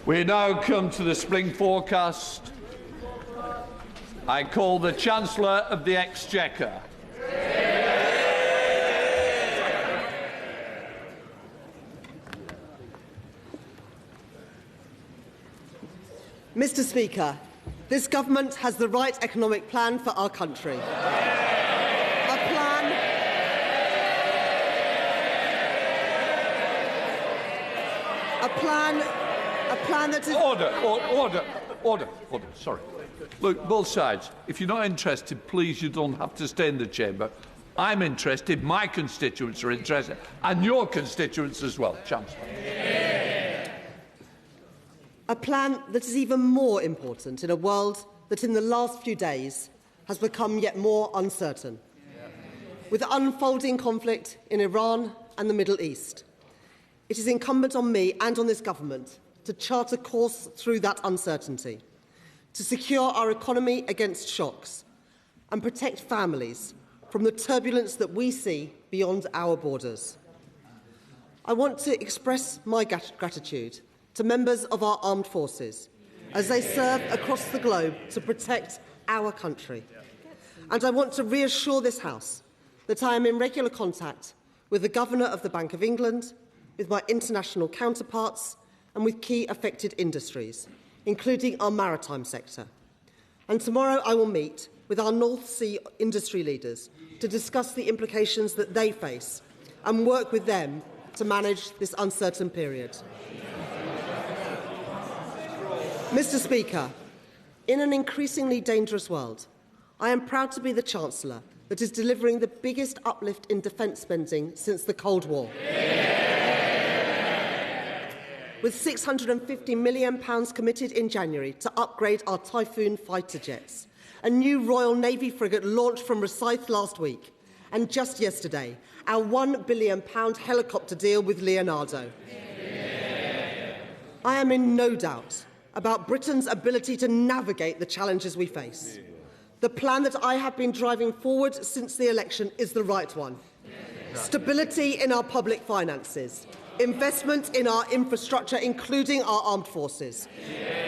We now come to the spring forecast. I call the Chancellor of the Exchequer. Mr. Speaker, this government has the right economic plan for our country. A plan that is... Order. Sorry. Look, both sides, if you're not interested, please, you don't have to stay in the chamber. I'm interested, my constituents are interested, and your constituents as well, Chancellor. A plan that is even more important in a world that in the last few days has become yet more uncertain. With unfolding conflict in Iran and the Middle East, it is incumbent on me and on this government to chart a course through that uncertainty, to secure our economy against shocks and protect families from the turbulence that we see beyond our borders. I want to express my gratitude to members of our armed forces as they serve across the globe to protect our country. And I want to reassure this House that I am in regular contact with the Governor of the Bank of England, with my international counterparts and with key affected industries, including our maritime sector. And tomorrow I will meet with our North Sea industry leaders to discuss the implications that they face and work with them to manage this uncertain period. Mr. Speaker, in an increasingly dangerous world, I am proud to be the Chancellor that is delivering the biggest uplift in defence spending since the Cold War. With £650 million committed in January to upgrade our Typhoon fighter jets, a new Royal Navy frigate launched from Rosyth last week, and just yesterday, our £1 billion helicopter deal with Leonardo. I am in no doubt about Britain's ability to navigate the challenges we face. The plan that I have been driving forward since the election is the right one. Stability in our public finances, investment in our infrastructure, including our armed forces,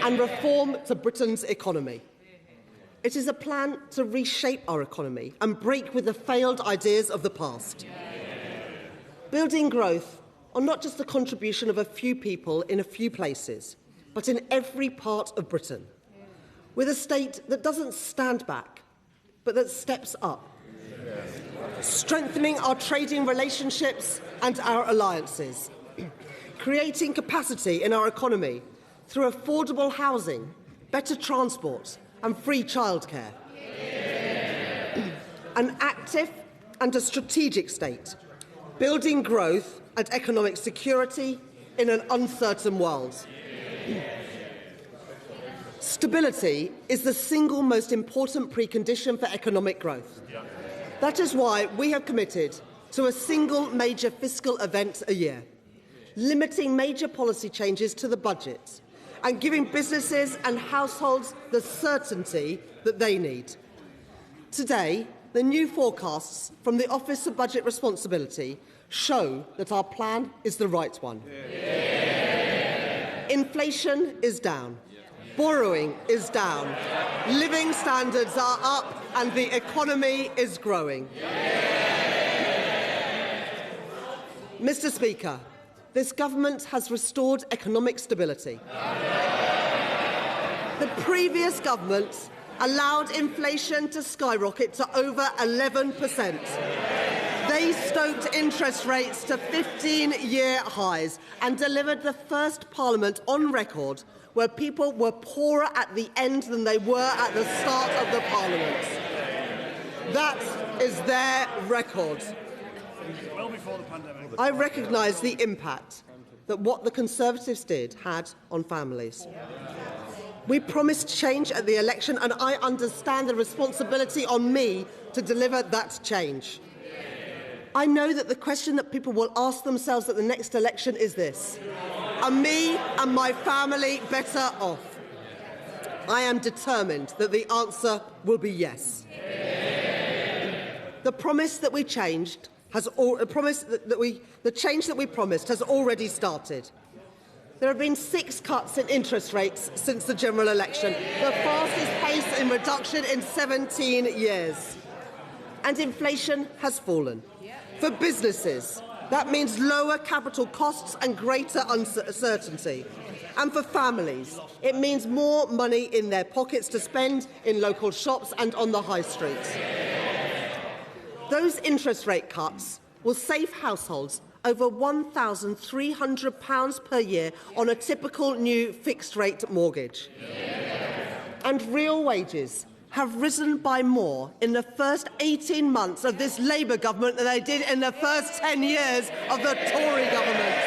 and reform to Britain's economy. It is a plan to reshape our economy and break with the failed ideas of the past. Building growth are not just the contribution of a few people in a few places, but in every part of Britain, with a state that doesn't stand back, but that steps up, strengthening our trading relationships and our alliances, creating capacity in our economy through affordable housing, better transport and free childcare. An active and a strategic state, building growth and economic security in an uncertain world. Stability is the single most important precondition for economic growth. That is why we have committed to a single major fiscal event a year, limiting major policy changes to the budget and giving businesses and households the certainty that they need. Today, the new forecasts from the Office of Budget Responsibility show that our plan is the right one. Inflation is down. Borrowing is down. Living standards are up and the economy is growing. Mr. Speaker, this government has restored economic stability. The previous government allowed inflation to skyrocket to over 11%. They stoked interest rates to 15-year highs and delivered the first parliament on record where people were poorer at the end than they were at the start of the parliament. That is their record. Well before the pandemic. I recognise the impact that what the Conservatives did had on families. We promised change at the election, and I understand the responsibility on me to deliver that change. I know that the question that people will ask themselves at the next election is this: are me and my family better off? I am determined that the answer will be yes. The promise that we changed the change that we promised has already started. There have been 6 cuts in interest rates since the general election, the fastest pace in reduction in 17 years. And inflation has fallen. For businesses, that means lower capital costs and greater uncertainty. And for families, it means more money in their pockets to spend in local shops and on the high street. Those interest rate cuts will save households over £1,300 per year on a typical new fixed-rate mortgage. And real wages have risen by more in the first 18 months of this Labour government than they did in the first 10 years of the Tory government.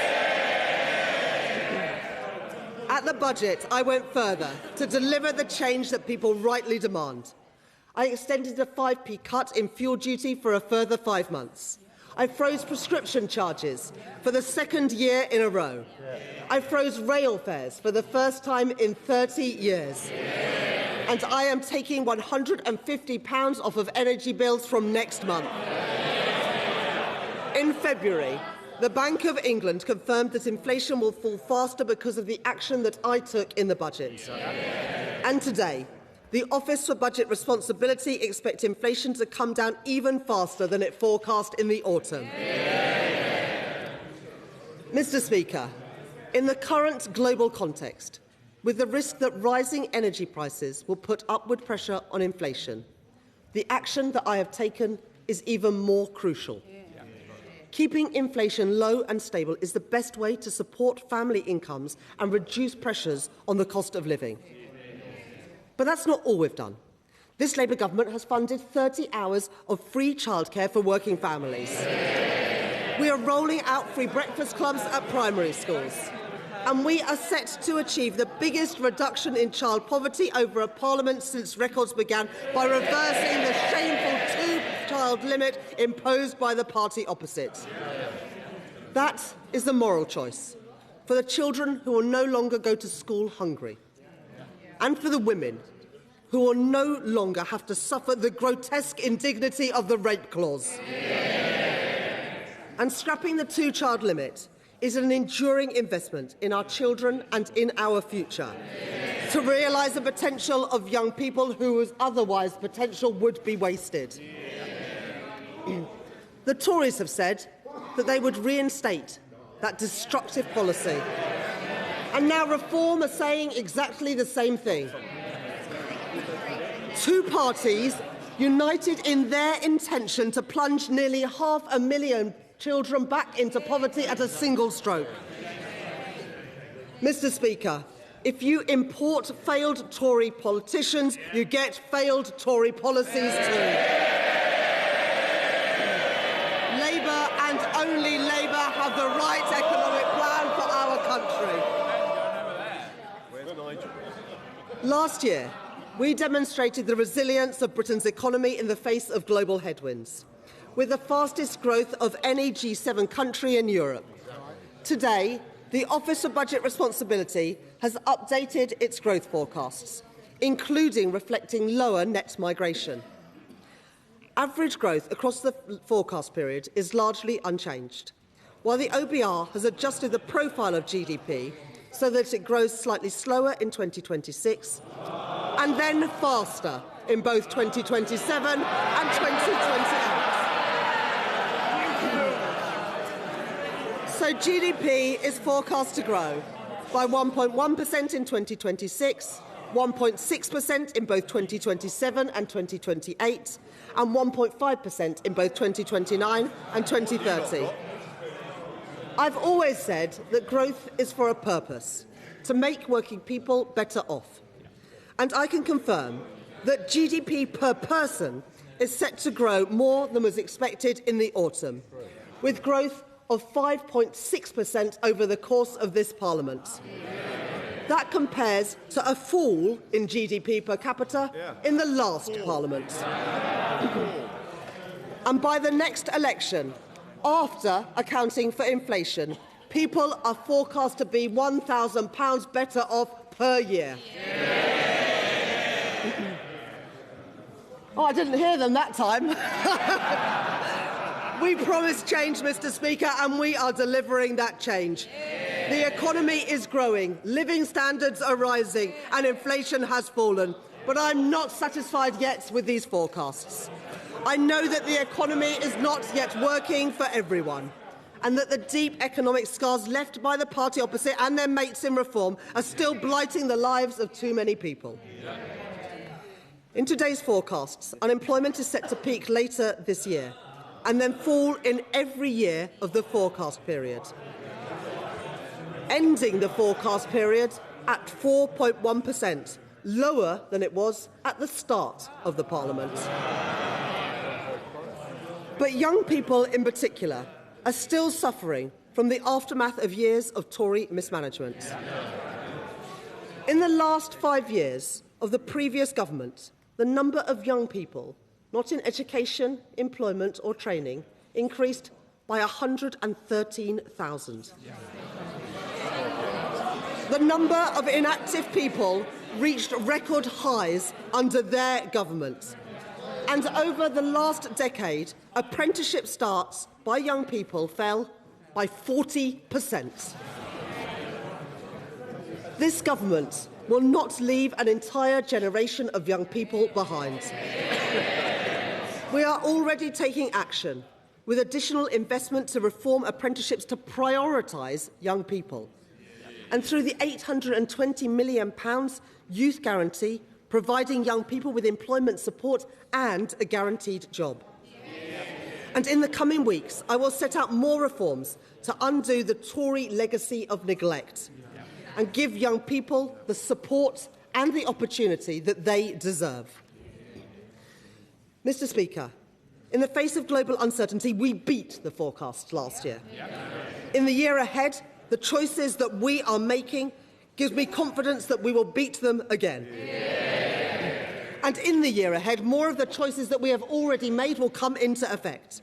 At the budget, I went further to deliver the change that people rightly demand. I extended the 5p cut in fuel duty for a further 5 months. I froze prescription charges for the 2nd year in a row. I froze rail fares for the first time in 30 years. And I am taking £150 off of energy bills from next month. In February, the Bank of England confirmed that inflation will fall faster because of the action that I took in the budget. And today, the Office for Budget Responsibility expects inflation to come down even faster than it forecast in the autumn. Mr. Speaker, in the current global context, with the risk that rising energy prices will put upward pressure on inflation, the action that I have taken is even more crucial. Keeping inflation low and stable is the best way to support family incomes and reduce pressures on the cost of living. But that's not all we've done. This Labour government has funded 30 hours of free childcare for working families. We are rolling out free breakfast clubs at primary schools. And we are set to achieve the biggest reduction in child poverty over a parliament since records began by reversing the shameful 2-child limit imposed by the party opposite. That is the moral choice for the children who will no longer go to school hungry, and for the women who will no longer have to suffer the grotesque indignity of the rape clause. And scrapping the 2-child limit is an enduring investment in our children and in our future, to realise the potential of young people whose otherwise potential would be wasted. The Tories have said that they would reinstate that destructive policy, and now Reform are saying exactly the same thing. 2 parties united in their intention to plunge nearly 500,000 children back into poverty at a single stroke. Mr. Speaker, if you import failed Tory politicians, you get failed Tory policies too. Labour and only Labour have the right economic plan for our country. Last year, we demonstrated the resilience of Britain's economy in the face of global headwinds, with the fastest growth of any G7 country in Europe. Today, the Office for Budget Responsibility has updated its growth forecasts, including reflecting lower net migration. Average growth across the forecast period is largely unchanged, while the OBR has adjusted the profile of GDP so that it grows slightly slower in 2026 and then faster in both 2027 and 2028. So GDP is forecast to grow by 1.1% in 2026, 1.6% in both 2027 and 2028, and 1.5% in both 2029 and 2030. I've always said that growth is for a purpose, to make working people better off. And I can confirm that GDP per person is set to grow more than was expected in the autumn, with growth of 5.6% over the course of this Parliament. That compares to a fall in GDP per capita in the last Parliament. And by the next election, after accounting for inflation, people are forecast to be £1,000 better off per year. Oh, I didn't hear them that time. We promised change, Mr. Speaker, and we are delivering that change. The economy is growing, living standards are rising and inflation has fallen. But I'm not satisfied yet with these forecasts. I know that the economy is not yet working for everyone, and that the deep economic scars left by the party opposite and their mates in reform are still blighting the lives of too many people. In today's forecasts, unemployment is set to peak later this year and then fall in every year of the forecast period, ending the forecast period at 4.1%, lower than it was at the start of the Parliament. But young people in particular are still suffering from the aftermath of years of Tory mismanagement. In the last 5 years of the previous government, the number of young people not in education, employment or training increased by 113,000. The number of inactive people reached record highs under their government. And over the last decade, apprenticeship starts by young people fell by 40%. This government will not leave an entire generation of young people behind. We are already taking action with additional investment to reform apprenticeships to prioritise young people. And through the £820 million Youth Guarantee, providing young people with employment support and a guaranteed job. And in the coming weeks, I will set out more reforms to undo the Tory legacy of neglect and give young people the support and the opportunity that they deserve. Mr. Speaker, in the face of global uncertainty, we beat the forecast last year. In the year ahead, the choices that we are making gives me confidence that we will beat them again. And in the year ahead, more of the choices that we have already made will come into effect.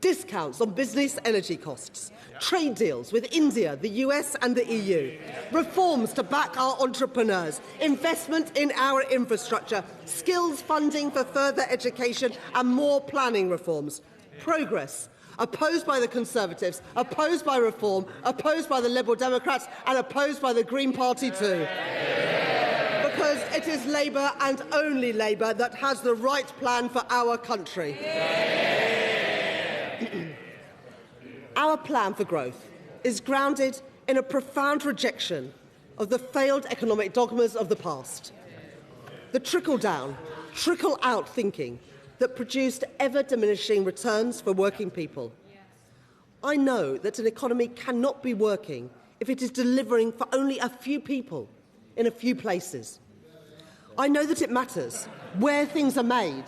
Discounts on business energy costs, trade deals with India, the US and the EU, reforms to back our entrepreneurs, investment in our infrastructure, skills funding for further education and more planning reforms. Progress opposed by the Conservatives, opposed by Reform, opposed by the Liberal Democrats and opposed by the Green Party too. Because it is Labour and only Labour that has the right plan for our country. Our plan for growth is grounded in a profound rejection of the failed economic dogmas of the past. The trickle-down, trickle-out thinking that produced ever-diminishing returns for working people. I know that an economy cannot be working if it is delivering for only a few people in a few places. I know that it matters where things are made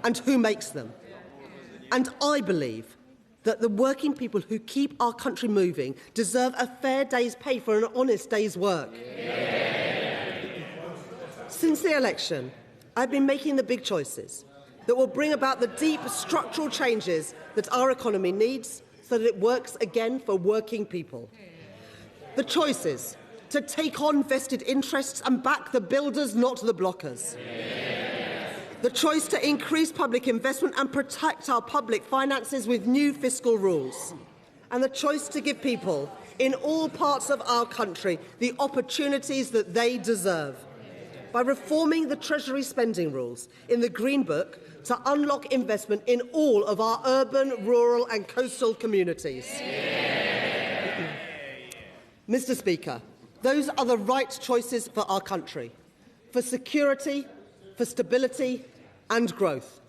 and who makes them. And I believe that the working people who keep our country moving deserve a fair day's pay for an honest day's work. Since the election, I've been making the big choices that will bring about the deep structural changes that our economy needs so that it works again for working people. The choices to take on vested interests and back the builders, not the blockers. The choice to increase public investment and protect our public finances with new fiscal rules. And the choice to give people in all parts of our country the opportunities that they deserve. By reforming the Treasury spending rules in the Green Book to unlock investment in all of our urban, rural and coastal communities. Mr. Speaker, those are the right choices for our country, for security, for stability and growth.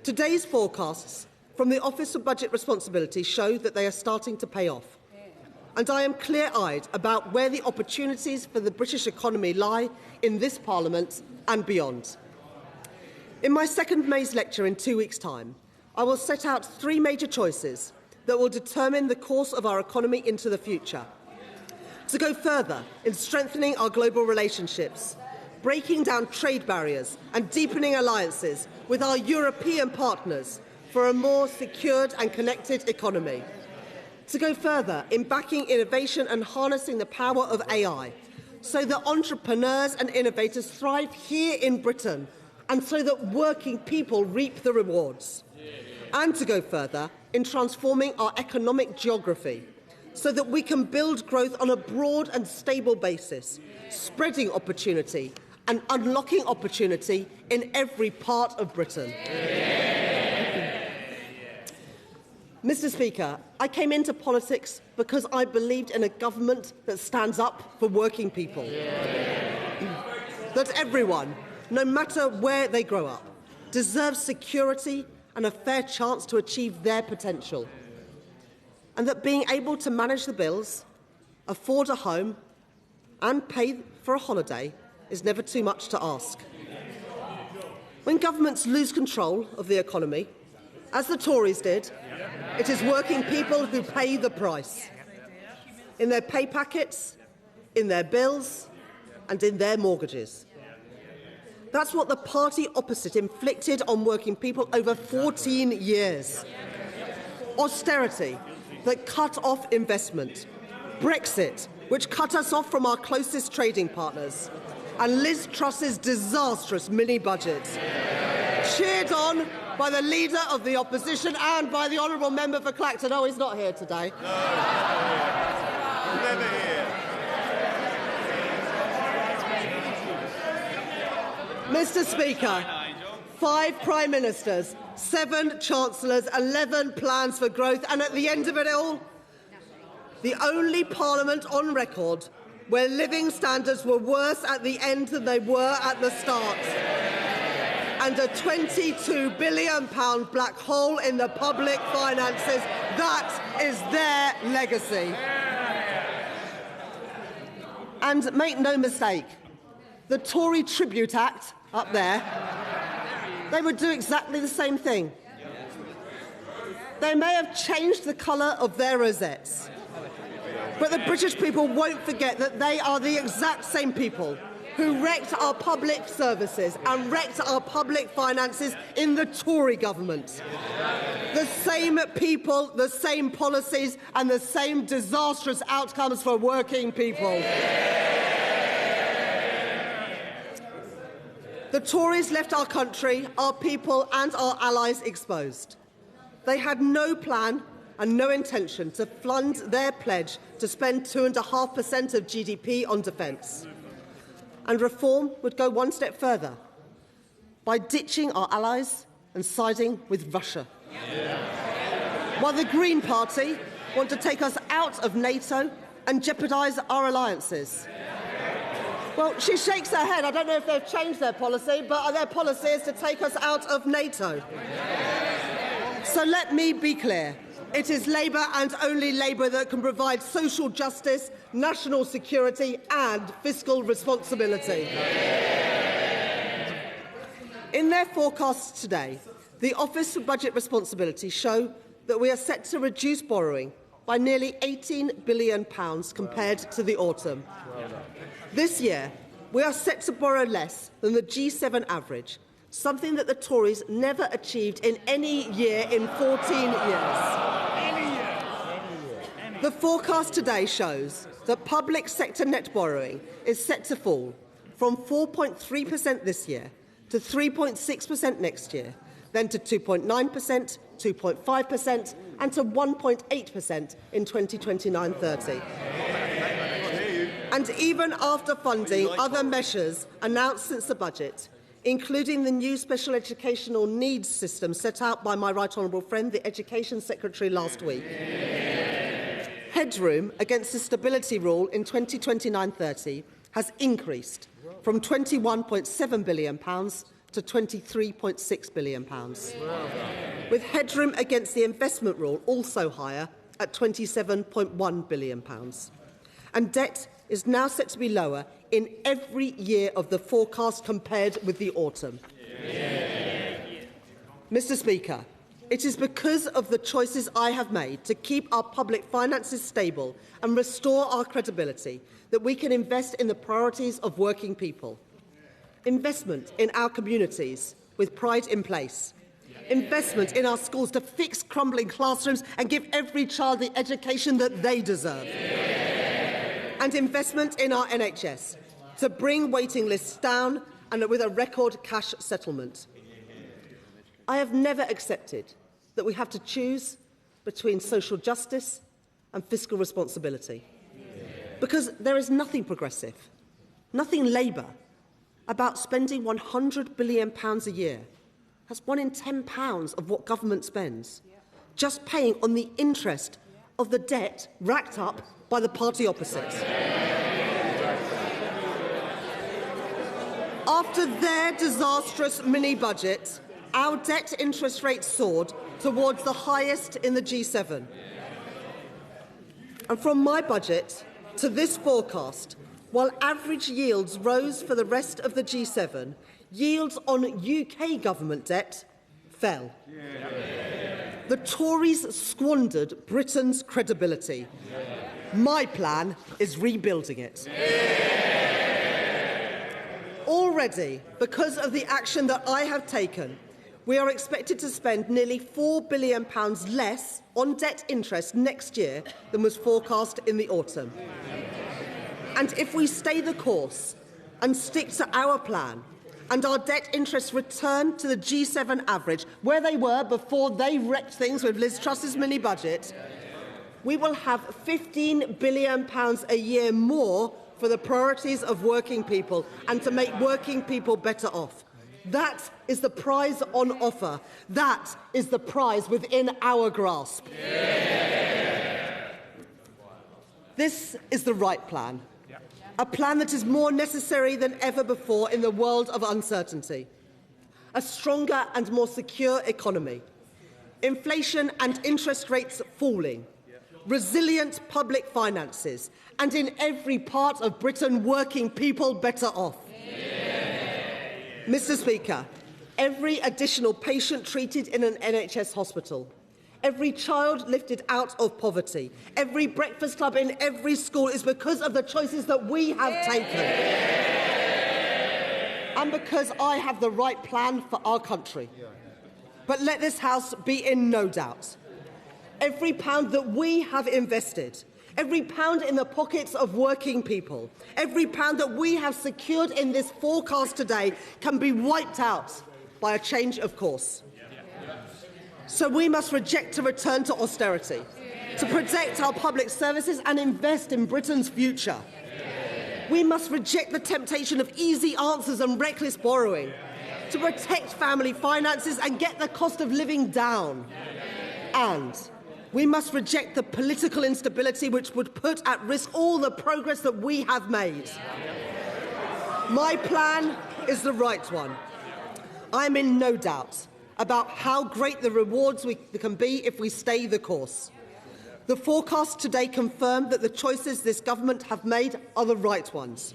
Today's forecasts from the Office of Budget Responsibility show that they are starting to pay off. And I am clear-eyed about where the opportunities for the British economy lie in this Parliament and beyond. In my second May's lecture in 2 weeks' time, I will set out 3 major choices that will determine the course of our economy into the future. To go further in strengthening our global relationships, breaking down trade barriers and deepening alliances with our European partners for a more secured and connected economy. To go further in backing innovation and harnessing the power of AI so that entrepreneurs and innovators thrive here in Britain and so that working people reap the rewards. And to go further in transforming our economic geography so that we can build growth on a broad and stable basis, spreading opportunity and unlocking opportunity in every part of Britain. Mr. Speaker, I came into politics because I believed in a government that stands up for working people. That everyone, no matter where they grow up, deserves security and a fair chance to achieve their potential. And that being able to manage the bills, afford a home and pay for a holiday is never too much to ask. When governments lose control of the economy, as the Tories did, it is working people who pay the price. In their pay packets, in their bills and in their mortgages. That's what the party opposite inflicted on working people over 14 years. Austerity that cut off investment. Brexit, which cut us off from our closest trading partners. And Liz Truss's disastrous mini-budget. Cheered on by the Leader of the Opposition and by the Honourable Member for Clacton. Oh, he's not here today. No. Never here. Mr. Speaker, 5 Prime Ministers, 7 Chancellors, 11 plans for growth, and at the end of it all, the only Parliament on record where living standards were worse at the end than they were at the start. And a £22 billion black hole in the public finances. That is their legacy. And make no mistake, the Tory Tribute Act up there, they would do exactly the same thing. They may have changed the colour of their rosettes, but the British people won't forget that they are the exact same people who wrecked our public services and wrecked our public finances in the Tory government. The same people, the same policies and the same disastrous outcomes for working people. The Tories left our country, our people and our allies exposed. They had no plan and no intention to fund their pledge to spend 2.5% of GDP on defence. And reform would go one step further by ditching our allies and siding with Russia. While the Green Party want to take us out of NATO and jeopardise our alliances. Well, she shakes her head. I don't know if they've changed their policy, but their policy is to take us out of NATO. So let me be clear. It is Labour and only Labour that can provide social justice, national security and fiscal responsibility. In their forecasts today, the Office for Budget Responsibility show that we are set to reduce borrowing by nearly £18 billion compared to the autumn. This year, we are set to borrow less than the G7 average, something that the Tories never achieved in any year in 14 years. The forecast today shows that public sector net borrowing is set to fall from 4.3% this year to 3.6% next year, then to 2.9%, 2.5% and to 1.8% in 2029-30. And even after funding other measures announced since the budget, including the new special educational needs system set out by my right honourable friend, the Education Secretary, last week. Headroom against the stability rule in 2029-30 has increased from £21.7 billion to £23.6 billion, with headroom against the investment rule also higher at £27.1 billion. And debt is now set to be lower in every year of the forecast compared with the autumn. Mr. Speaker, it is because of the choices I have made to keep our public finances stable and restore our credibility that we can invest in the priorities of working people. Investment in our communities with pride in place. Investment in our schools to fix crumbling classrooms and give every child the education that they deserve. And investment in our NHS to bring waiting lists down and with a record cash settlement. I have never accepted that we have to choose between social justice and fiscal responsibility. Because there is nothing progressive, nothing Labour, about spending £100 billion a year. That's £1 in £10 of what government spends, just paying on the interest of the debt racked up by the party opposite. After their disastrous mini-budget, our debt interest rate soared towards the highest in the G7. And from my budget to this forecast, while average yields rose for the rest of the G7, yields on UK government debt fell. The Tories squandered Britain's credibility. My plan is rebuilding it. Already, because of the action that I have taken, we are expected to spend nearly £4 billion less on debt interest next year than was forecast in the autumn. And if we stay the course and stick to our plan, and our debt interests return to the G7 average, where they were before they wrecked things with Liz Truss's mini-budget, we will have £15 billion a year more for the priorities of working people and to make working people better off. That is the prize on offer. That is the prize within our grasp. This is the right plan. A plan that is more necessary than ever before in the world of uncertainty. A stronger and more secure economy. Inflation and interest rates falling. Resilient public finances. And in every part of Britain, working people better off. Mr. Speaker, every additional patient treated in an NHS hospital, every child lifted out of poverty, every breakfast club in every school is because of the choices that we have taken. And because I have the right plan for our country. But let this House be in no doubt. Every pound that we have invested, every pound in the pockets of working people, every pound that we have secured in this forecast today can be wiped out by a change of course. So we must reject a return to austerity, to protect our public services and invest in Britain's future. We must reject the temptation of easy answers and reckless borrowing, to protect family finances and get the cost of living down. And we must reject the political instability which would put at risk all the progress that we have made. My plan is the right one. I am in no doubt about how great the rewards can be if we stay the course. The forecasts today confirm that the choices this government have made are the right ones.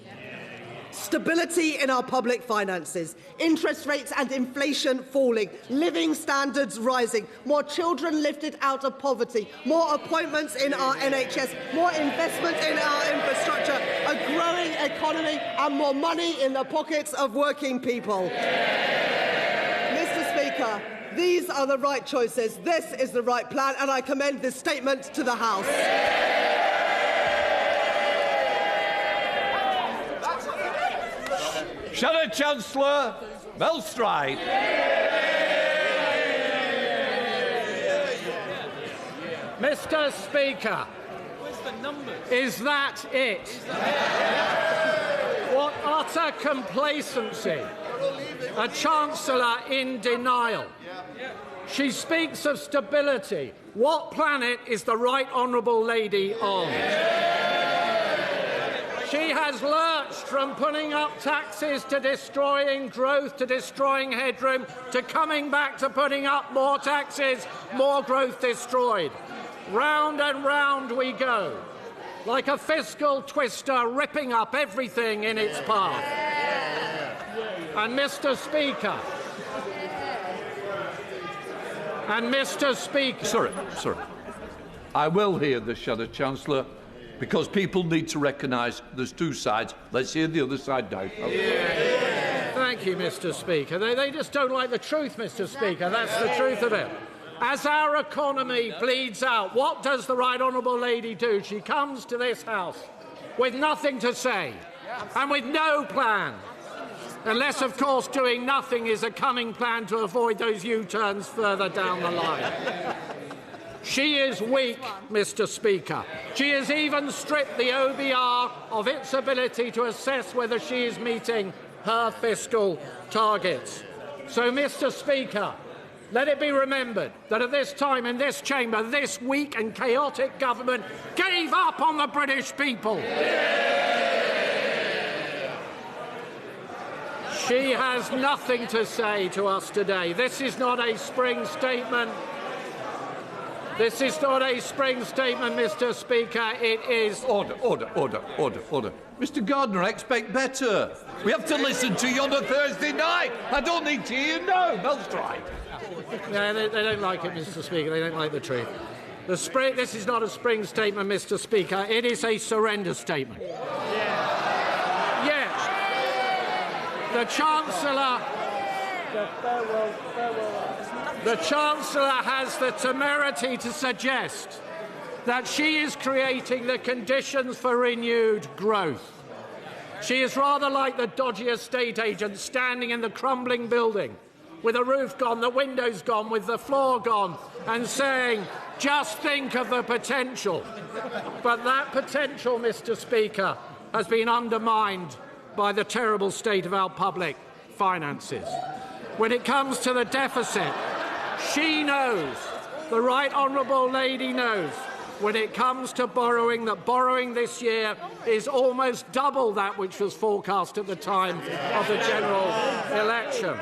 Stability in our public finances, interest rates and inflation falling, living standards rising, more children lifted out of poverty, more appointments in our NHS, more investment in our infrastructure, a growing economy and more money in the pockets of working people. These are the right choices. This is the right plan, and I commend this statement to the House. Chancellor, Belstride. Mr. Speaker, is that it? What utter complacency. A Chancellor in denial. She speaks of stability. What planet is the right honourable lady on? She has lurched from putting up taxes to destroying growth, to destroying headroom, to coming back to putting up more taxes, more growth destroyed. Round and round we go, like a fiscal twister ripping up everything in its path. And Mr. Speaker, Sorry. I will hear the Chancellor, because people need to recognise there's two sides. Let's hear the other side now. Thank you, Mr. Speaker. They just don't like the truth, Mr. Speaker. That's the truth of it. As our economy bleeds out, what does the right honourable lady do? She comes to this House with nothing to say and with no plan. Unless, of course, doing nothing is a cunning plan to avoid those U-turns further down the line. She is weak, Mr. Speaker. She has even stripped the OBR of its ability to assess whether she is meeting her fiscal targets. So, Mr. Speaker, let it be remembered that at this time in this chamber, this weak and chaotic government gave up on the British people. She has nothing to say to us today. This is not a spring statement. This is not a spring statement, Mr. Speaker. It is... Order. Mr. Gardner, I expect better. We have to listen to you on a Thursday night. I don't need to hear no. Belstride. No, they don't like it, Mr. Speaker. They don't like the truth. This is not a spring statement, Mr. Speaker. It is a surrender statement. Yes. The Chancellor has the temerity to suggest that she is creating the conditions for renewed growth. She is rather like the dodgy estate agent standing in the crumbling building with the roof gone, the windows gone, with the floor gone, and saying, just think of the potential. But that potential, Mr. Speaker, has been undermined by the terrible state of our public finances. When it comes to the deficit, she knows, the Right Honourable Lady knows, when it comes to borrowing, that borrowing this year is almost double that which was forecast at the time of the general election.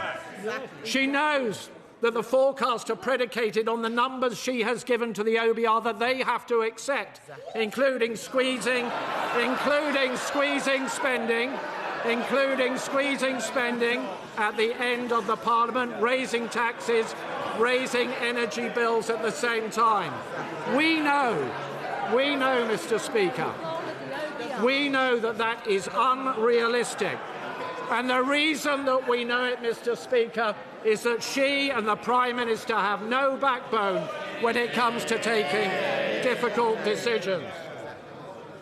She knows that the forecasts are predicated on the numbers she has given to the OBR that they have to accept, including squeezing spending at the end of the Parliament, raising taxes, raising energy bills at the same time. We know, Mr. Speaker, we know that that is unrealistic. And the reason that we know it, Mr. Speaker, is that she and the Prime Minister have no backbone when it comes to taking difficult decisions.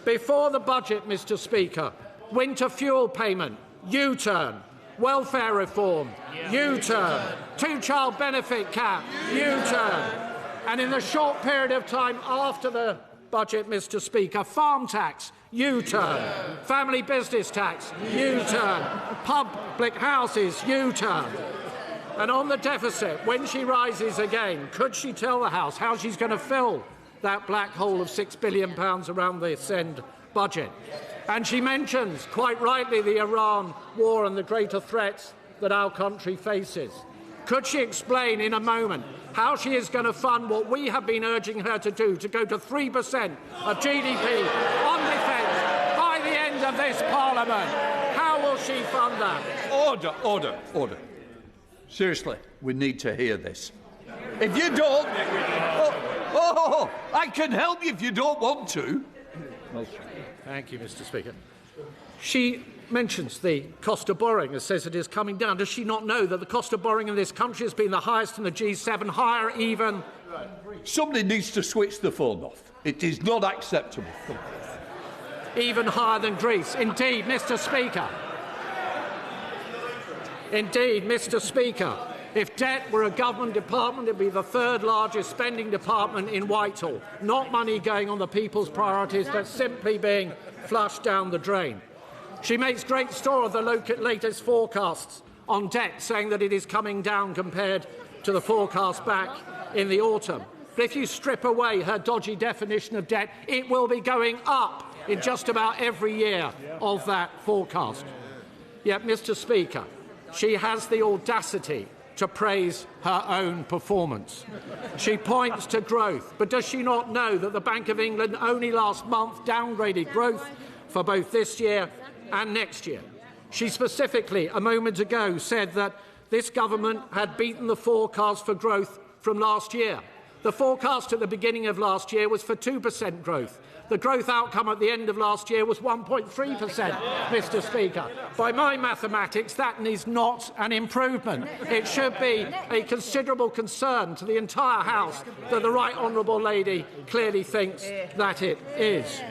Before the budget, Mr. Speaker, winter fuel payment, U-turn, welfare reform, U-turn, two-child benefit cap, U-turn. And in the short period of time after the budget, Mr. Speaker, farm tax, U-turn, family business tax, U-turn, public houses, U-turn. And on the deficit, when she rises again, could she tell the House how she's going to fill that black hole of £6 billion around this end budget? And she mentions, quite rightly, the Iran war and the greater threats that our country faces. Could she explain in a moment how she is going to fund what we have been urging her to do, to go to 3% of GDP on defence by the end of this Parliament? How will she fund that? Order. Seriously, we need to hear this. If you don't... I can help you if you don't want to. Thank you, Mr. Speaker. She mentions the cost of borrowing and says it is coming down. Does she not know that the cost of borrowing in this country has been the highest in the G7, higher even... Somebody needs to switch the phone off. It is not acceptable. Even higher than Greece. Indeed, Mr. Speaker, if debt were a government department, it would be the third largest spending department in Whitehall. Not money going on the people's priorities, but simply being flushed down the drain. She makes great store of the latest forecasts on debt, saying that it is coming down compared to the forecast back in the autumn. But if you strip away her dodgy definition of debt, it will be going up in just about every year of that forecast. Yet, Mr. Speaker, she has the audacity to praise her own performance. She points to growth, but does she not know that the Bank of England only last month downgraded growth for both this year and next year? She specifically, a moment ago, said that this government had beaten the forecast for growth from last year. The forecast at the beginning of last year was for 2% growth. The growth outcome at the end of last year was 1.3%, Mr. Speaker. By my mathematics, that is not an improvement. It should be a considerable concern to the entire House that the Right Honourable Lady clearly thinks that it is.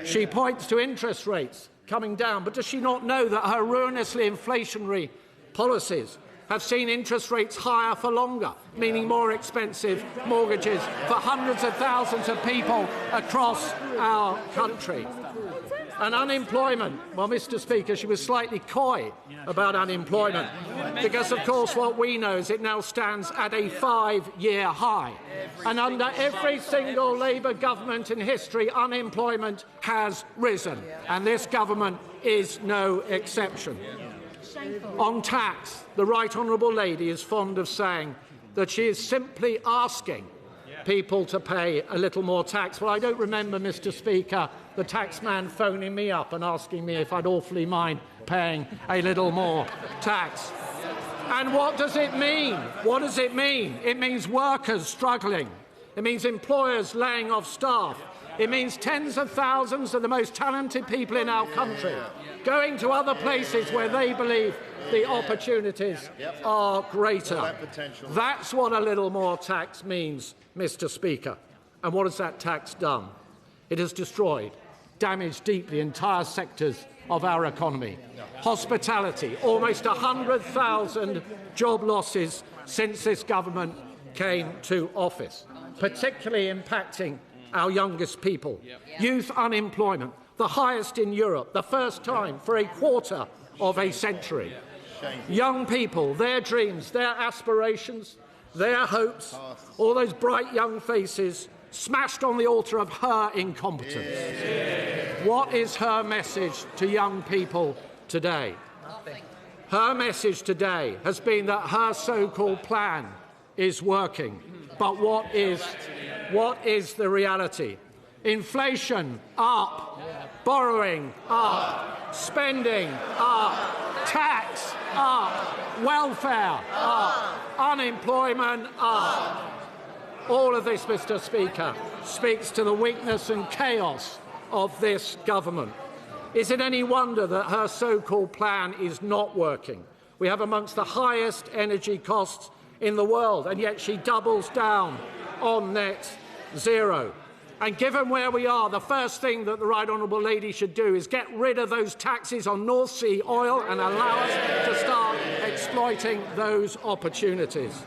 She points to interest rates coming down, but does she not know that her ruinously inflationary policies have seen interest rates higher for longer, meaning more expensive mortgages for hundreds of thousands of people across our country. And unemployment, well, Mr. Speaker, she was slightly coy about unemployment because, of course, what we know is it now stands at a 5-year high. And under every single Labour government in history, unemployment has risen. And this government is no exception. On tax, the Right Honourable Lady is fond of saying that she is simply asking people to pay a little more tax. Well, I don't remember, Mr. Speaker, the taxman phoning me up and asking me if I'd awfully mind paying a little more tax. And what does it mean? What does it mean? It means workers struggling. It means employers laying off staff. It means tens of thousands of the most talented people in our country going to other places where they believe the opportunities are greater. That's what a little more tax means, Mr. Speaker. And what has that tax done? It has destroyed, damaged deeply entire sectors of our economy. Hospitality, almost 100,000 job losses since this government came to office, particularly impacting our youngest people. Youth unemployment, the highest in Europe, the first time for a quarter of a century. Young people, their dreams, their aspirations, their hopes, all those bright young faces smashed on the altar of her incompetence. What is her message to young people today? Her message today has been that her so-called plan is working. But what is the reality? Inflation up, borrowing up, spending up, tax up, welfare up, unemployment up. All of this, Mr. Speaker, speaks to the weakness and chaos of this government. Is it any wonder that her so-called plan is not working? We have amongst the highest energy costs in the world, and yet she doubles down on net zero. And given where we are, the first thing that the Right Honourable Lady should do is get rid of those taxes on North Sea oil and allow us to start exploiting those opportunities.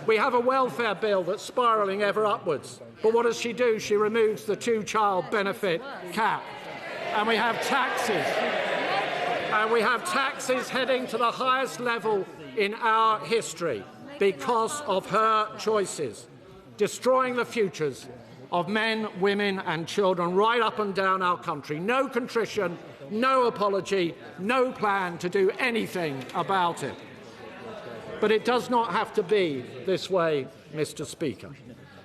We have a welfare bill that's spiralling ever upwards. But what does she do? She removes the two-child benefit cap. And we have taxes. And we have taxes heading to the highest level in our history because of her choices, destroying the futures of men, women and children right up and down our country. No contrition, no apology, no plan to do anything about it. But it does not have to be this way, Mr. Speaker.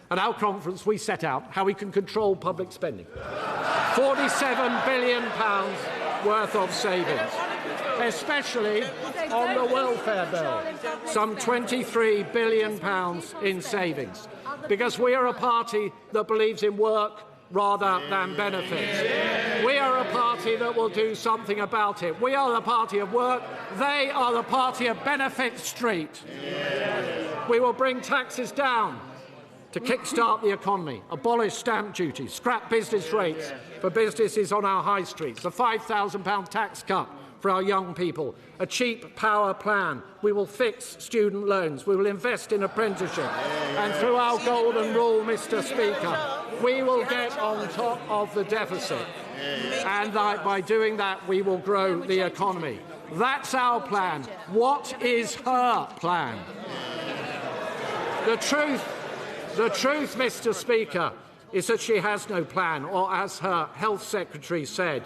At our conference, we set out how we can control public spending. £47 billion worth of savings, especially on the welfare bill. Some £23 billion in savings. Because we are a party that believes in work rather than benefits. We are a party that will do something about it. We are the party of work. They are the party of Benefit Street. We will bring taxes down to kickstart the economy, abolish stamp duty, scrap business rates for businesses on our high streets, a £5,000 tax cut for our young people, a cheap power plan. We will fix student loans. We will invest in apprenticeship. And through our golden rule, Mr. Speaker, we will get on top of the deficit. And by doing that, we will grow the economy. That's our plan. What is her plan? The truth, Mr. Speaker, is that she has no plan, or as her Health Secretary said,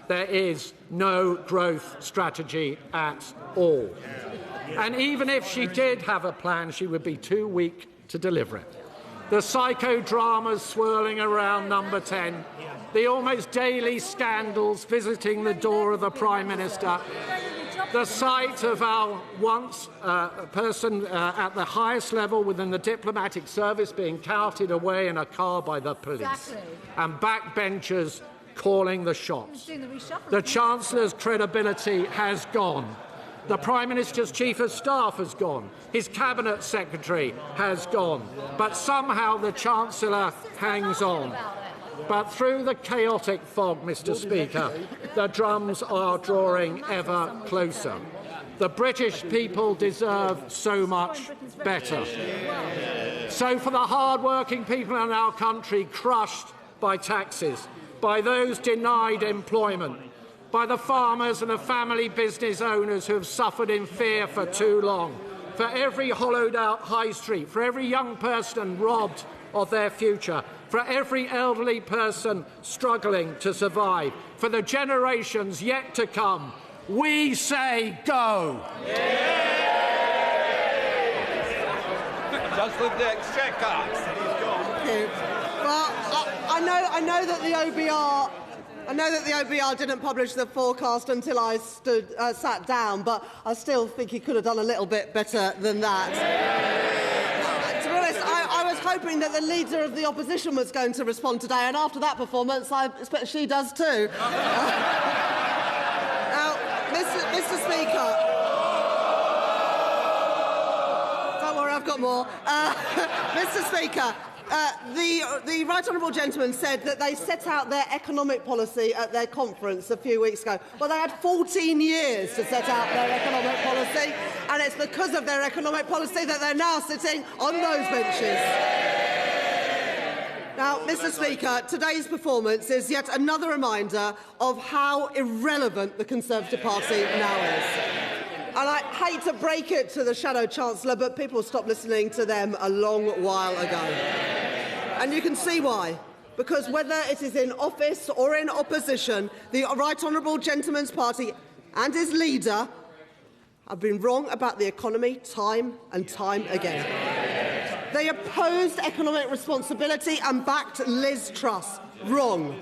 there is no growth strategy at all. And even if she did have a plan, she would be too weak to deliver it. The psychodramas swirling around Number 10, the almost daily scandals visiting the door of the Prime Minister, the sight of our once person at the highest level within the diplomatic service being carted away in a car by the police, and backbenchers calling the shots. The Chancellor's credibility has gone. The Prime Minister's Chief of Staff has gone. His Cabinet Secretary has gone. But somehow the Chancellor hangs on. But through the chaotic fog, Mr. Speaker, the drums are drawing ever closer. The British people deserve so much better. So for the hard-working people in our country crushed by taxes, by those denied employment, by the farmers and the family business owners who have suffered in fear for too long, for every hollowed-out high street, for every young person robbed of their future, for every elderly person struggling to survive, for the generations yet to come, we say go. Chancellor of the Exchequer. Well, I know that the OBR. I know that the OBR didn't publish the forecast until I sat down, but I still think he could have done a little bit better than that. To be honest, I was hoping that the Leader of the Opposition was going to respond today, and after that performance, I expect she does too. Now, Mr. Speaker. Don't worry, I've got more. Mr. Speaker. The Right Honourable Gentleman said that they set out their economic policy at their conference a few weeks ago. Well, they had 14 years to set out their economic policy, and it's because of their economic policy that they're now sitting on those benches. Now, Mr. Speaker, today's performance is yet another reminder of how irrelevant the Conservative Party now is. And I hate to break it to the Shadow Chancellor, but people stopped listening to them a long while ago. And you can see why. Because whether it is in office or in opposition, the Right Honourable Gentleman's Party and his leader have been wrong about the economy time and time again. They opposed economic responsibility and backed Liz Truss. Wrong.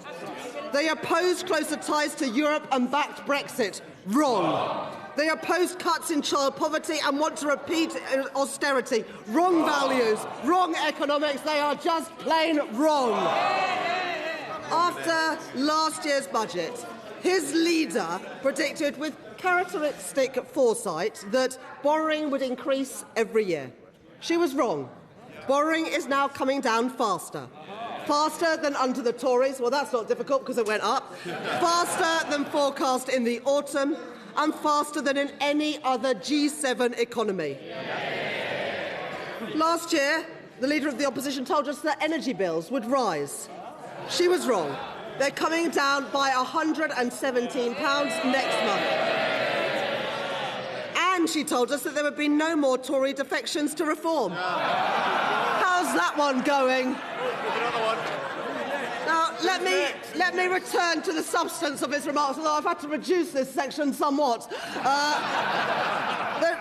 They opposed closer ties to Europe and backed Brexit. Wrong. They opposed cuts in child poverty and want to repeat austerity. Wrong values, wrong economics. They are just plain wrong. After last year's budget, his leader predicted with characteristic foresight that borrowing would increase every year. She was wrong. Borrowing is now coming down faster. Faster than under the Tories. Well, that's not difficult because it went up. Faster than forecast in the autumn. And faster than in any other G7 economy. Last year, the Leader of the Opposition told us that energy bills would rise. She was wrong. They're coming down by £117 next month. And she told us that there would be no more Tory defections to reform. How's that one going? Now, let me return to the substance of his remarks, although I've had to reduce this section somewhat.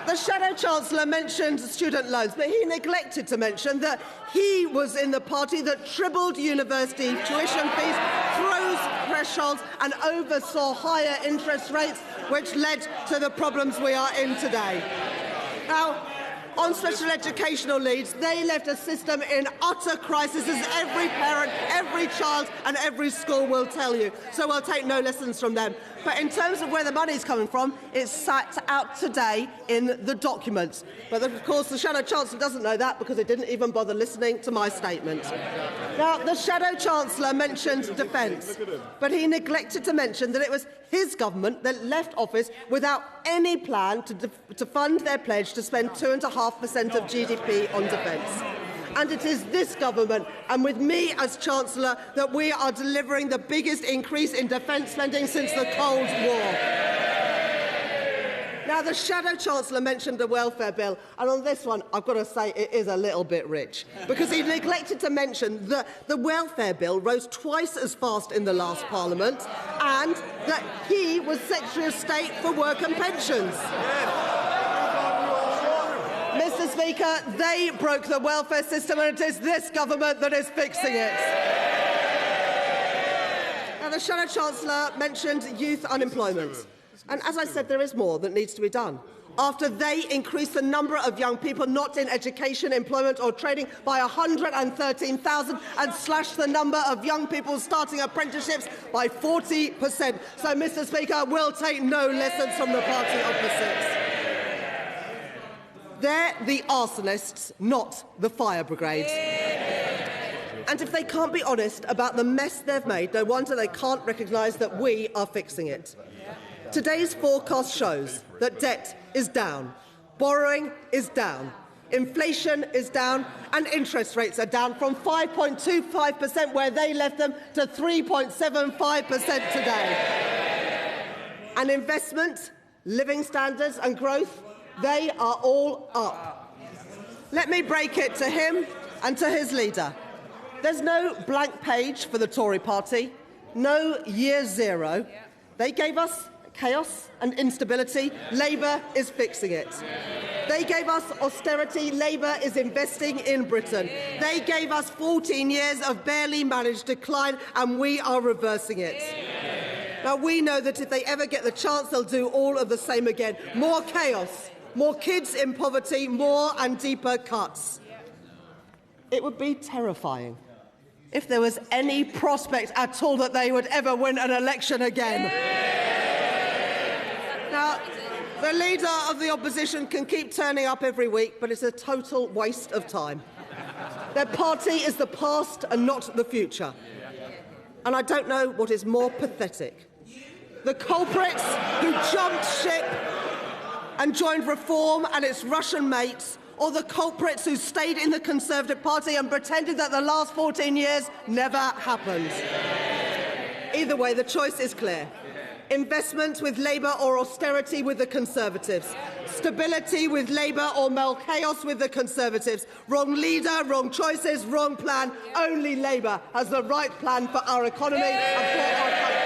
The Shadow Chancellor mentioned student loans, but he neglected to mention that he was in the party that tripled university tuition fees, froze thresholds and oversaw higher interest rates, which led to the problems we are in today. Now, on special educational needs, they left a system in utter crisis, as every parent, every child and every school will tell you. So we'll take no lessons from them. But in terms of where the money's coming from, it's sat out today in the documents. But of course, the Shadow Chancellor doesn't know that because he didn't even bother listening to my statement. Now, the Shadow Chancellor mentioned defence, but he neglected to mention that it was his government that left office without any plan to fund their pledge to spend 2.5% of GDP on defence. And it is this government, and with me as Chancellor, that we are delivering the biggest increase in defence spending since the Cold War. Now, the Shadow Chancellor mentioned the welfare bill, and on this one, I've got to say it is a little bit rich, because he neglected to mention that the welfare bill rose twice as fast in the last Parliament, and that he was Secretary of State for Work and Pensions. Mr. Speaker, they broke the welfare system, and it is this government that is fixing it. Now, the Shadow Chancellor mentioned youth unemployment. And as I said, there is more that needs to be done. After they increased the number of young people not in education, employment or trading by 113,000 and slashed the number of young people starting apprenticeships by 40%. So, Mr. Speaker, we'll take no lessons from the party opposites. They're the arsonists, not the fire brigade. And if they can't be honest about the mess they've made, no wonder they can't recognise that we are fixing it. Today's forecast shows that debt is down, borrowing is down, inflation is down, and interest rates are down from 5.25% where they left them to 3.75% today. And investment, living standards and growth, they are all up. Let me break it to him and to his leader. There's no blank page for the Tory party, no year zero. They gave us chaos and instability. Labour is fixing it. They gave us austerity. Labour is investing in Britain. They gave us 14 years of barely managed decline, and we are reversing it. Now, we know that if they ever get the chance, they'll do all of the same again. More chaos, more kids in poverty, more and deeper cuts. It would be terrifying if there was any prospect at all that they would ever win an election again. Now, the leader of the opposition can keep turning up every week, but it's a total waste of time. Their party is the past and not the future. And I don't know what is more pathetic. The culprits who jumped ship and joined Reform and its Russian mates, or the culprits who stayed in the Conservative Party and pretended that the last 14 years never happened. Either way, the choice is clear. Investment with Labour or austerity with the Conservatives. Stability with Labour or more chaos with the Conservatives. Wrong leader, wrong choices, wrong plan. Only Labour has the right plan for our economy and for our country.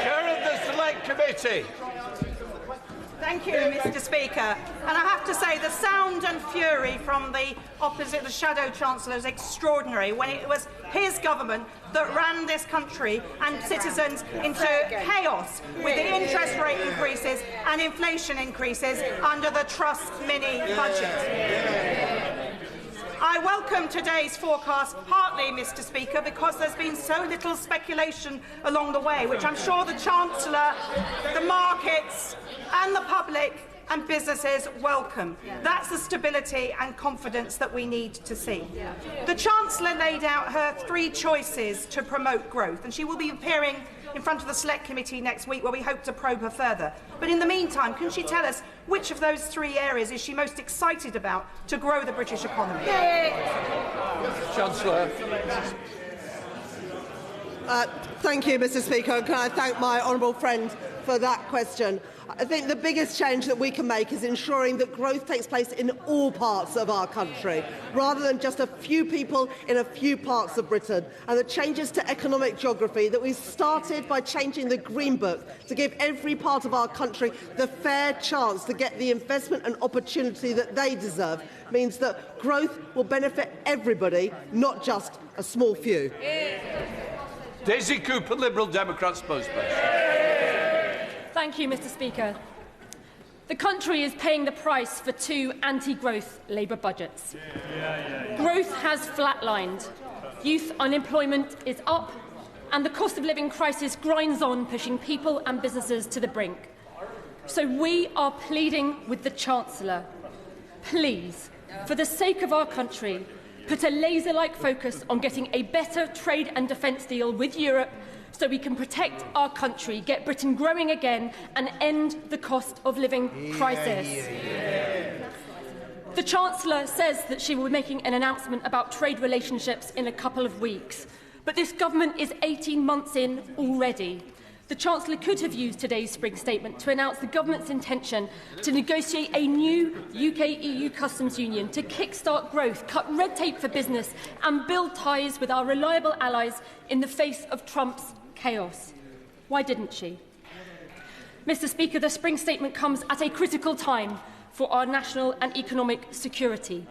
Chair of the Select Committee. Thank you, Mr. Speaker. And I have to say, the sound and fury from the opposite, the Shadow Chancellor, is extraordinary when it was his government that ran this country and citizens into chaos with the interest rate increases and inflation increases under the Truss mini budget. I welcome today's forecast partly, Mr. Speaker, because there's been so little speculation along the way, which I'm sure the Chancellor, the markets and the public and businesses welcome. That's the stability and confidence that we need to see. The Chancellor laid out her 3 choices to promote growth, and she will be appearing in front of the Select Committee next week, where we hope to probe her further. But in the meantime, can she tell us which of those 3 areas is she most excited about to grow the British economy? Chancellor. Thank you, Mr. Speaker. Can I thank my honourable friend for that question? I think the biggest change that we can make is ensuring that growth takes place in all parts of our country, rather than just a few people in a few parts of Britain. And the changes to economic geography that we started by changing the Green Book to give every part of our country the fair chance to get the investment and opportunity that they deserve means that growth will benefit everybody, not just a small few. Daisy Cooper, Liberal Democrat spokesperson. Thank you, Mr. Speaker. The country is paying the price for 2 anti-growth Labour budgets. Growth has flatlined. Youth unemployment is up, and the cost of living crisis grinds on, pushing people and businesses to the brink. So we are pleading with the Chancellor. Please, for the sake of our country, put a laser-like focus on getting a better trade and defence deal with Europe so we can protect our country, get Britain growing again and end the cost of living crisis. The Chancellor says that she will be making an announcement about trade relationships in a couple of weeks, but this government is 18 months in already. The Chancellor could have used today's spring statement to announce the government's intention to negotiate a new UK-EU customs union to kickstart growth, cut red tape for business and build ties with our reliable allies in the face of Trump's chaos. Why didn't she? Mr. Speaker, the spring statement comes at a critical time for our national and economic security.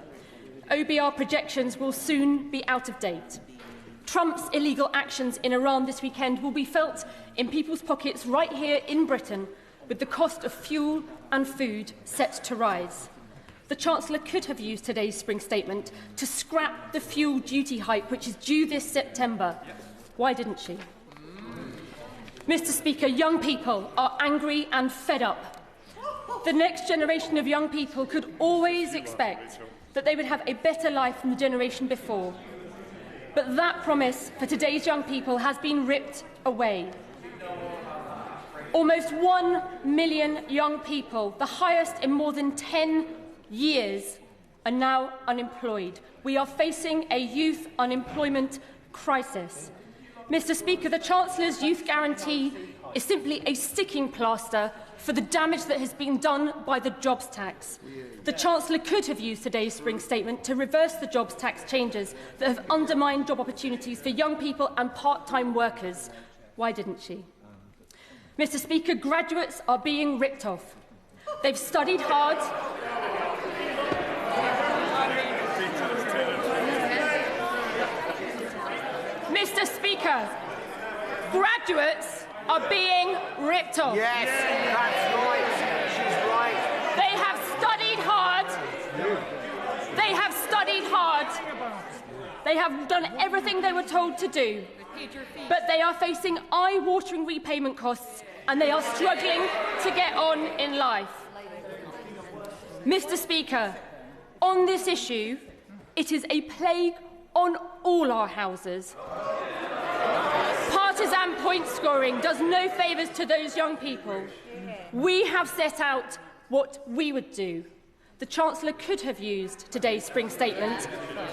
OBR projections will soon be out of date. Trump's illegal actions in Iran this weekend will be felt in people's pockets right here in Britain, with the cost of fuel and food set to rise. The Chancellor could have used today's spring statement to scrap the fuel duty hike, which is due this September. Why didn't she? Mr. Speaker, young people are angry and fed up. The next generation of young people could always expect that they would have a better life than the generation before. But that promise for today's young people has been ripped away. Almost 1 million young people, the highest in more than 10 years, are now unemployed. We are facing a youth unemployment crisis. Mr. Speaker, the Chancellor's youth guarantee is simply a sticking plaster for the damage that has been done by the jobs tax. The Chancellor could have used today's spring statement to reverse the jobs tax changes that have undermined job opportunities for young people and part-time workers. Why didn't she? Mr. Speaker, graduates are being ripped off. They've studied hard. Mr. Speaker, graduates are being ripped off. Yes, that's right. She's right. They have studied hard. They have studied hard. They have done everything they were told to do. But they are facing eye-watering repayment costs and they are struggling to get on in life. Mr. Speaker, on this issue, it is a plague on all our houses. Partisan point scoring does no favours to those young people. We have set out what we would do. The Chancellor could have used today's spring statement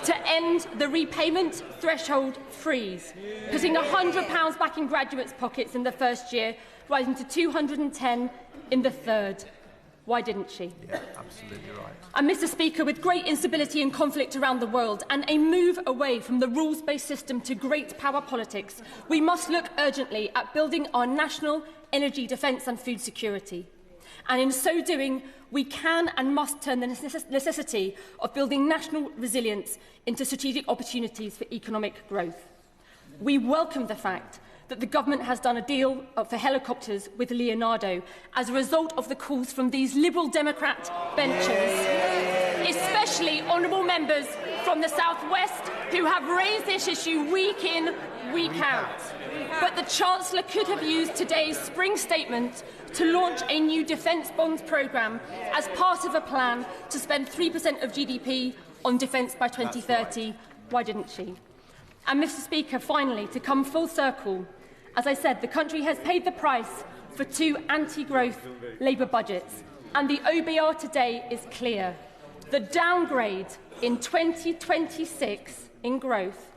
to end the repayment threshold freeze, putting £100 back in graduates' pockets in the first year, rising to £210 in the third. Why didn't she? Yeah, absolutely right. And Mr. Speaker, with great instability and conflict around the world and a move away from the rules-based system to great power politics, we must look urgently at building our national energy, defence and food security. And in so doing, we can and must turn the necessity of building national resilience into strategic opportunities for economic growth. We welcome the fact that the government has done a deal for helicopters with Leonardo as a result of the calls from these Liberal Democrat benches, especially honourable members from the South West who have raised this issue week in, week out. But the Chancellor could have used today's spring statement to launch a new defence bonds programme as part of a plan to spend 3% of GDP on defence by 2030. Why didn't she? And Mr. Speaker, finally, to come full circle, as I said, the country has paid the price for 2 anti-growth Labour budgets, and the OBR today is clear. The downgrade in 2026 in growth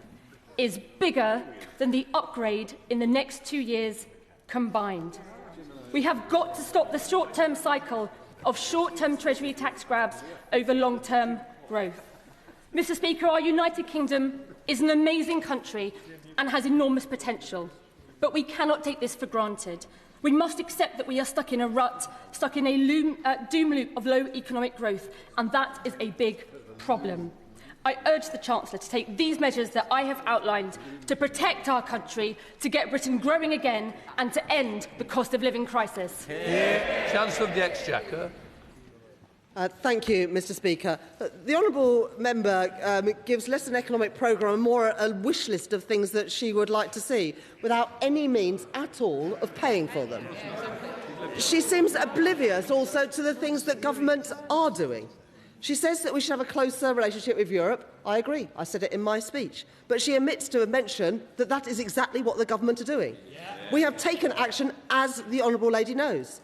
is bigger than the upgrade in the next 2 years combined. We have got to stop the short-term cycle of short-term Treasury tax grabs over long-term growth. Mr. Speaker, our United Kingdom is an amazing country and has enormous potential. But we cannot take this for granted. We must accept that we are stuck in a rut, stuck in a doom loop of low economic growth, and that is a big problem. I urge the Chancellor to take these measures that I have outlined to protect our country, to get Britain growing again, and to end the cost of living crisis. Chancellor of the Exchequer. Thank you, Mr. Speaker. The honourable member gives less an economic programme and more a wish list of things that she would like to see, without any means at all of paying for them. She seems oblivious also to the things that governments are doing. She says that we should have a closer relationship with Europe. I agree. I said it in my speech. But she omits to mention that that is exactly what the government are doing. We have taken action, as the honourable lady knows,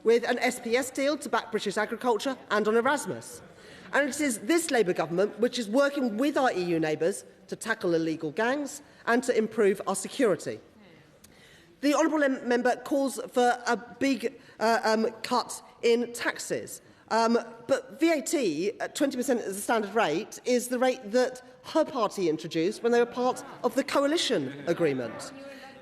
with an SPS deal to back British agriculture and on Erasmus. And it is this Labour government which is working with our EU neighbours to tackle illegal gangs and to improve our security. The honourable member calls for a big cut in taxes. But VAT, at 20% as the standard rate, is the rate that her party introduced when they were part of the coalition agreement.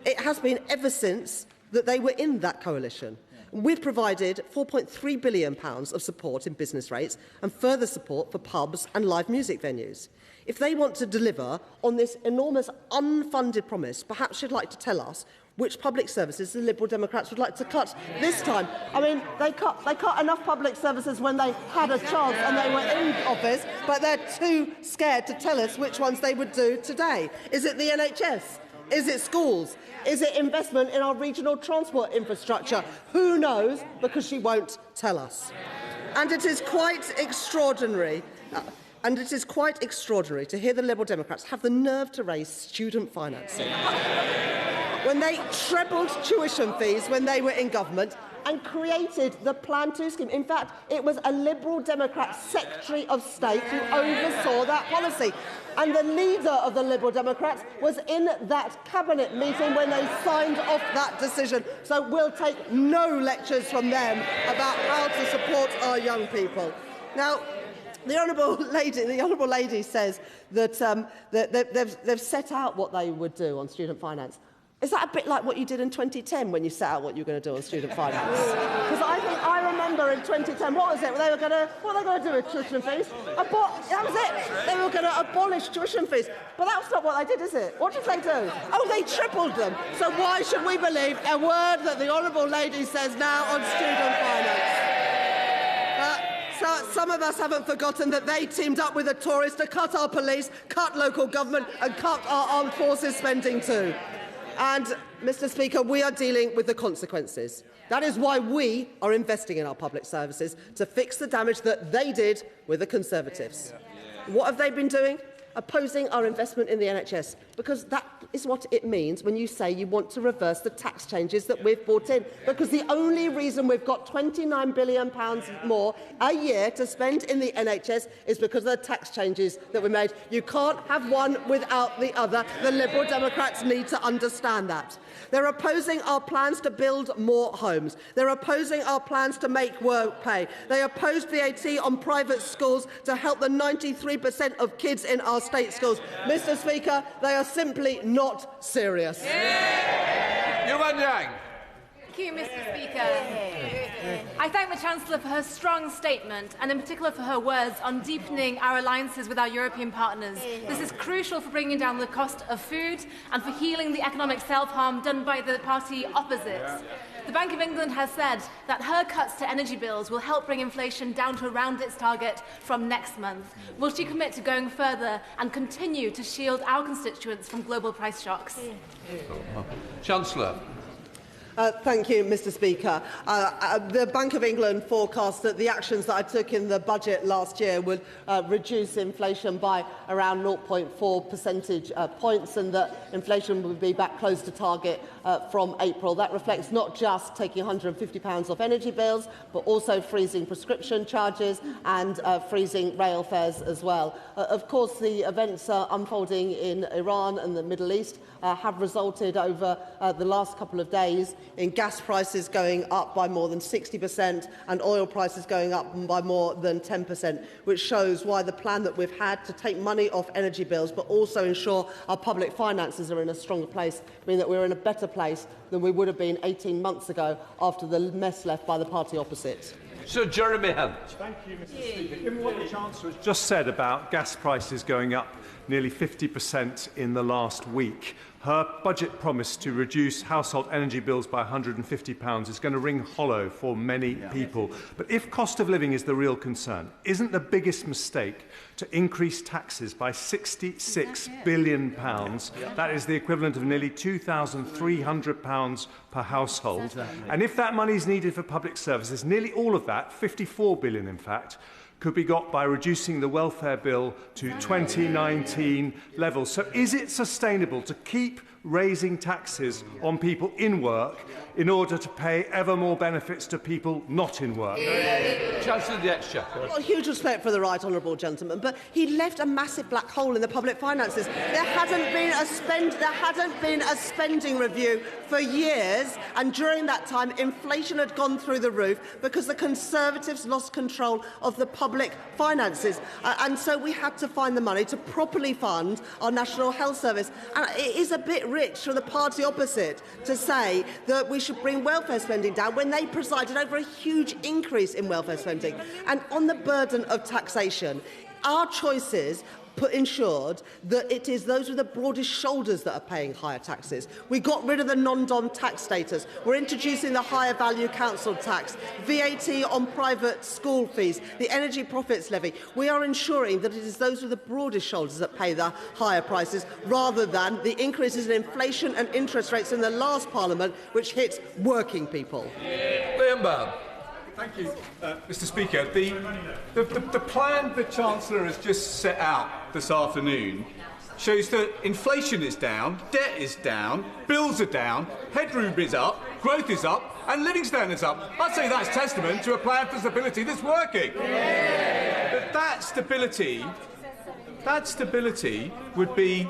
It has been ever since that they were in that coalition. We've provided £4.3 billion of support in business rates and further support for pubs and live music venues. If they want to deliver on this enormous unfunded promise, perhaps she'd like to tell us which public services the Liberal Democrats would like to cut this time. I mean, they cut enough public services when they had a chance and they were in office, but they're too scared to tell us which ones they would do today. Is it the NHS? Is it schools? Is it investment in our regional transport infrastructure? Who knows, because she won't tell us. And it is quite extraordinary. And it is quite extraordinary to hear the Liberal Democrats have the nerve to raise student finance when they trebled tuition fees when they were in government and created the Plan 2 scheme. In fact, it was a Liberal Democrat Secretary of State who oversaw that policy. And the leader of the Liberal Democrats was in that cabinet meeting when they signed off that decision. So we'll take no lectures from them about how to support our young people. Now, the Honourable Lady says that they've set out what they would do on student finance. Is that a bit like what you did in 2010 when you set out what you were going to do on student finance? Because I remember in 2010, what was it? What were they going to do with tuition fees? That was it. They were going to abolish tuition fees. But that's not what they did, is it? What did they do? Oh, they tripled them. So why should we believe a word that the Honourable Lady says now on student finance? So some of us haven't forgotten that they teamed up with the Tories to cut our police, cut local government and cut our armed forces spending too. And, Mr Speaker, we are dealing with the consequences. That is why we are investing in our public services, to fix the damage that they did with the Conservatives. What have they been doing? Opposing our investment in the NHS, because that is what it means when you say you want to reverse the tax changes that we've brought in. Because the only reason we've got £29 billion more a year to spend in the NHS is because of the tax changes that we made. You can't have one without the other. The Liberal Democrats need to understand that. They're opposing our plans to build more homes. They're opposing our plans to make work pay. They opposed VAT on private schools to help the 93% of kids in our state schools. Mr Speaker, they are simply not serious. Yuan. Thank you, Mr Speaker. I thank the Chancellor for her strong statement and in particular for her words on deepening our alliances with our European partners. This is crucial for bringing down the cost of food and for healing the economic self-harm done by the party opposites. The Bank of England has said that her cuts to energy bills will help bring inflation down to around its target from next month. Will she commit to going further and continue to shield our constituents from global price shocks? Chancellor. Thank you, Mr Speaker. The Bank of England forecast that the actions that I took in the budget last year would reduce inflation by around 0.4 percentage points and that inflation would be back close to target from April. That reflects not just taking £150 off energy bills, but also freezing prescription charges and freezing rail fares as well. Of course, the events unfolding in Iran and the Middle East have resulted over the last couple of days in gas prices going up by more than 60% and oil prices going up by more than 10%, which shows why the plan that we've had to take money off energy bills but also ensure our public finances are in a stronger place mean that we're in a better place than we would have been 18 months ago after the mess left by the party opposite. Sir Jeremy Hunt. Thank you, Mr Speaker. Given what the Chancellor has just said about gas prices going up nearly 50% in the last week, her budget promise to reduce household energy bills by £150 is going to ring hollow for many people. But if cost of living is the real concern, isn't the biggest mistake to increase taxes by £66 billion? That is the equivalent of nearly £2,300 per household. And if that money is needed for public services, nearly all of that, £54 billion in fact, could be got by reducing the welfare bill to 2019 levels. So is it sustainable to keep raising taxes on people in work in order to pay ever more benefits to people not in work? Chancellor of the Exchequer. I've got huge respect for the right honourable gentleman, but he left a massive black hole in the public finances. There hadn't been a spending review for years, and during that time, inflation had gone through the roof because the Conservatives lost control of the public finances, and so we had to find the money to properly fund our National Health Service. And it is a bit rich for the party opposite to say that we should bring welfare spending down when they presided over a huge increase in welfare spending. And on the burden of taxation, our choices ensured that it is those with the broadest shoulders that are paying higher taxes. We got rid of the non-dom tax status. We're introducing the higher value council tax, VAT on private school fees, the energy profits levy. We are ensuring that it is those with the broadest shoulders that pay the higher prices, rather than the increases in inflation and interest rates in the last Parliament, which hit working people. Byrne. Thank you, Mr. Speaker. The plan the Chancellor has just set out this afternoon shows that inflation is down, debt is down, bills are down, headroom is up, growth is up, and living standards up. I'd say that's testament to a plan for stability that's working. But that stability would be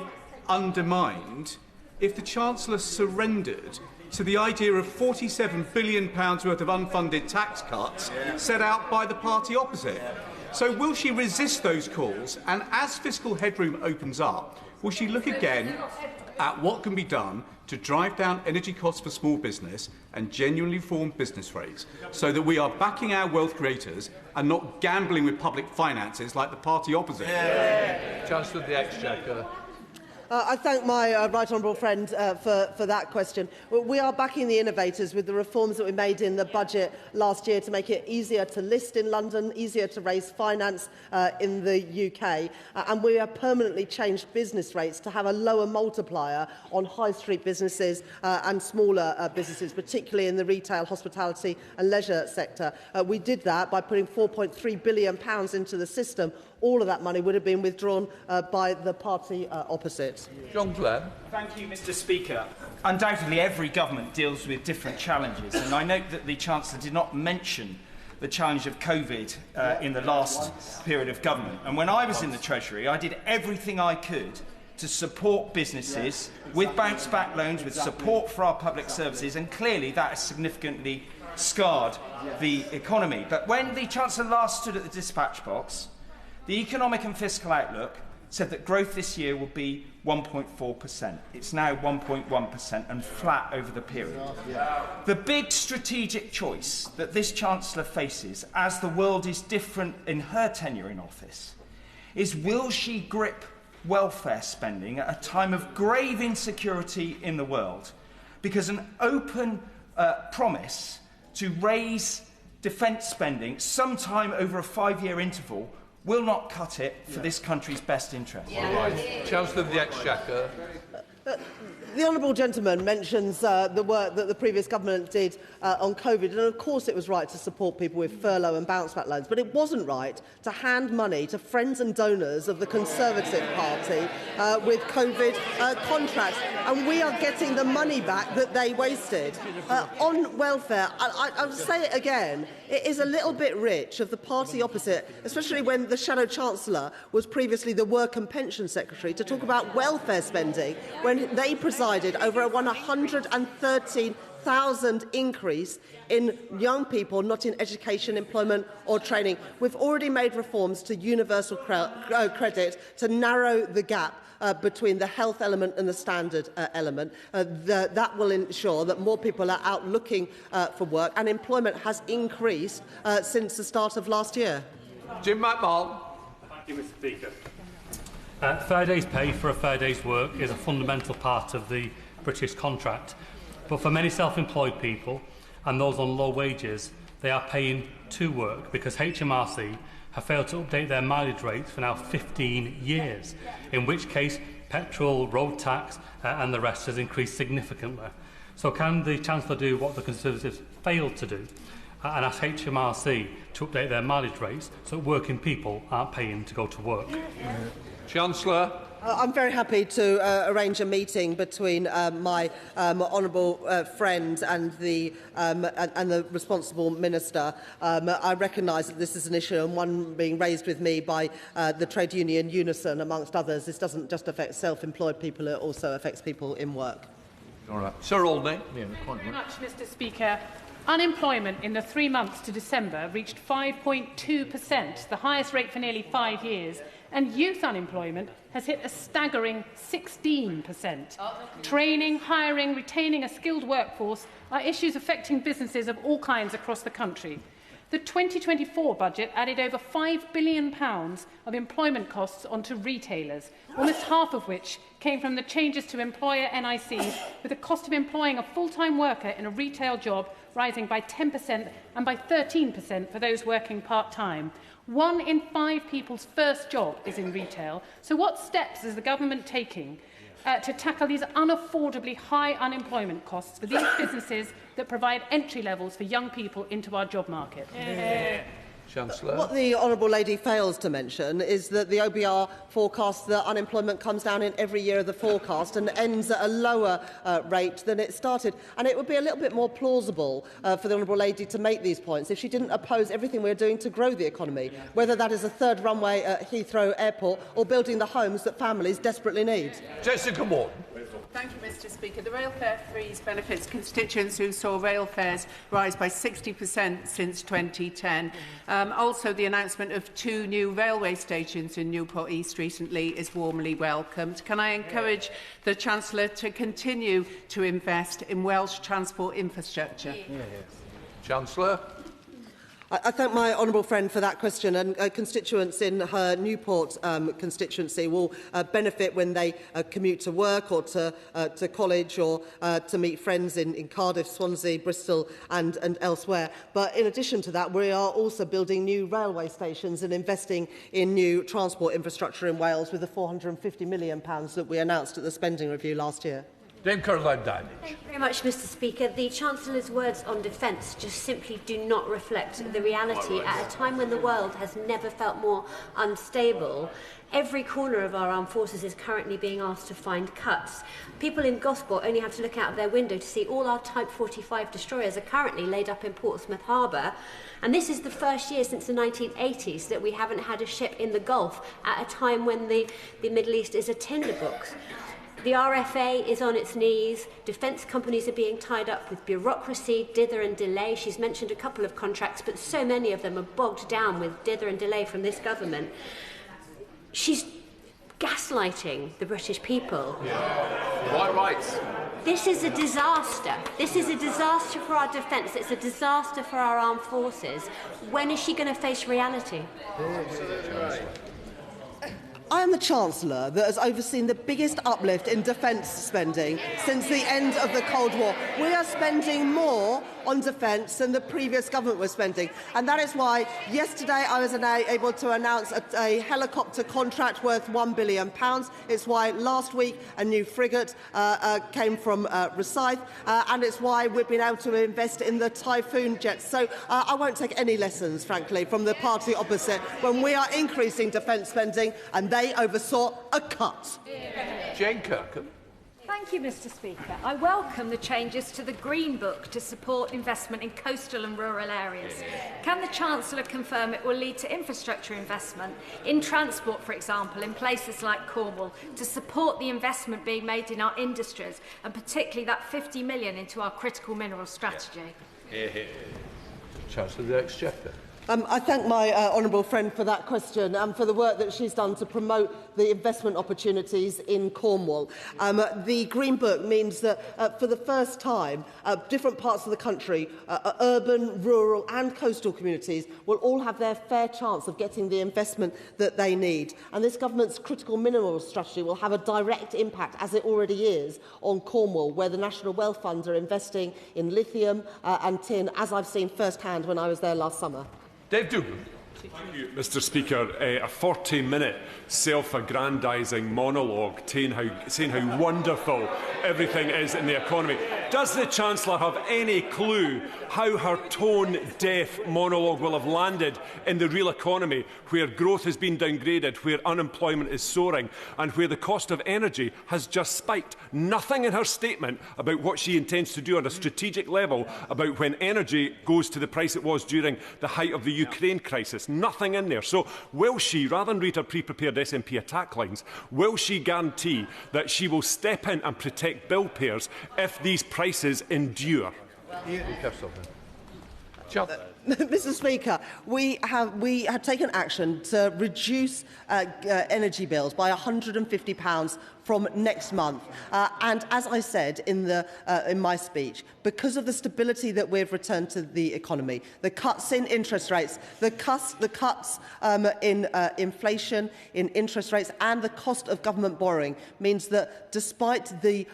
undermined if the Chancellor surrendered to the idea of £47 billion worth of unfunded tax cuts set out by the party opposite. So will she resist those calls, and as fiscal headroom opens up, will she look again at what can be done to drive down energy costs for small business and genuinely reform business rates, so that we are backing our wealth creators and not gambling with public finances like the party opposite? Chancellor of the Exchequer. I thank my right honourable friend for that question. We are backing the innovators with the reforms that we made in the budget last year to make it easier to list in London, easier to raise finance in the UK, and we have permanently changed business rates to have a lower multiplier on high street businesses and smaller businesses, particularly in the retail, hospitality and leisure sector. We did that by putting £4.3 billion into the system. All of that money would have been withdrawn by the party opposite. John Glen. Thank you, Mr. Speaker. Undoubtedly, every government deals with different challenges, and I note that the Chancellor did not mention the challenge of COVID in the last period of government. And when I was in the Treasury, I did everything I could to support businesses with bounce-back loans, with support for our public services, and clearly that has significantly scarred the economy. But when the Chancellor last stood at the dispatch box, the economic and fiscal outlook said that growth this year will be 1.4%. It's now 1.1% and flat over the period. The big strategic choice that this Chancellor faces, as the world is different in her tenure in office, is will she grip welfare spending at a time of grave insecurity in the world? Because an open promise to raise defence spending sometime over a 5-year interval will not cut it for this country's best interest. All right. Chancellor of the Exchequer. The honourable gentleman mentions the work that the previous government did on COVID, and of course it was right to support people with furlough and bounce-back loans, but it wasn't right to hand money to friends and donors of the Conservative Party with COVID contracts, and we are getting the money back that they wasted. On welfare, I'll say it again, it is a little bit rich of the party opposite, especially when the Shadow Chancellor was previously the Work and Pension Secretary, to talk about welfare spending when they presided over a 113,000 increase in young people not in education, employment or training. We've already made reforms to universal credit to narrow the gap between the health element and the standard element. That will ensure that more people are out looking for work, and employment has increased since the start of last year. Jim McMahon. Thank you, Mr. Speaker. Fair day's pay for a fair day's work is a fundamental part of the British contract. But for many self-employed people and those on low wages, they are paying to work because HMRC have failed to update their mileage rates for now 15 years, in which case petrol, road tax and the rest has increased significantly. So can the Chancellor do what the Conservatives failed to do and ask HMRC to update their mileage rates so working people aren't paying to go to work? Chancellor. I'm very happy to arrange a meeting between my honourable friend and the responsible minister. I recognise that this is an issue, and one being raised with me by the trade union Unison, amongst others. This doesn't just affect self-employed people, it also affects people in work. All right. Sir Olney. Thank you very much, Mr. Speaker. Unemployment in the 3 months to December reached 5.2%, the highest rate for nearly 5 years, and youth unemployment has hit a staggering 16%. Training, hiring, retaining a skilled workforce are issues affecting businesses of all kinds across the country. The 2024 budget added over £5 billion of employment costs onto retailers, almost half of which came from the changes to employer NICs, with the cost of employing a full-time worker in a retail job rising by 10% and by 13% for those working part-time. 1 in 5 people's first job is in retail. So what steps is the government taking to tackle these unaffordably high unemployment costs for these businesses that provide entry levels for young people into our job market. Chancellor. What the Honourable Lady fails to mention is that the OBR forecasts that unemployment comes down in every year of the forecast and ends at a lower rate than it started. And it would be a little bit more plausible for the Honourable Lady to make these points if she didn't oppose everything we're doing to grow the economy, whether that is a third runway at Heathrow Airport or building the homes that families desperately need. Jessica Moore. Thank you, Mr Speaker. The rail fare freeze benefits constituents who saw rail fares rise by 60% since 2010. Also, the announcement of 2 new railway stations in Newport East recently is warmly welcomed. Can I encourage the Chancellor to continue to invest in Welsh transport infrastructure? Chancellor. I thank my honourable friend for that question, and constituents in her Newport constituency will benefit when they commute to work or to college or to meet friends in Cardiff, Swansea, Bristol and elsewhere. But in addition to that, we are also building new railway stations and investing in new transport infrastructure in Wales with the £450 million that we announced at the spending review last year. Thank you very much, Mr Speaker. The Chancellor's words on defence just simply do not reflect the reality at a time when the world has never felt more unstable. Every corner of our armed forces is currently being asked to find cuts. People in Gosport only have to look out of their window to see all our Type 45 destroyers are currently laid up in Portsmouth Harbour. And this is the first year since the 1980s that we haven't had a ship in the Gulf at a time when the Middle East is a tinderbox. The RFA is on its knees. Defence companies are being tied up with bureaucracy, dither and delay. She's mentioned a couple of contracts, but so many of them are bogged down with dither and delay from this government. She's gaslighting the British people. Quite right. This is a disaster. This is a disaster for our defence. It's a disaster for our armed forces. When is she going to face reality? I am the Chancellor that has overseen the biggest uplift in defence spending since the end of the Cold War. We are spending more on defence than the previous government was spending. And that is why yesterday I was able to announce a helicopter contract worth £1 billion. It's why last week a new frigate came from Rosyth. And it's why we've been able to invest in the Typhoon jets. So I won't take any lessons, frankly, from the party opposite when we are increasing defence spending and they oversaw a cut. Jane Kirkham. Thank you, Mr Speaker. I welcome the changes to the Green Book to support investment in coastal and rural areas. Can the Chancellor confirm it will lead to infrastructure investment in transport, for example, in places like Cornwall, to support the investment being made in our industries, and particularly that £50 million into our critical mineral strategy? Chancellor of the Exchequer. I thank my honourable friend for that question and for the work that she's done to promote the investment opportunities in Cornwall. The Green Book means that for the first time, different parts of the country, urban, rural and coastal communities will all have their fair chance of getting the investment that they need. And this government's critical minerals strategy will have a direct impact, as it already is, on Cornwall, where the National Wealth Fund are investing in lithium and tin, as I've seen firsthand when I was there last summer. Dave Dougal. Thank you, Mr Speaker. A 40-minute self-aggrandising monologue saying how wonderful everything is in the economy. Does the Chancellor have any clue how her tone-deaf monologue will have landed in the real economy, where growth has been downgraded, where unemployment is soaring, and where the cost of energy has just spiked? Nothing in her statement about what she intends to do on a strategic level about when energy goes to the price it was during the height of the Ukraine crisis. Nothing in there. So will she, rather than read her pre-prepared SNP attack lines, will she guarantee that she will step in and protect bill payers if these prices endure? Mr Speaker, we have taken action to reduce energy bills by £150 from next month. And as I said in my speech, because of the stability that we've returned to the economy, the cuts in interest rates, the cuts in inflation, in interest rates and the cost of government borrowing means that despite the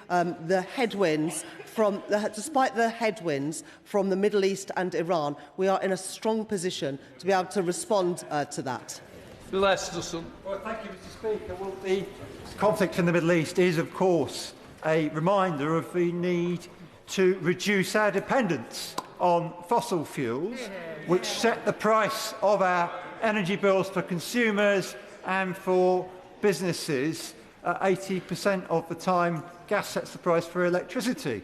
headwinds from the Middle East and Iran, we are in a strong position to be able to respond to that. Bill Esterson. Well, thank you, Mr Speaker. Well, the conflict in the Middle East is, of course, a reminder of the need to reduce our dependence on fossil fuels, which set the price of our energy bills for consumers and for businesses 80% of the time. Gas sets the price for electricity.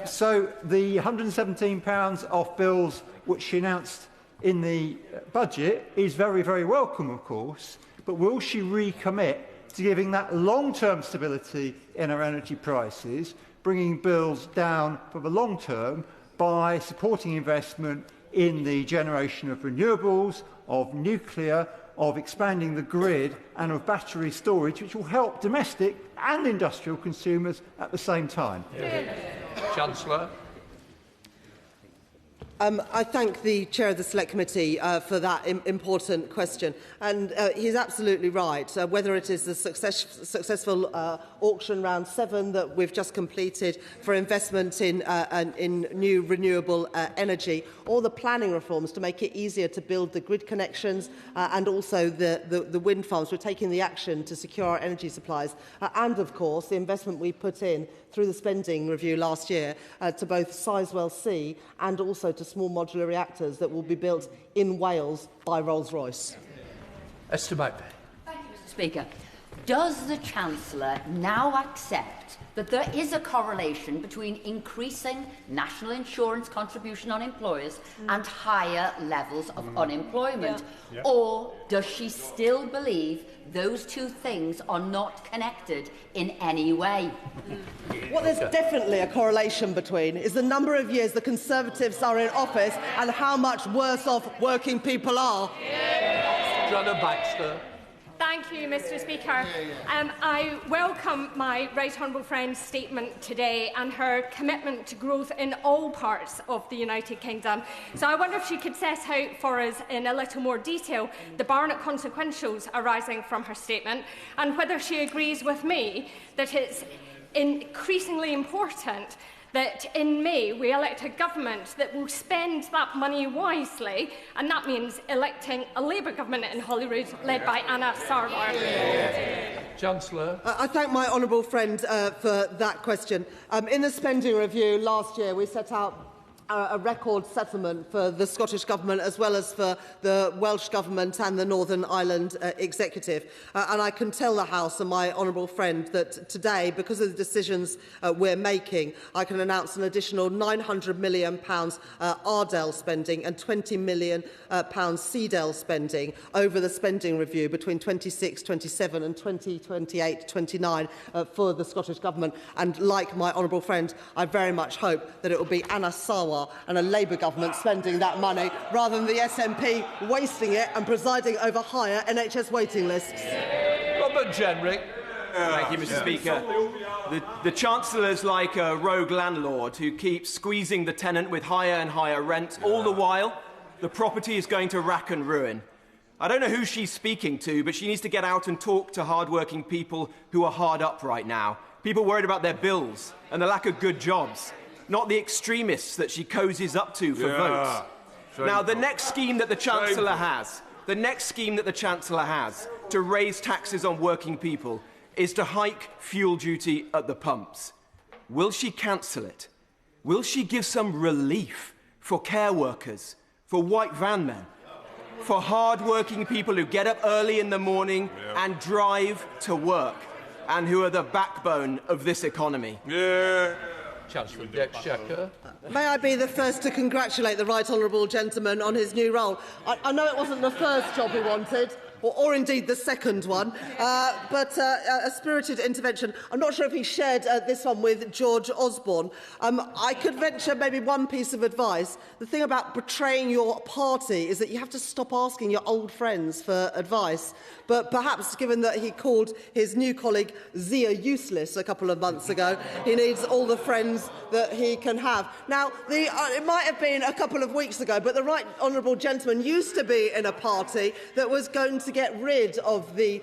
So the £117 off bills which she announced in the budget is very, very welcome, of course, but will she recommit to giving that long-term stability in our energy prices, bringing bills down for the long term by supporting investment in the generation of renewables, of nuclear, of expanding the grid and of battery storage, which will help domestic and industrial consumers at the same time? Chancellor. I thank the Chair of the Select Committee for that important question. And he's absolutely right. Whether it is the successful auction round 7 that we've just completed for investment in new renewable energy, or the planning reforms to make it easier to build the grid connections and also the wind farms, we're taking the action to secure our energy supplies. And, of course, the investment we put in through the spending review last year to both Sizewell C and also to small modular reactors that will be built in Wales by Rolls-Royce. Esther Magby. Thank you, Mr. Speaker. Does the Chancellor now accept that there is a correlation between increasing national insurance contribution on employers and higher levels of unemployment? Or does she still believe those two things are not connected in any way? What there's definitely a correlation between is the number of years the Conservatives are in office and how much worse off working people are. Joanna Baxter. Thank you, Mr. Speaker. I welcome my right honourable friend's statement today and her commitment to growth in all parts of the United Kingdom. So I wonder if she could set out for us in a little more detail the Barnett consequentials arising from her statement, and whether she agrees with me that it's increasingly important that in May we elect a government that will spend that money wisely, and that means electing a Labour government in Holyrood led by Anna Sarwar. Chancellor. I thank my honourable friend for that question. In the spending review last year, we set out a record settlement for the Scottish Government as well as for the Welsh Government and the Northern Ireland Executive. And I can tell the House and my honourable friend that today, because of the decisions we're making, I can announce an additional £900 million Ardell spending and £20 million CDEL spending over the spending review between 26-27 and 2028-29 for the Scottish Government. And like my honourable friend, I very much hope that it will be Anna Sarwar and a Labour government spending that money rather than the SNP wasting it and presiding over higher NHS waiting lists. Robert Jenrick. Thank you, Mr. Speaker. The Chancellor's like a rogue landlord who keeps squeezing the tenant with higher and higher rent. All the while, the property is going to rack and ruin. I don't know who she's speaking to, but she needs to get out and talk to hard-working people who are hard up right now. People worried about their bills and the lack of good jobs. Not the extremists that she cozies up to for votes. Now, the next scheme that the Chancellor has, to raise taxes on working people is to hike fuel duty at the pumps. Will she cancel it? Will she give some relief for care workers, for white van men, for hard-working people who get up early in the morning and drive to work, and who are the backbone of this economy? Chancellor of the Exchequer. May I be the first to congratulate the right honourable gentleman on his new role. I know it wasn't the first job he wanted, or indeed the second one, but a spirited intervention. I'm not sure if he shared this one with George Osborne. I could venture maybe one piece of advice. The thing about betraying your party is that you have to stop asking your old friends for advice. But perhaps, given that he called his new colleague Zia useless a couple of months ago, he needs all the friends that he can have. Now, it might have been a couple of weeks ago, but the right honourable gentleman used to be in a party that was going to get rid of the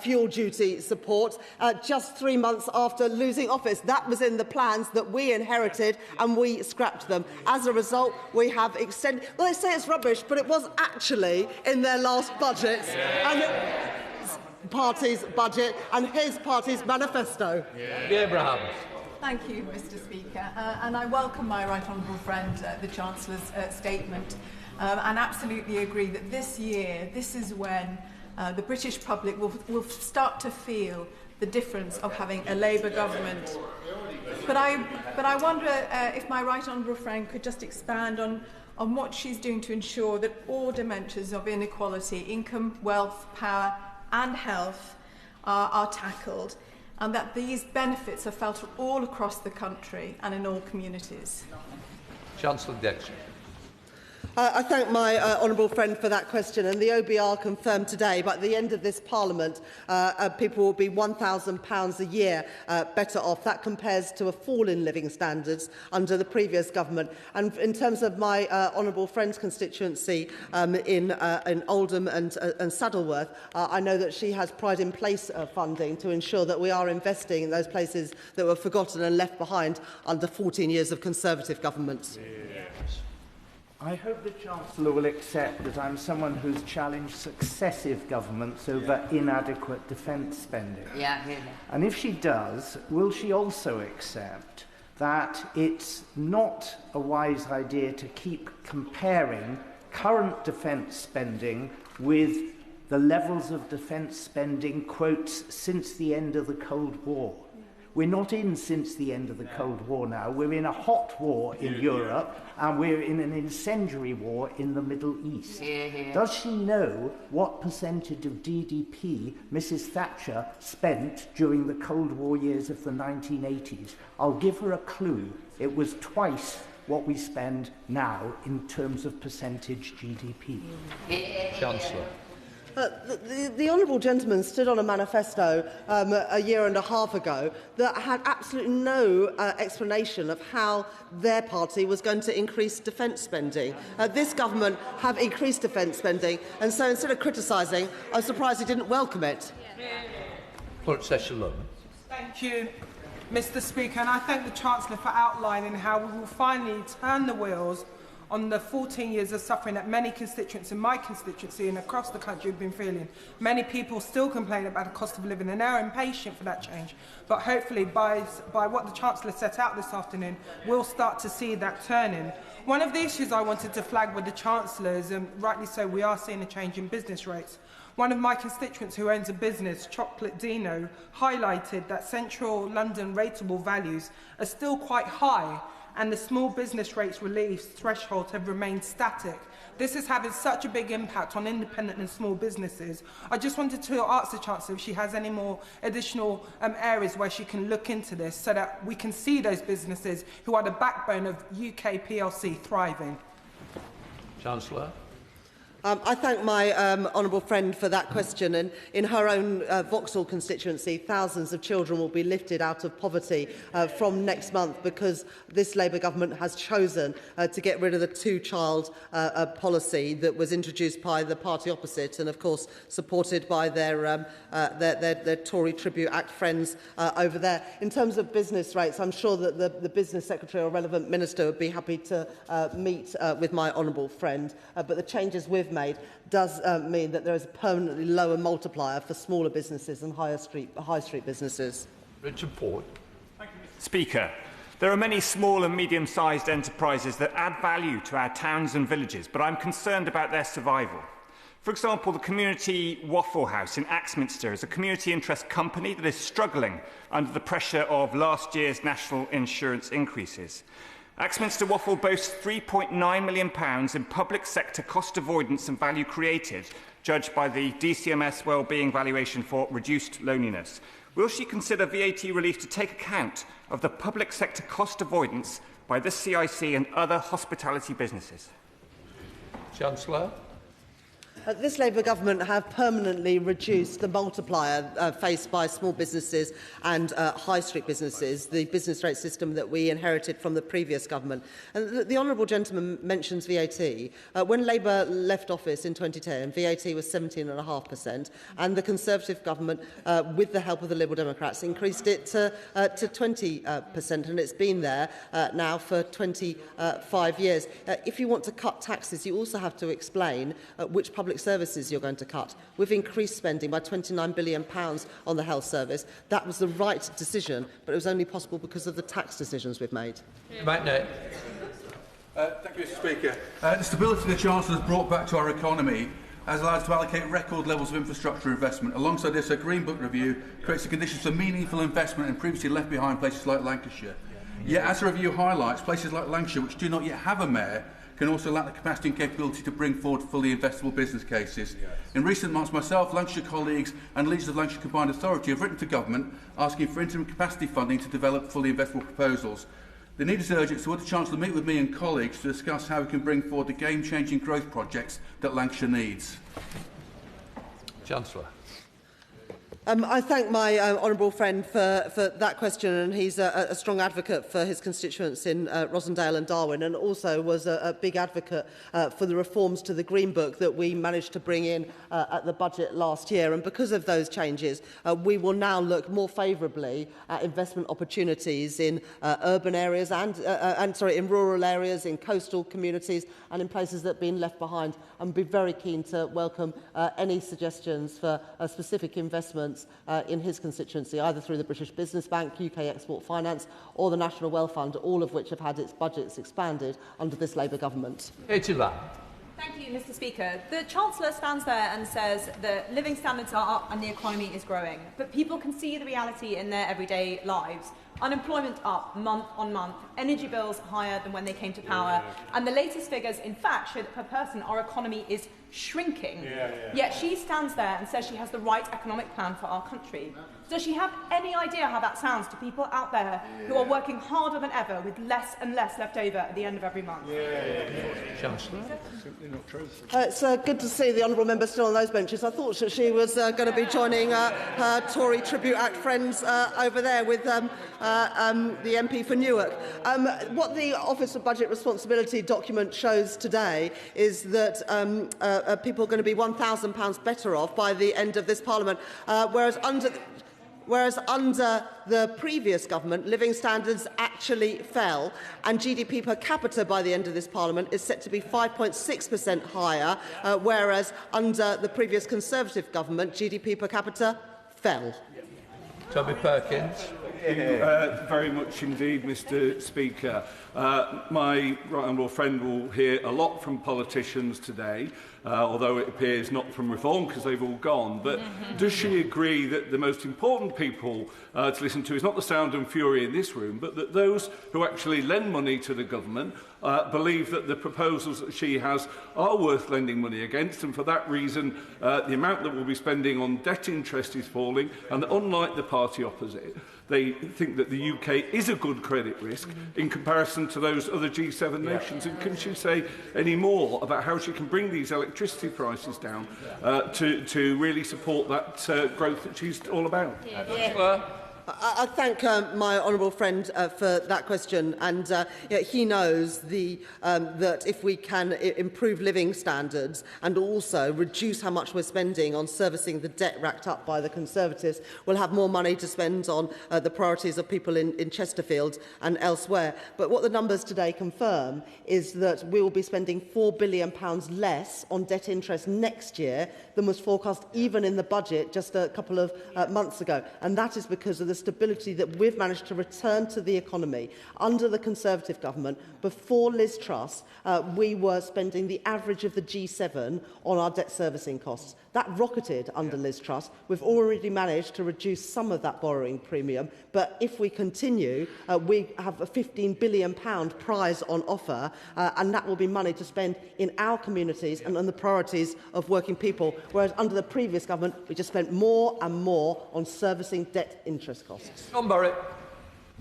fuel duty support just 3 months after losing office. That was in the plans that we inherited and we scrapped them. As a result, we have extended... Well, they say it's rubbish, but it was actually in their last budget. And party's budget and his party's manifesto. Abraham. Thank you, Mr Speaker. And I welcome my right honourable friend, the Chancellor's statement, and absolutely agree that this year, this is when the British public will start to feel the difference of having a Labour government. But I wonder if my right honourable friend could just expand on what she's doing to ensure that all dimensions of inequality, income, wealth, power and health are tackled, and that these benefits are felt all across the country and in all communities. Chancellor Dexter. I thank my honourable friend for that question, and the OBR confirmed today, by the end of this Parliament, people will be £1,000 a year better off. That compares to a fall in living standards under the previous government. And in terms of my honourable friend's constituency in Oldham and Saddleworth, I know that she has Pride in Place funding to ensure that we are investing in those places that were forgotten and left behind under 14 years of Conservative governments. I hope the Chancellor will accept that I'm someone who's challenged successive governments over inadequate defence spending. And if she does, will she also accept that it's not a wise idea to keep comparing current defence spending with the levels of defence spending, quotes, since the end of the Cold War? We're not in since the end of the Cold War now. We're in a hot war in Europe, and we're in an incendiary war in the Middle East. Does she know what percentage of GDP Mrs. Thatcher spent during the Cold War years of the 1980s? I'll give her a clue. It was twice what we spend now in terms of percentage GDP. Chancellor. The honourable gentleman stood on a manifesto a year and a half ago that had absolutely no explanation of how their party was going to increase defence spending. This government have increased defence spending, and so instead of criticising, I'm surprised he didn't welcome it. Thank you, Mr Speaker, and I thank the Chancellor for outlining how we will finally turn the wheels on the 14 years of suffering that many constituents in my constituency and across the country have been feeling. Many people still complain about the cost of living and they're impatient for that change. But hopefully by what the Chancellor set out this afternoon, we'll start to see that turning. One of the issues I wanted to flag with the Chancellor is, rightly so, we are seeing a change in business rates. One of my constituents who owns a business, Chocolate Dino, highlighted that central London rateable values are still quite high, and the small business rates relief thresholds have remained static. This is having such a big impact on independent and small businesses. I just wanted to ask the Chancellor if she has any more additional areas where she can look into this so that we can see those businesses who are the backbone of UK PLC thriving. Chancellor. I thank my honourable friend for that question. And in her own Vauxhall constituency, thousands of children will be lifted out of poverty from next month because this Labour government has chosen to get rid of the two-child policy that was introduced by the party opposite and, of course, supported by their Tory Tribute Act friends over there. In terms of business rates, I'm sure that the Business Secretary or relevant minister would be happy to meet with my honourable friend. But the changes we've made does mean that there is a permanently lower multiplier for smaller businesses and high street businesses. Richard Port. Speaker, there are many small and medium-sized enterprises that add value to our towns and villages, but I'm concerned about their survival. For example, the Community Waffle House in Axminster is a community interest company that is struggling under the pressure of last year's national insurance increases. Axminster Waffle boasts £3.9 million in public sector cost avoidance and value created, judged by the DCMS Wellbeing Valuation for Reduced Loneliness. Will she consider VAT relief to take account of the public sector cost avoidance by the CIC and other hospitality businesses? Chancellor. This Labour government have permanently reduced the multiplier faced by small businesses and high street businesses, the business rate system that we inherited from the previous government. And the honourable gentleman mentions VAT. When Labour left office in 2010, VAT was 17.5%, and the Conservative government, with the help of the Liberal Democrats, increased it to 20%, and it's been there now for 25 years. If you want to cut taxes, you also have to explain which public public services you're going to cut. We've increased spending by £29 billion on the health service. That was the right decision, but it was only possible because of the tax decisions we've made. Thank you, Mr Speaker. The stability the Chancellor has brought back to our economy has allowed us to allocate record levels of infrastructure investment. Alongside this, a Green Book review creates the conditions for meaningful investment in previously left behind places like Lancashire. Yet, as the review highlights, places like Lancashire, which do not yet have a mayor, can also lack the capacity and capability to bring forward fully investable business cases. In recent months, myself, Lancashire colleagues and leaders of Lancashire Combined Authority have written to Government asking for interim capacity funding to develop fully investable proposals. The need is urgent, so would the Chancellor meet with me and colleagues to discuss how we can bring forward the game-changing growth projects that Lancashire needs? Chancellor. I thank my honourable friend for that question, and he's a strong advocate for his constituents in Rossendale and Darwin, and also was a big advocate for the reforms to the Green Book that we managed to bring in at the budget last year. And because of those changes, we will now look more favourably at investment opportunities in urban areas and in rural areas, in coastal communities, and in places that have been left behind. And be very keen to welcome any suggestions for specific investments in his constituency, either through the British Business Bank, UK Export Finance or the National Wealth Fund, all of which have had its budgets expanded under this Labour government. Thank you, Mr Speaker. The Chancellor stands there and says that living standards are up and the economy is growing. But people can see the reality in their everyday lives. Unemployment up month on month, energy bills higher than when they came to power, and the latest figures, in fact, show that per person our economy is shrinking. Yet she stands there and says she has the right economic plan for our country. Does she have any idea how that sounds to people out there who are working harder than ever with less and less left over at the end of every month? Chancellor? Simply not true. It's good to see the honourable member still on those benches. I thought that she was going to be joining her Tory Tribute Act friends over there with the MP for Newark. What the Office of Budget Responsibility document shows today is that people are going to be £1,000 better off by the end of this Parliament, whereas under the previous government, living standards actually fell, and GDP per capita by the end of this Parliament is set to be 5.6% higher, whereas under the previous Conservative government, GDP per capita fell. Toby Perkins. Very much indeed, Mr Speaker. My right honourable friend will hear a lot from politicians today, although it appears not from Reform because they've all gone. But does she agree that the most important people to listen to is not the sound and fury in this room, but that those who actually lend money to the government believe that the proposals that she has are worth lending money against, and for that reason the amount that we'll be spending on debt interest is falling, and that unlike the party opposite, they think that the UK is a good credit risk in comparison to those other G7 nations. And can she say any more about how she can bring these electricity prices down to really support that growth that she's all about? I thank my honourable friend for that question, and he knows that if we can improve living standards and also reduce how much we're spending on servicing the debt racked up by the Conservatives, we'll have more money to spend on the priorities of people in Chesterfield and elsewhere. But what the numbers today confirm is that we will be spending £4 billion less on debt interest next year than was forecast even in the budget just a couple of months ago, and that is because of the stability that we've managed to return to the economy. Under the Conservative government, before Liz Truss, we were spending the average of the G7 on our debt servicing costs. That rocketed under Liz Truss. We've already managed to reduce some of that borrowing premium, but if we continue, we have a £15 billion prize on offer, and that will be money to spend in our communities and on the priorities of working people, whereas under the previous government, we just spent more and more on servicing debt interest costs.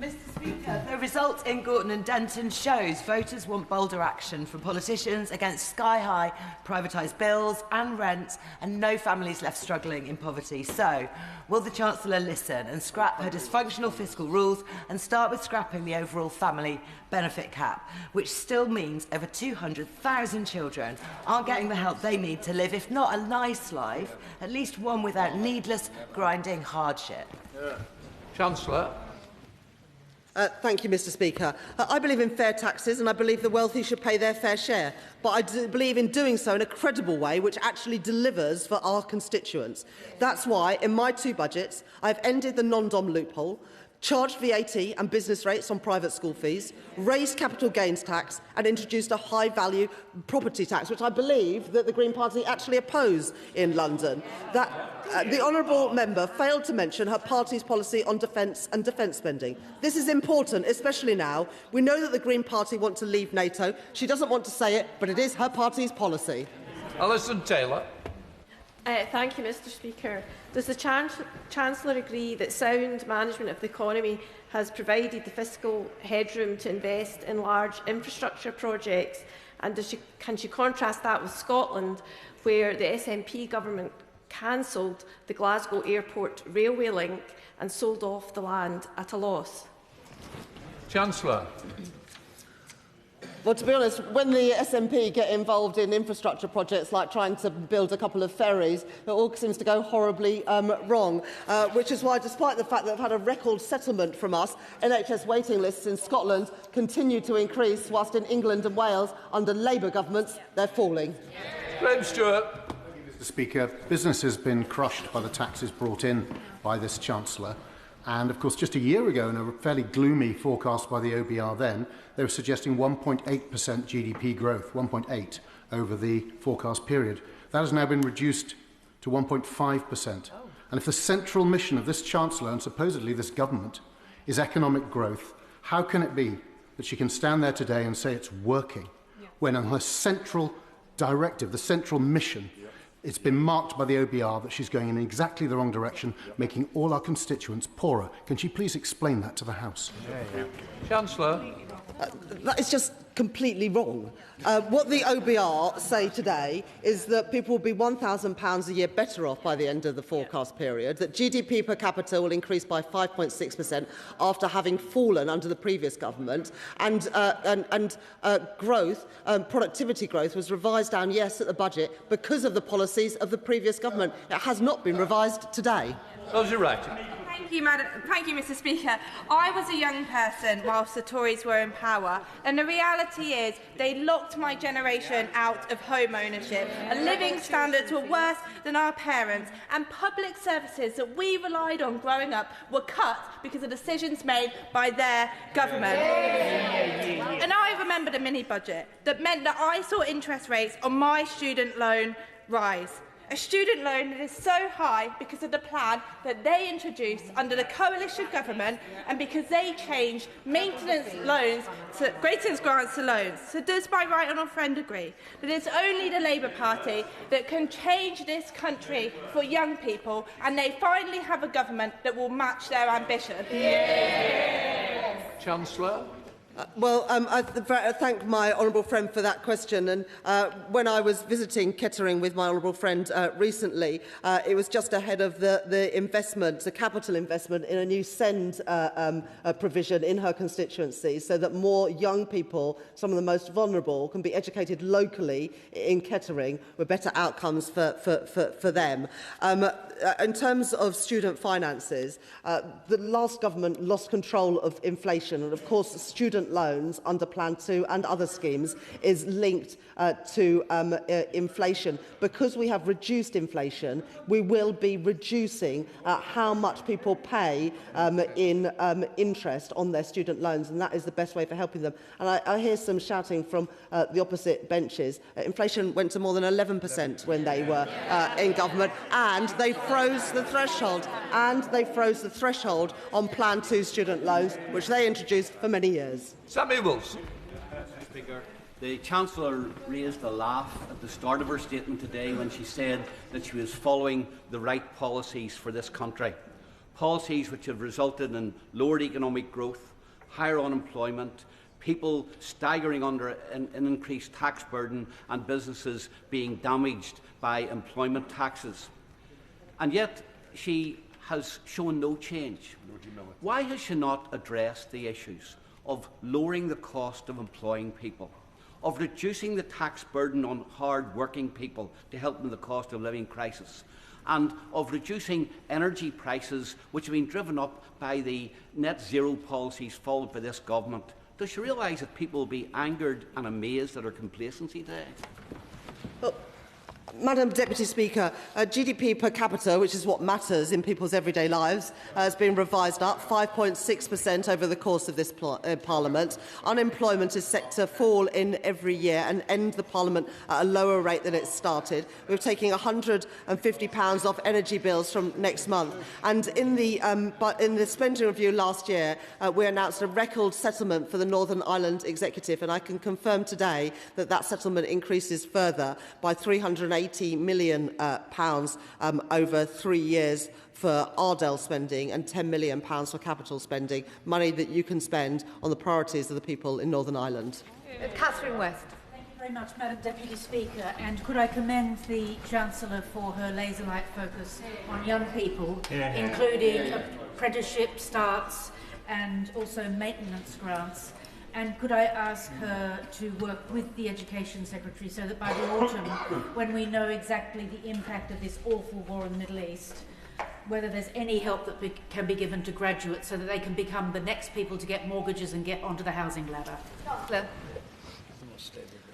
Mr Speaker, the result in Gorton and Denton shows voters want bolder action from politicians against sky-high privatised bills and rents and no families left struggling in poverty. So, will the Chancellor listen and scrap her dysfunctional fiscal rules and start with scrapping the overall family benefit cap, which still means over 200,000 children aren't getting the help they need to live, if not a nice life, at least one without needless, grinding hardship? Chancellor. Thank you, Mr Speaker. I believe in fair taxes and I believe the wealthy should pay their fair share. But I believe in doing so in a credible way which actually delivers for our constituents. That's why, in my 2 budgets, I've ended the non-dom loophole, charged VAT and business rates on private school fees, raised capital gains tax and introduced a high-value property tax, which I believe that the Green Party actually oppose in London. The honourable member failed to mention her party's policy on defence and defence spending. This is important, especially now. We know that the Green Party want to leave NATO. She doesn't want to say it, but it is her party's policy. Alison Taylor. Thank you, Mr Speaker. Does the Chancellor agree that sound management of the economy has provided the fiscal headroom to invest in large infrastructure projects? And can she contrast that with Scotland, where the SNP government cancelled the Glasgow Airport railway link and sold off the land at a loss? Chancellor. Well, to be honest, when the SNP get involved in infrastructure projects like trying to build a couple of ferries, it all seems to go horribly wrong, which is why, despite the fact that they've had a record settlement from us, NHS waiting lists in Scotland continue to increase, whilst in England and Wales, under Labour governments, they're falling. Graham Stewart. Mr Speaker, business has been crushed by the taxes brought in by this Chancellor. And, of course, just a year ago, in a fairly gloomy forecast by the OBR then, they were suggesting 1.8% GDP growth, 1.8 over the forecast period. That has now been reduced to 1.5%. And if the central mission of this Chancellor and supposedly this government is economic growth, how can it be that she can stand there today and say it's working when on her central directive, the central mission, it's been marked by the OBR that she's going in exactly the wrong direction, making all our constituents poorer. Can she please explain that to the House? Chancellor. That is just completely wrong. What the OBR say today is that people will be £1,000 a year better off by the end of the forecast period, that GDP per capita will increase by 5.6% after having fallen under the previous government, and growth, productivity growth, was revised down, yes, at the budget because of the policies of the previous government. It has not been revised today. Rosie Wright. Thank you, Mr Speaker. I was a young person whilst the Tories were in power, and the reality is they locked my generation out of home ownership, and living standards were worse than our parents, and public services that we relied on growing up were cut because of decisions made by their government. And I remember the mini-budget that meant that I saw interest rates on my student loan rise. A student loan that is so high because of the plan that they introduced under the coalition government and because they changed maintenance loans to maintenance grants to loans. So does my right honourable friend agree that it's only the Labour Party that can change this country for young people, and they finally have a government that will match their ambition? Yes. Chancellor. I thank my honourable friend for that question. And when I was visiting Kettering with my honourable friend recently, it was just ahead of the investment, the capital investment in a new SEND provision in her constituency, so that more young people, some of the most vulnerable, can be educated locally in Kettering with better outcomes for them. In terms of student finances, the last government lost control of inflation, and of course student loans under Plan 2 and other schemes is linked to inflation. Because we have reduced inflation, we will be reducing how much people pay in interest on their student loans, and that is the best way for helping them. And I hear some shouting from the opposite benches. Inflation went to more than 11% when they were in government, and they froze the threshold. On Plan 2 student loans, which they introduced for many years. Sammy Wilson. Speaker, the Chancellor raised a laugh at the start of her statement today when she said that she was following the right policies for this country. Policies which have resulted in lowered economic growth, higher unemployment, people staggering under an increased tax burden, and businesses being damaged by employment taxes. And yet she has shown no change. Why has she not addressed the issues of lowering the cost of employing people, of reducing the tax burden on hard-working people to help them with the cost of living crisis, and of reducing energy prices, which have been driven up by the net zero policies followed by this government. Does she realise that people will be angered and amazed at her complacency today? Well, Madam Deputy Speaker, GDP per capita, which is what matters in people's everyday lives, has been revised up 5.6% over the course of this Parliament. Unemployment is set to fall in every year and end the Parliament at a lower rate than it started. We're taking £150 off energy bills from next month. And in the spending review last year, we announced a record settlement for the Northern Ireland Executive, and I can confirm today that that settlement increases further by £380 million over 3 years for Ardell spending and £10 million for capital spending, money that you can spend on the priorities of the people in Northern Ireland. Catherine West. Thank you very much, Madam Deputy Speaker. And could I commend the Chancellor for her laser-like focus on young people, including apprenticeship starts and also maintenance grants. And could I ask her to work with the Education Secretary so that by the autumn, when we know exactly the impact of this awful war in the Middle East, whether there's any help that can be given to graduates so that they can become the next people to get mortgages and get onto the housing ladder? Chancellor.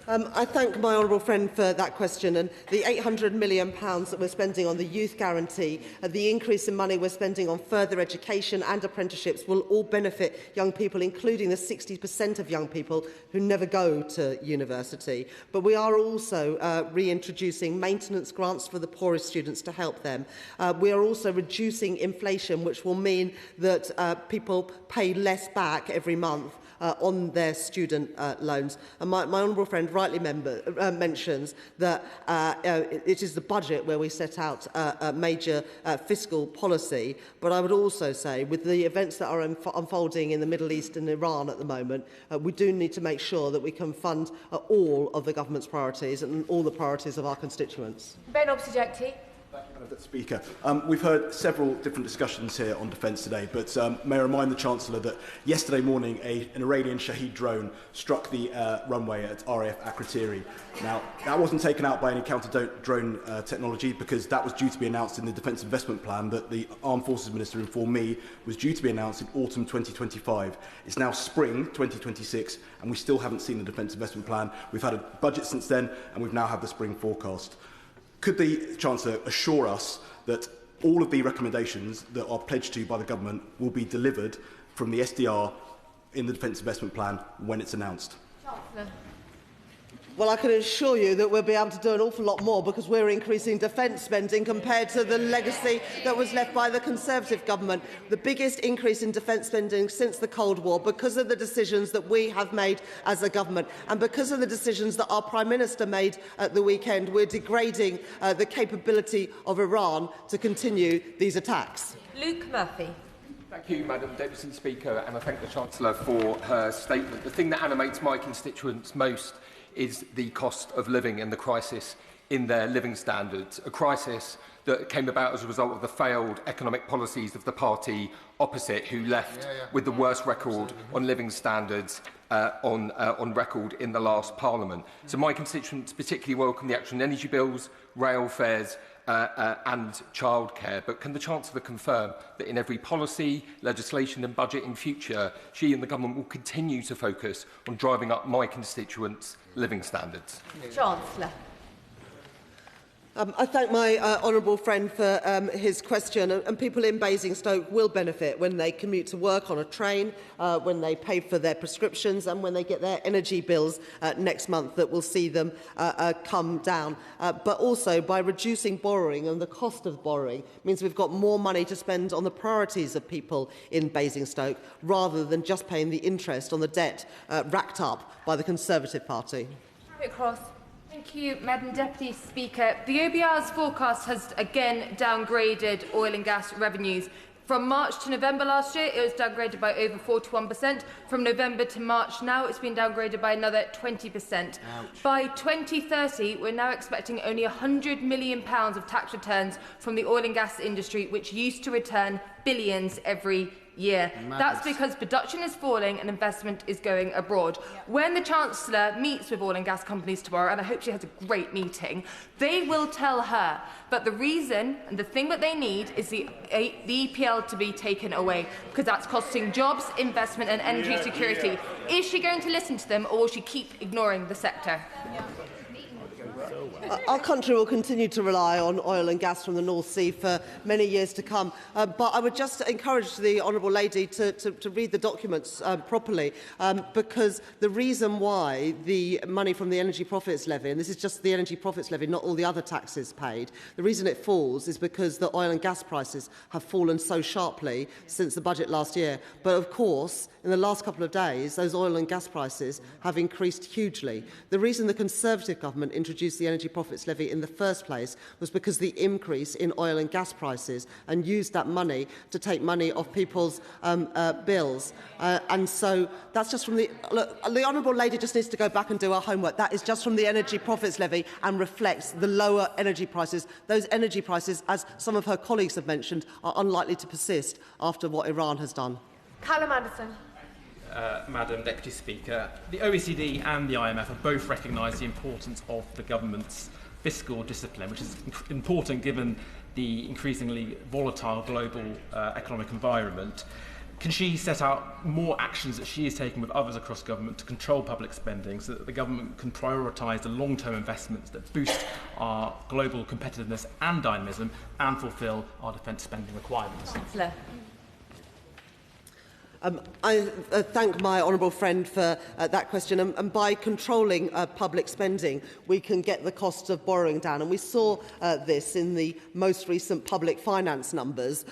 I thank my honourable friend for that question, and the £800 million that we're spending on the youth guarantee, the increase in money we're spending on further education and apprenticeships will all benefit young people, including the 60% of young people who never go to university. But we are also reintroducing maintenance grants for the poorest students to help them. We are also reducing inflation, which will mean that people pay less back every month on their student loans. And my honourable friend rightly mentions that it is the budget where we set out a major fiscal policy. But I would also say, with the events that are unfolding in the Middle East and Iran at the moment, we do need to make sure that we can fund all of the government's priorities and all the priorities of our constituents. Ben Obsejecti. Thank you, Madam Speaker. We've heard several different discussions here on defence today, but may I remind the Chancellor that yesterday morning an Iranian Shahed drone struck the runway at RAF Akrotiri. Now, that wasn't taken out by any counter-drone technology because that was due to be announced in the Defence Investment Plan that the Armed Forces Minister informed me was due to be announced in autumn 2025. It's now spring 2026 and we still haven't seen the Defence Investment Plan. We've had a budget since then and we've now had the spring forecast. Could the Chancellor assure us that all of the recommendations that are pledged to by the government will be delivered from the SDR in the Defence Investment Plan when it's announced? Chancellor. Well, I can assure you that we'll be able to do an awful lot more because we're increasing defence spending compared to the legacy that was left by the Conservative government. The biggest increase in defence spending since the Cold War because of the decisions that we have made as a government and because of the decisions that our Prime Minister made at the weekend. We're degrading the capability of Iran to continue these attacks. Luke Murphy. Thank you, Madam Deputy Speaker, and I thank the Chancellor for her statement. The thing that animates my constituents most is the cost of living and the crisis in their living standards, a crisis that came about as a result of the failed economic policies of the party opposite, who left with the worst record on living standards on record in the last Parliament. So my constituents particularly welcome the action on energy bills, rail fares and childcare. But can the Chancellor confirm that in every policy, legislation and budget in future, she and the government will continue to focus on driving up my constituents' living standards? Chancellor. I thank my honourable friend for his question, and people in Basingstoke will benefit when they commute to work on a train, when they pay for their prescriptions and when they get their energy bills next month that will see them come down. But also by reducing borrowing, and the cost of borrowing means we've got more money to spend on the priorities of people in Basingstoke rather than just paying the interest on the debt racked up by the Conservative Party. Cross. Thank you, Madam Deputy Speaker. The OBR's forecast has again downgraded oil and gas revenues. From March to November last year, it was downgraded by over 41%. From November to March now, it's been downgraded by another 20%. Ouch. By 2030, we're now expecting only £100 million of tax returns from the oil and gas industry, which used to return billions every year. That's because production is falling and investment is going abroad. When the Chancellor meets with oil and gas companies tomorrow, and I hope she has a great meeting, they will tell her that the reason and the thing that they need is the EPL to be taken away, because that's costing jobs, investment and energy security. Is she going to listen to them, or will she keep ignoring the sector? Our country will continue to rely on oil and gas from the North Sea for many years to come. But I would just encourage the Honourable Lady to read the documents properly, because the reason why the money from the Energy Profits Levy, and this is just the Energy Profits Levy, not all the other taxes paid, the reason it falls is because the oil and gas prices have fallen so sharply since the budget last year. But of course, in the last couple of days, those oil and gas prices have increased hugely. The reason the Conservative government introduced the Energy Profits Levy in the first place was because the increase in oil and gas prices, and used that money to take money off people's bills. And so that's just from the... Look, the Honourable Lady just needs to go back and do her homework. That is just from the Energy Profits Levy and reflects the lower energy prices. Those energy prices, as some of her colleagues have mentioned, are unlikely to persist after what Iran has done. Callum Anderson. Madam Deputy Speaker, the OECD and the IMF have both recognised the importance of the government's fiscal discipline, which is important given the increasingly volatile global economic environment. Can she set out more actions that she is taking with others across government to control public spending so that the government can prioritise the long-term investments that boost our global competitiveness and dynamism and fulfil our defence spending requirements? Chancellor. I thank my honourable friend for that question. And by controlling public spending, we can get the cost of borrowing down. And we saw this in the most recent public finance numbers,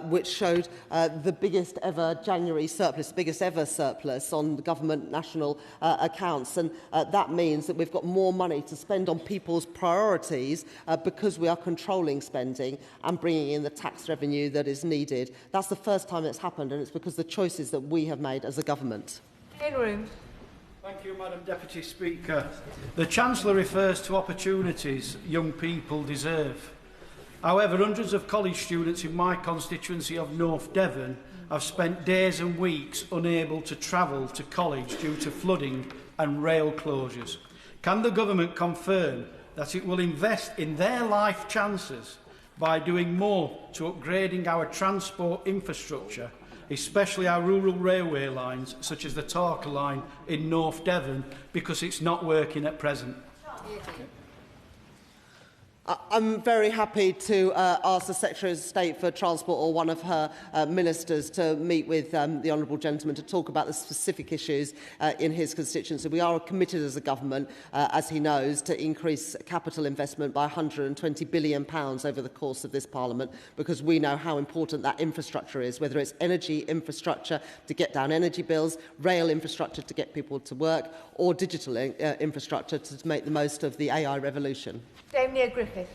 which showed the biggest ever January surplus, biggest ever surplus on the government national accounts. And that means that we've got more money to spend on people's priorities because we are controlling spending and bringing in the tax revenue that is needed. That's the first time it's happened, and it's because the choices that we have made as a government. In room. Thank you, Madam Deputy Speaker. The Chancellor refers to opportunities young people deserve. However, hundreds of college students in my constituency of North Devon have spent days and weeks unable to travel to college due to flooding and rail closures. Can the government confirm that it will invest in their life chances by doing more to upgrading our transport infrastructure, especially our rural railway lines, such as the Tarka line in North Devon, because it's not working at present? I'm very happy to ask the Secretary of State for Transport or one of her ministers to meet with the honourable gentleman to talk about the specific issues in his constituency. We are committed as a government, as he knows, to increase capital investment by £120 billion over the course of this Parliament, because we know how important that infrastructure is, whether it's energy infrastructure to get down energy bills, rail infrastructure to get people to work, or digital infrastructure to make the most of the AI revolution. Dame Griffith.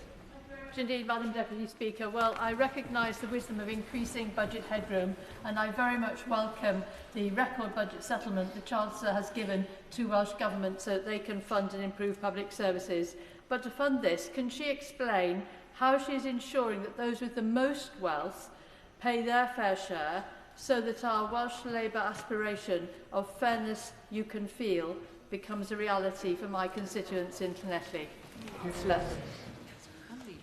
Indeed, Madam Deputy Speaker. Well, I recognise the wisdom of increasing budget headroom, and I very much welcome the record budget settlement the Chancellor has given to Welsh Government so that they can fund and improve public services. But to fund this, can she explain how she is ensuring that those with the most wealth pay their fair share so that our Welsh Labour aspiration of fairness you can feel becomes a reality for my constituents in Llanelli?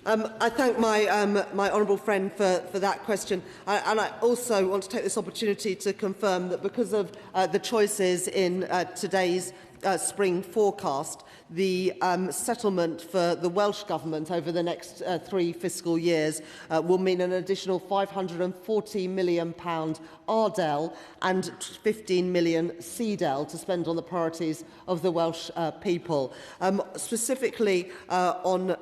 I thank my honourable friend for that question, and I also want to take this opportunity to confirm that because of the choices in today's spring forecast, the settlement for the Welsh Government over the next 3 fiscal years will mean an additional £540 million RDEL and £15 million CDEL to spend on the priorities of the Welsh people. Specifically on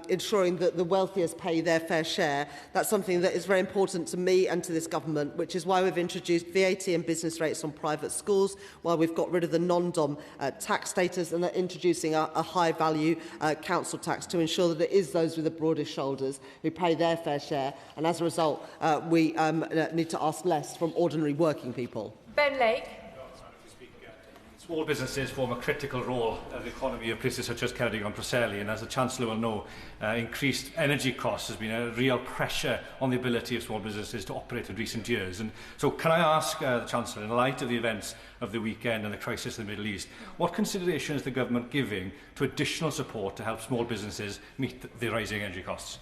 ensuring that the wealthiest pay their fair share, that's something that is very important to me and to this government, which is why we've introduced VAT and business rates on private schools, why we've got rid of the non-dom tax status and are introducing a high-value council tax to ensure that it is those with the broadest shoulders who pay their fair share, and as a result we need to ask less from ordinary working people. Ben Lake. Small businesses form a critical role in the economy of places such as Ceredigion and Preseli, and as the Chancellor will know, increased energy costs has been a real pressure on the ability of small businesses to operate in recent years. And so can I ask the Chancellor, in light of the events of the weekend and the crisis in the Middle East, what consideration is the Government giving to additional support to help small businesses meet the rising energy costs?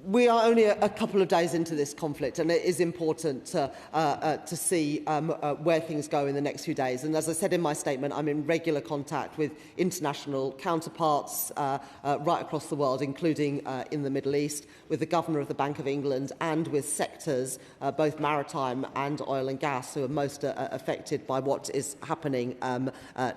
We are only a couple of days into this conflict, and it is important to see where things go in the next few days. And as I said in my statement, I'm in regular contact with international counterparts right across the world, including in the Middle East, with the Governor of the Bank of England and with sectors, both maritime and oil and gas, who are most affected by what is happening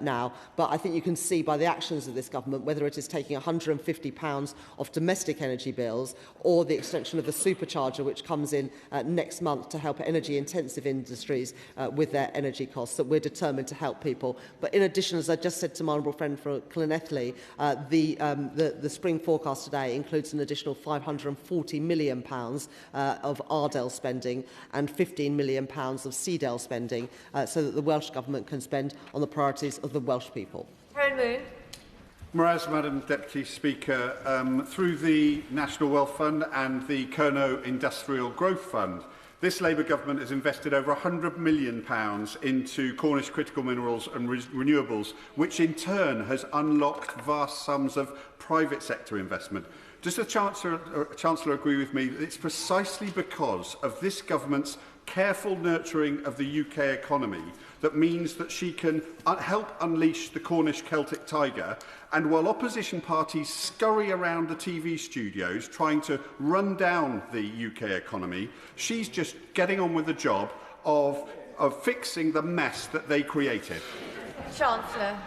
now. But I think you can see by the actions of this government, whether it is taking £150 off domestic energy bills or the extension of the supercharger, which comes in next month to help energy-intensive industries with their energy costs, that we're determined to help people. But in addition, as I just said to my honourable friend from Llanelli, the spring forecast today includes an additional £540 million of Ardell spending and £15 million of Seadell spending, so that the Welsh Government can spend on the priorities of the Welsh people. Whereas, Madam Deputy Speaker, through the National Wealth Fund and the Kerno Industrial Growth Fund, this Labour Government has invested over £100 million into Cornish critical minerals and renewables, which in turn has unlocked vast sums of private sector investment. Does the Chancellor agree with me that it's precisely because of this Government's careful nurturing of the UK economy that means that she can help unleash the Cornish Celtic tiger, and while opposition parties scurry around the TV studios trying to run down the UK economy, she's just getting on with the job of fixing the mess that they created? Chancellor.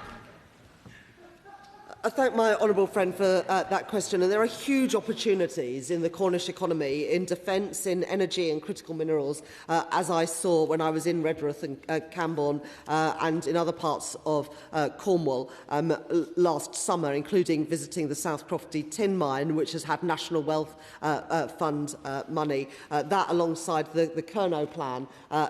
I thank my honourable friend for that question. And there are huge opportunities in the Cornish economy, in defence, in energy and critical minerals, as I saw when I was in Redruth and Camborne and in other parts of Cornwall last summer, including visiting the South Crofty tin mine, which has had National Wealth Fund money. That, alongside the Kerno plan,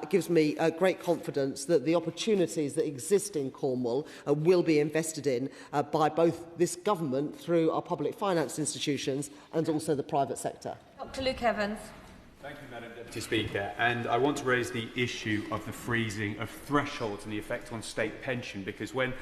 gives me great confidence that the opportunities that exist in Cornwall will be invested in by both this government through our public finance institutions and also the private sector. Dr. Luke Evans. Thank you, Madam Deputy Speaker. And I want to raise the issue of the freezing of thresholds and the effect on state pension, because when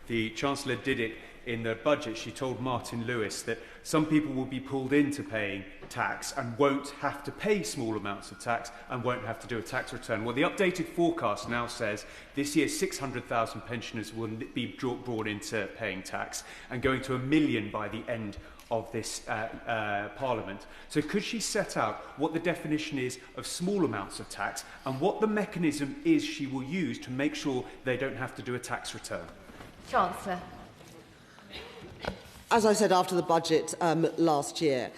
the Chancellor did it in the budget, she told Martin Lewis that some people will be pulled into paying tax and won't have to pay small amounts of tax and won't have to do a tax return. Well, the updated forecast now says this year 600,000 pensioners will be brought into paying tax and going to 1 million by the end of this Parliament. So could she set out what the definition is of small amounts of tax and what the mechanism is she will use to make sure they don't have to do a tax return? Chancellor. As I said after the budget last year,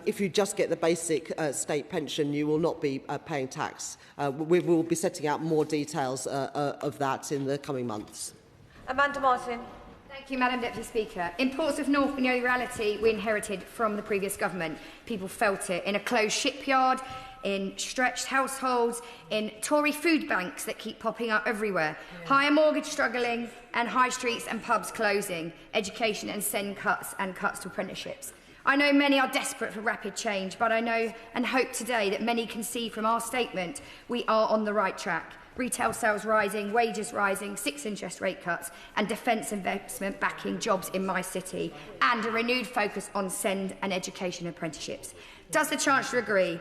if you just get the basic state pension, you will not be paying tax. We will be setting out more details of that in the coming months. Amanda Martin. Thank you, Madam Deputy Speaker. In Portsmouth North, we know the reality we inherited from the previous government. People felt it in a closed shipyard, in stretched households, in Tory food banks that keep popping up everywhere, higher mortgage struggling, and high streets and pubs closing, education and SEND cuts and cuts to apprenticeships. I know many are desperate for rapid change, but I know and hope today that many can see from our statement we are on the right track. Retail sales rising, wages rising, 6 interest rate cuts, and defence investment backing jobs in my city, and a renewed focus on SEND and education apprenticeships. Does the Chancellor agree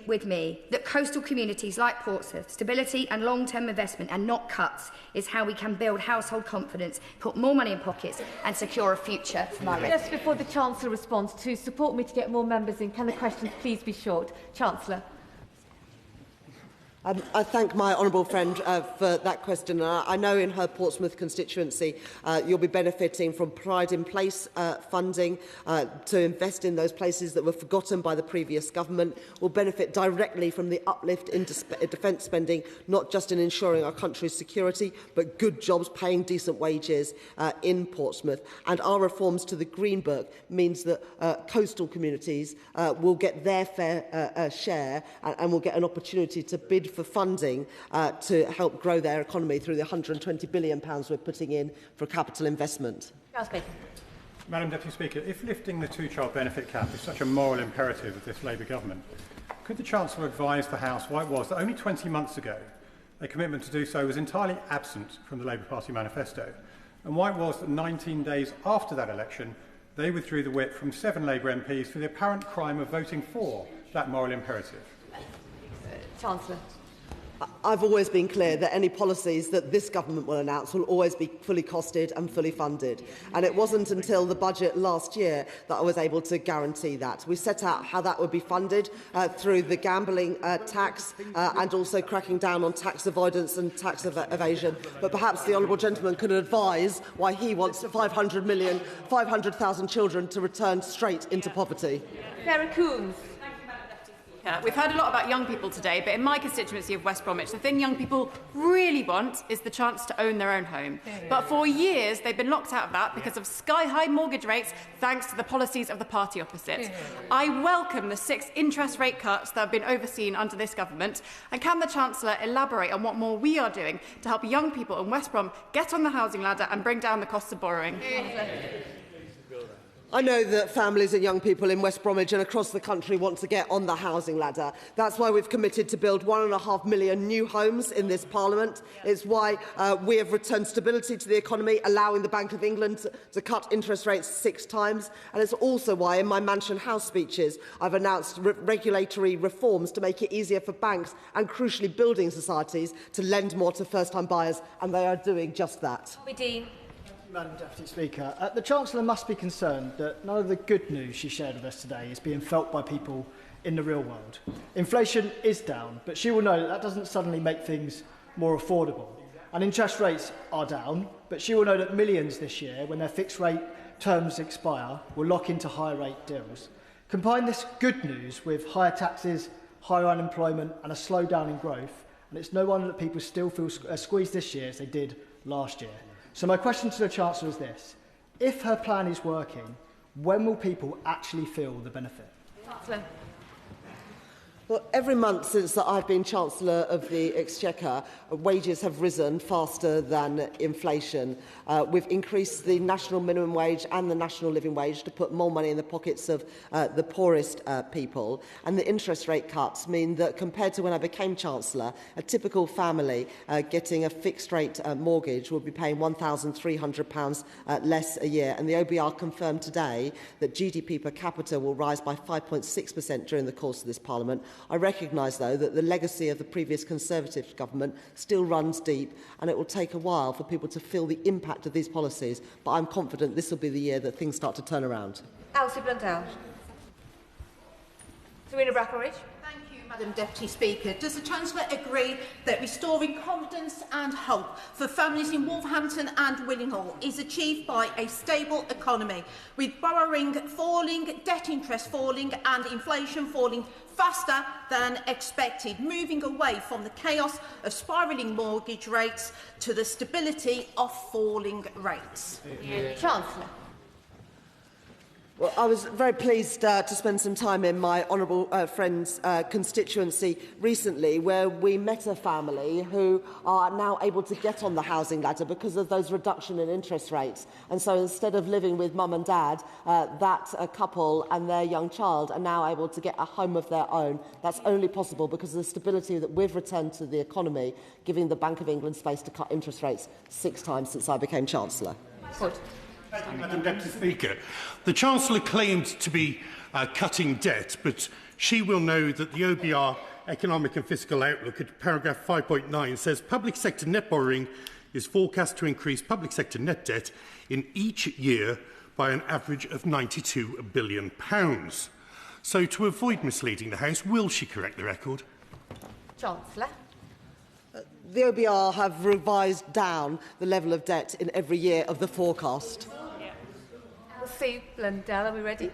with me that coastal communities like Portsmouth, stability and long-term investment and not cuts is how we can build household confidence, put more money in pockets and secure a future for my Just before the Chancellor responds, to support me to get more members in, can the questions please be short? Chancellor. I thank my honourable friend for that question. I know in her Portsmouth constituency you'll be benefiting from Pride in Place funding to invest in those places that were forgotten by the previous government. Will benefit directly from the uplift in defence spending, not just in ensuring our country's security, but good jobs, paying decent wages in Portsmouth. And our reforms to the Green Book means that coastal communities will get their fair share and will get an opportunity to bid for funding to help grow their economy through the £120 billion we're putting in for capital investment. Madam Deputy Speaker, if lifting the two-child benefit cap is such a moral imperative of this Labour government, could the Chancellor advise the House why it was that only 20 months ago a commitment to do so was entirely absent from the Labour Party manifesto, and why it was that 19 days after that election they withdrew the whip from 7 Labour MPs for the apparent crime of voting for that moral imperative? Chancellor. I've always been clear that any policies that this government will announce will always be fully costed and fully funded. And it wasn't until the budget last year that I was able to guarantee that. We set out how that would be funded through the gambling tax and also cracking down on tax avoidance and tax evasion. But perhaps the honourable gentleman could advise why he wants 500,000 children to return straight into poverty. Sarah Coombs. We've heard a lot about young people today, but in my constituency of West Bromwich, the thing young people really want is the chance to own their own home. But for years, they've been locked out of that because of sky-high mortgage rates, thanks to the policies of the party opposite. I welcome the 6 interest rate cuts that have been overseen under this government. And can the Chancellor elaborate on what more we are doing to help young people in West Brom get on the housing ladder and bring down the costs of borrowing? I know that families and young people in West Bromwich and across the country want to get on the housing ladder. That's why we've committed to build 1.5 million new homes in this Parliament. It's why we have returned stability to the economy, allowing the Bank of England to cut interest rates 6 times. And it's also why, in my Mansion House speeches, I've announced regulatory reforms to make it easier for banks and, crucially, building societies to lend more to first-time buyers, and they are doing just that. Madam Deputy Speaker, the Chancellor must be concerned that none of the good news she shared with us today is being felt by people in the real world. Inflation is down, but she will know that that doesn't suddenly make things more affordable. And interest rates are down, but she will know that millions this year, when their fixed rate terms expire, will lock into higher rate deals. Combine this good news with higher taxes, higher unemployment and a slowdown in growth, and it's no wonder that people still feel squeezed this year as they did last year. So my question to the Chancellor is this: if her plan is working, when will people actually feel the benefit? Chancellor. Well, every month since I've been Chancellor of the Exchequer, wages have risen faster than inflation. We've increased the national minimum wage and the national living wage to put more money in the pockets of the poorest people. And the interest rate cuts mean that, compared to when I became Chancellor, a typical family getting a fixed-rate mortgage will be paying £1,300 less a year. And the OBR confirmed today that GDP per capita will rise by 5.6% during the course of this Parliament. I recognise, though, that the legacy of the previous Conservative government still runs deep, and it will take a while for people to feel the impact of these policies, but I'm confident this will be the year that things start to turn around. Elsie Blundell. Serena Brackenridge. Madam Deputy Speaker, does the Chancellor agree that restoring confidence and hope for families in Wolverhampton and Willinghall is achieved by a stable economy, with borrowing falling, debt interest falling and inflation falling faster than expected, moving away from the chaos of spiralling mortgage rates to the stability of falling rates? Chancellor. Well, I was very pleased to spend some time in my honourable friend's constituency recently, where we met a family who are now able to get on the housing ladder because of those reduction in interest rates. And so instead of living with mum and dad, that couple and their young child are now able to get a home of their own. That's only possible because of the stability that we've returned to the economy, giving the Bank of England space to cut interest rates 6 times since I became Chancellor. Good. Thank you, Madam Deputy Speaker. The Chancellor claimed to be cutting debt, but she will know that the OBR Economic and Fiscal Outlook at paragraph 5.9 says public sector net borrowing is forecast to increase public sector net debt in each year by an average of £92 billion. So, to avoid misleading the House, will she correct the record? Chancellor. The OBR have revised down the level of debt in every year of the forecast. Elsie Blundell, are we ready?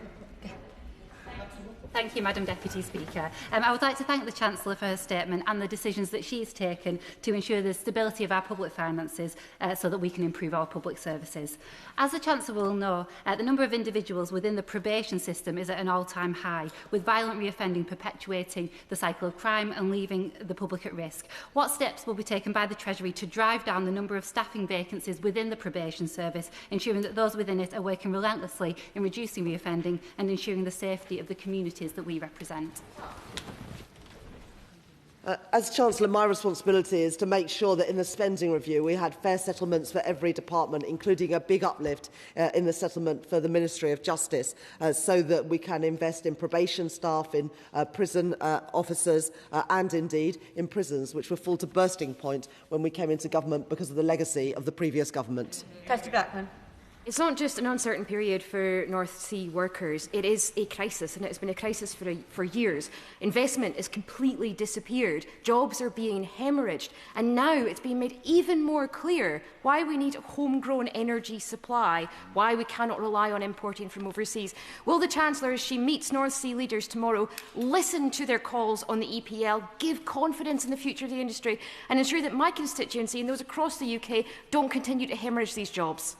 Thank you, Madam Deputy Speaker. I would like to thank the Chancellor for her statement and the decisions that she has taken to ensure the stability of our public finances so that we can improve our public services. As the Chancellor will know, the number of individuals within the probation system is at an all-time high, with violent reoffending perpetuating the cycle of crime and leaving the public at risk. What steps will be taken by the Treasury to drive down the number of staffing vacancies within the probation service, ensuring that those within it are working relentlessly in reducing reoffending and ensuring the safety of the communities that we represent? As Chancellor, my responsibility is to make sure that in the spending review we had fair settlements for every department, including a big uplift in the settlement for the Ministry of Justice, so that we can invest in probation staff, in prison officers and indeed in prisons, which were full to bursting point when we came into government because of the legacy of the previous government. Kirsty Blackman. It's not just an uncertain period for North Sea workers, it is a crisis, and it's been a crisis for years. Investment has completely disappeared, jobs are being hemorrhaged, and now it's being made even more clear why we need a homegrown energy supply, why we cannot rely on importing from overseas. Will the Chancellor, as she meets North Sea leaders tomorrow, listen to their calls on the EPL, give confidence in the future of the industry, and ensure that my constituency and those across the UK don't continue to hemorrhage these jobs?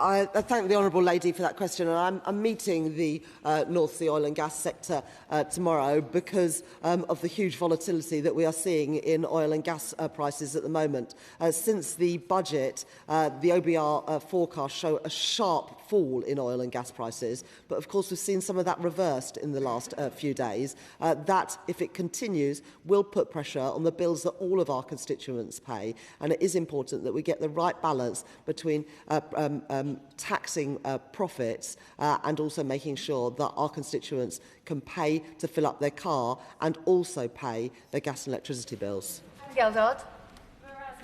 I thank the Honourable Lady for that question, and I'm meeting the North Sea oil and gas sector tomorrow because of the huge volatility that we are seeing in oil and gas prices at the moment. Since the budget, the OBR forecasts show a sharp fall in oil and gas prices, but of course we've seen some of that reversed in the last few days. That, if it continues, will put pressure on the bills that all of our constituents pay, and it is important that we get the right balance between taxing profits and also making sure that our constituents can pay to fill up their car and also pay their gas and electricity bills. Geldard.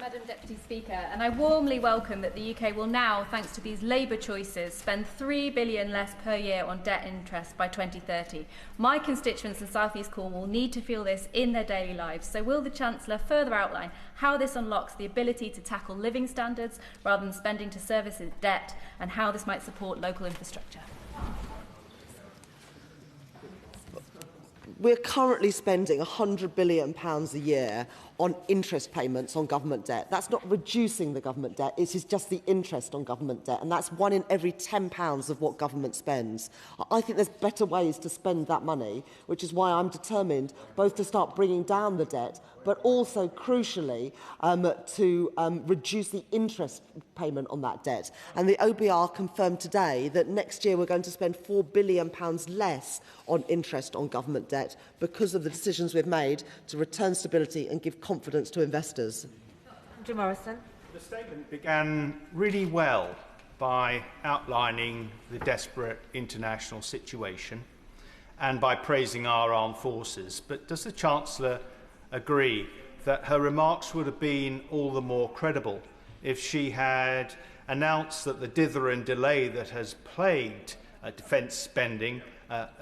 Madam Deputy Speaker, and I warmly welcome that the UK will now, thanks to these Labour choices, spend £3 billion less per year on debt interest by 2030. My constituents in South East Cornwall will need to feel this in their daily lives, so will the Chancellor further outline how this unlocks the ability to tackle living standards rather than spending to service debt, and how this might support local infrastructure? We're currently spending £100 billion a year on interest payments on government debt. That's not reducing the government debt, it is just the interest on government debt, and that's 1 in every £10 of what government spends. I think there's better ways to spend that money, which is why I'm determined both to start bringing down the debt, but also, crucially, to reduce the interest payment on that debt. And the OBR confirmed today that next year we're going to spend £4 billion less on interest on government debt because of the decisions we've made to return stability and give confidence to investors. Jim Morrison. The statement began really well by outlining the desperate international situation and by praising our armed forces. But does the Chancellor agree that her remarks would have been all the more credible if she had announced that the dither and delay that has plagued defence spending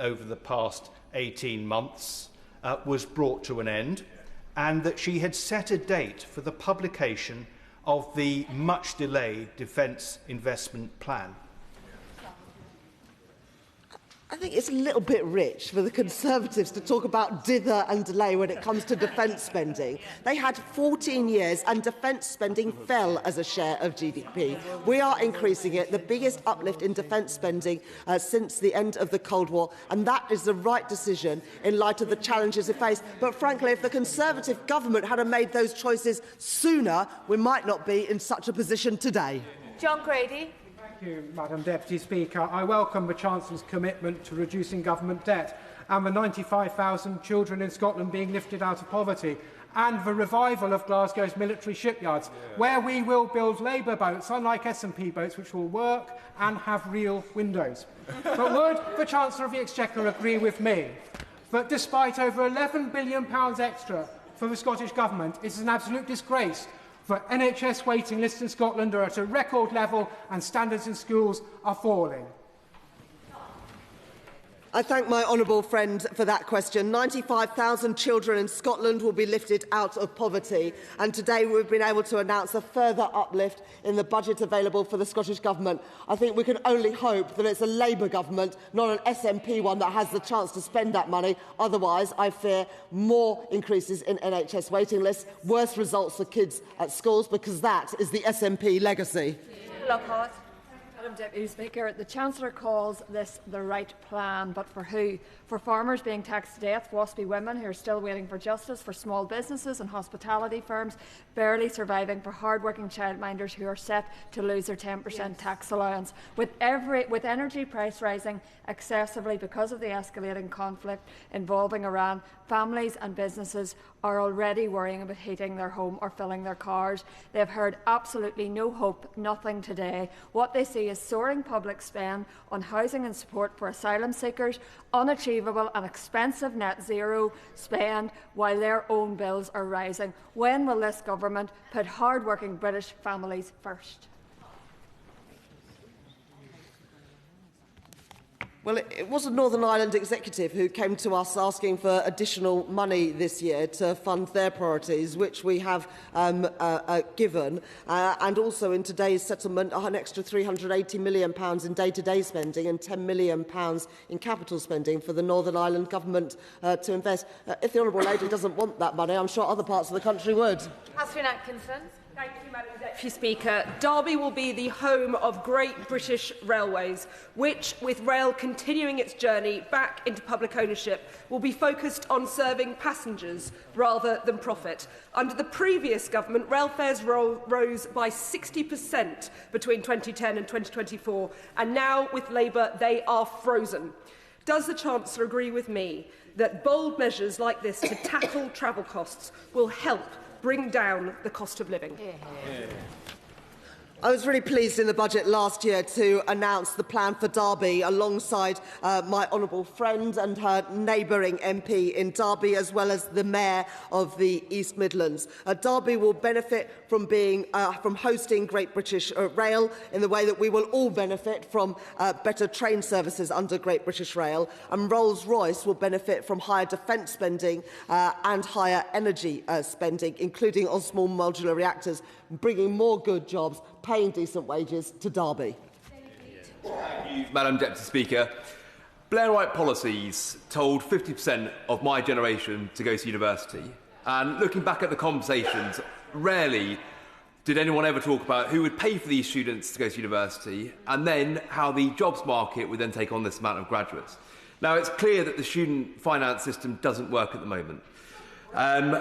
over the past 18 months was brought to an end, and that she had set a date for the publication of the much-delayed Defence Investment Plan? I think it's a little bit rich for the Conservatives to talk about dither and delay when it comes to defence spending. They had 14 years and defence spending fell as a share of GDP. We are increasing it, the biggest uplift in defence spending since the end of the Cold War, and that is the right decision in light of the challenges it faced. But frankly, if the Conservative government had made those choices sooner, we might not be in such a position today. John Grady. Thank you, Madam Deputy Speaker. I welcome the Chancellor's commitment to reducing government debt and the 95,000 children in Scotland being lifted out of poverty, and the revival of Glasgow's military shipyards, where we will build Labour boats, unlike S&P boats, which will work and have real windows. But would the Chancellor of the Exchequer agree with me that despite over £11 billion extra for the Scottish Government, it is an absolute disgrace that NHS waiting lists in Scotland are at a record level and standards in schools are falling? I thank my honourable friend for that question. 95,000 children in Scotland will be lifted out of poverty, and today we've been able to announce a further uplift in the budget available for the Scottish Government. I think we can only hope that it's a Labour government, not an SNP one, that has the chance to spend that money. Otherwise, I fear more increases in NHS waiting lists, worse results for kids at schools, because that is the SNP legacy. Lockhart. Madam Deputy Speaker, the Chancellor calls this the right plan, but for who? For farmers being taxed to death, waspy women who are still waiting for justice, for small businesses and hospitality firms barely surviving, for hard-working childminders who are set to lose their 10% tax allowance. With energy price rising excessively because of the escalating conflict involving Iran, families and businesses are already worrying about heating their home or filling their cars. They have heard absolutely no hope, nothing today. What they see is soaring public spend on housing and support for asylum seekers, unachievable and expensive net zero spend, while their own bills are rising. When will this government put hard-working British families first? Well, it was a Northern Ireland Executive who came to us asking for additional money this year to fund their priorities, which we have given, and also in today's settlement an extra £380 million in day-to-day spending and £10 million in capital spending for the Northern Ireland Government to invest. If the Honourable Lady doesn't want that money, I'm sure other parts of the country would. Catherine Atkinson. Thank you, Madam Deputy Speaker. Derby will be the home of Great British Railways, which, with rail continuing its journey back into public ownership, will be focused on serving passengers rather than profit. Under the previous government, rail fares rose by 60% between 2010 and 2024, and now, with Labour, they are frozen. Does the Chancellor agree with me that bold measures like this to tackle travel costs will help bring down the cost of living? I was really pleased in the budget last year to announce the plan for Derby alongside my honourable friend and her neighbouring MP in Derby, as well as the Mayor of the East Midlands. Derby will benefit from hosting Great British Rail in the way that we will all benefit from better train services under Great British Rail, and Rolls-Royce will benefit from higher defence spending and higher energy spending, including on small modular reactors, bringing more good jobs, paying decent wages to Derby. Thank you, Madam Deputy Speaker. Blairite policies told 50% of my generation to go to university. And looking back at the conversations, rarely did anyone ever talk about who would pay for these students to go to university, and then how the jobs market would then take on this amount of graduates. Now, it's clear that the student finance system doesn't work at the moment. And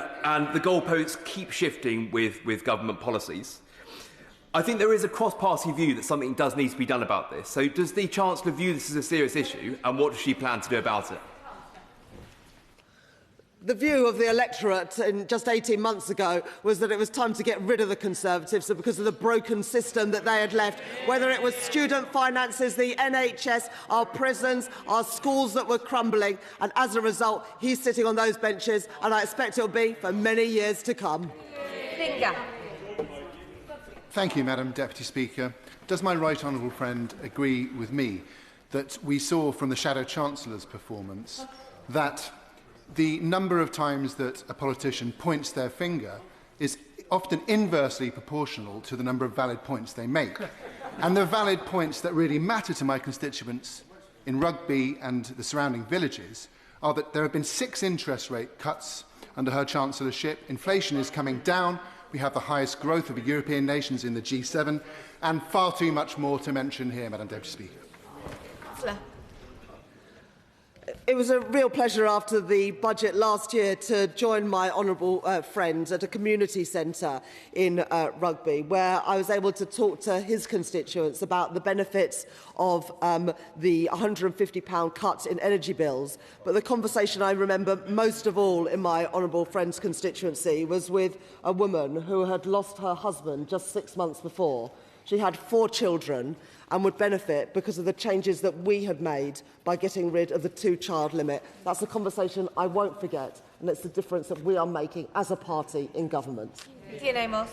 the goalposts keep shifting with government policies. I think there is a cross-party view that something does need to be done about this. So does the Chancellor view this as a serious issue, and what does she plan to do about it? The view of the electorate just 18 months ago was that it was time to get rid of the Conservatives because of the broken system that they had left, whether it was student finances, the NHS, our prisons, our schools that were crumbling, and as a result, he's sitting on those benches, and I expect it will be for many years to come. Finger. Thank you, Madam Deputy Speaker. Does my right honourable friend agree with me that we saw from the Shadow Chancellor's performance that the number of times that a politician points their finger is often inversely proportional to the number of valid points they make? And the valid points that really matter to my constituents in Rugby and the surrounding villages are that there have been 6 interest rate cuts under her chancellorship, inflation is coming down, we have the highest growth of European nations in the G7, and far too much more to mention here, Madam Deputy Speaker. It was a real pleasure after the budget last year to join my honourable friend at a community centre in Rugby, where I was able to talk to his constituents about the benefits of the £150 cut in energy bills. But the conversation I remember most of all in my honourable friend's constituency was with a woman who had lost her husband just 6 months before. She had 4 children and would benefit because of the changes that we had made by getting rid of the 2-child limit. That's a conversation I won't forget, and it's the difference that we are making as a party in government. Dinenage.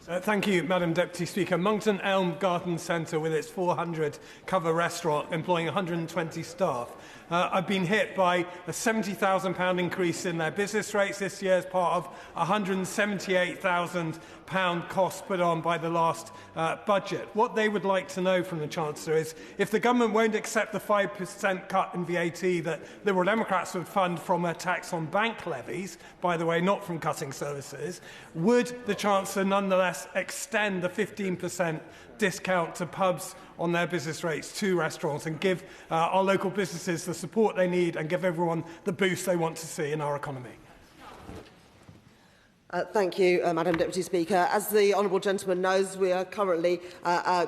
Thank you, Madam Deputy Speaker. Monkton Elm Garden Centre, with its 400-cover restaurant employing 120 staff, have been hit by a £70,000 increase in their business rates this year as part of a £178,000 cost put on by the last budget. What they would like to know from the Chancellor is if the government won't accept the 5% cut in VAT that Liberal Democrats would fund from a tax on bank levies, by the way, not from cutting services, would the Chancellor nonetheless extend the 15% discount to pubs on their business rates to restaurants and give our local businesses the support they need and give everyone the boost they want to see in our economy? Thank you, Madam Deputy Speaker. As the honourable gentleman knows, we are currently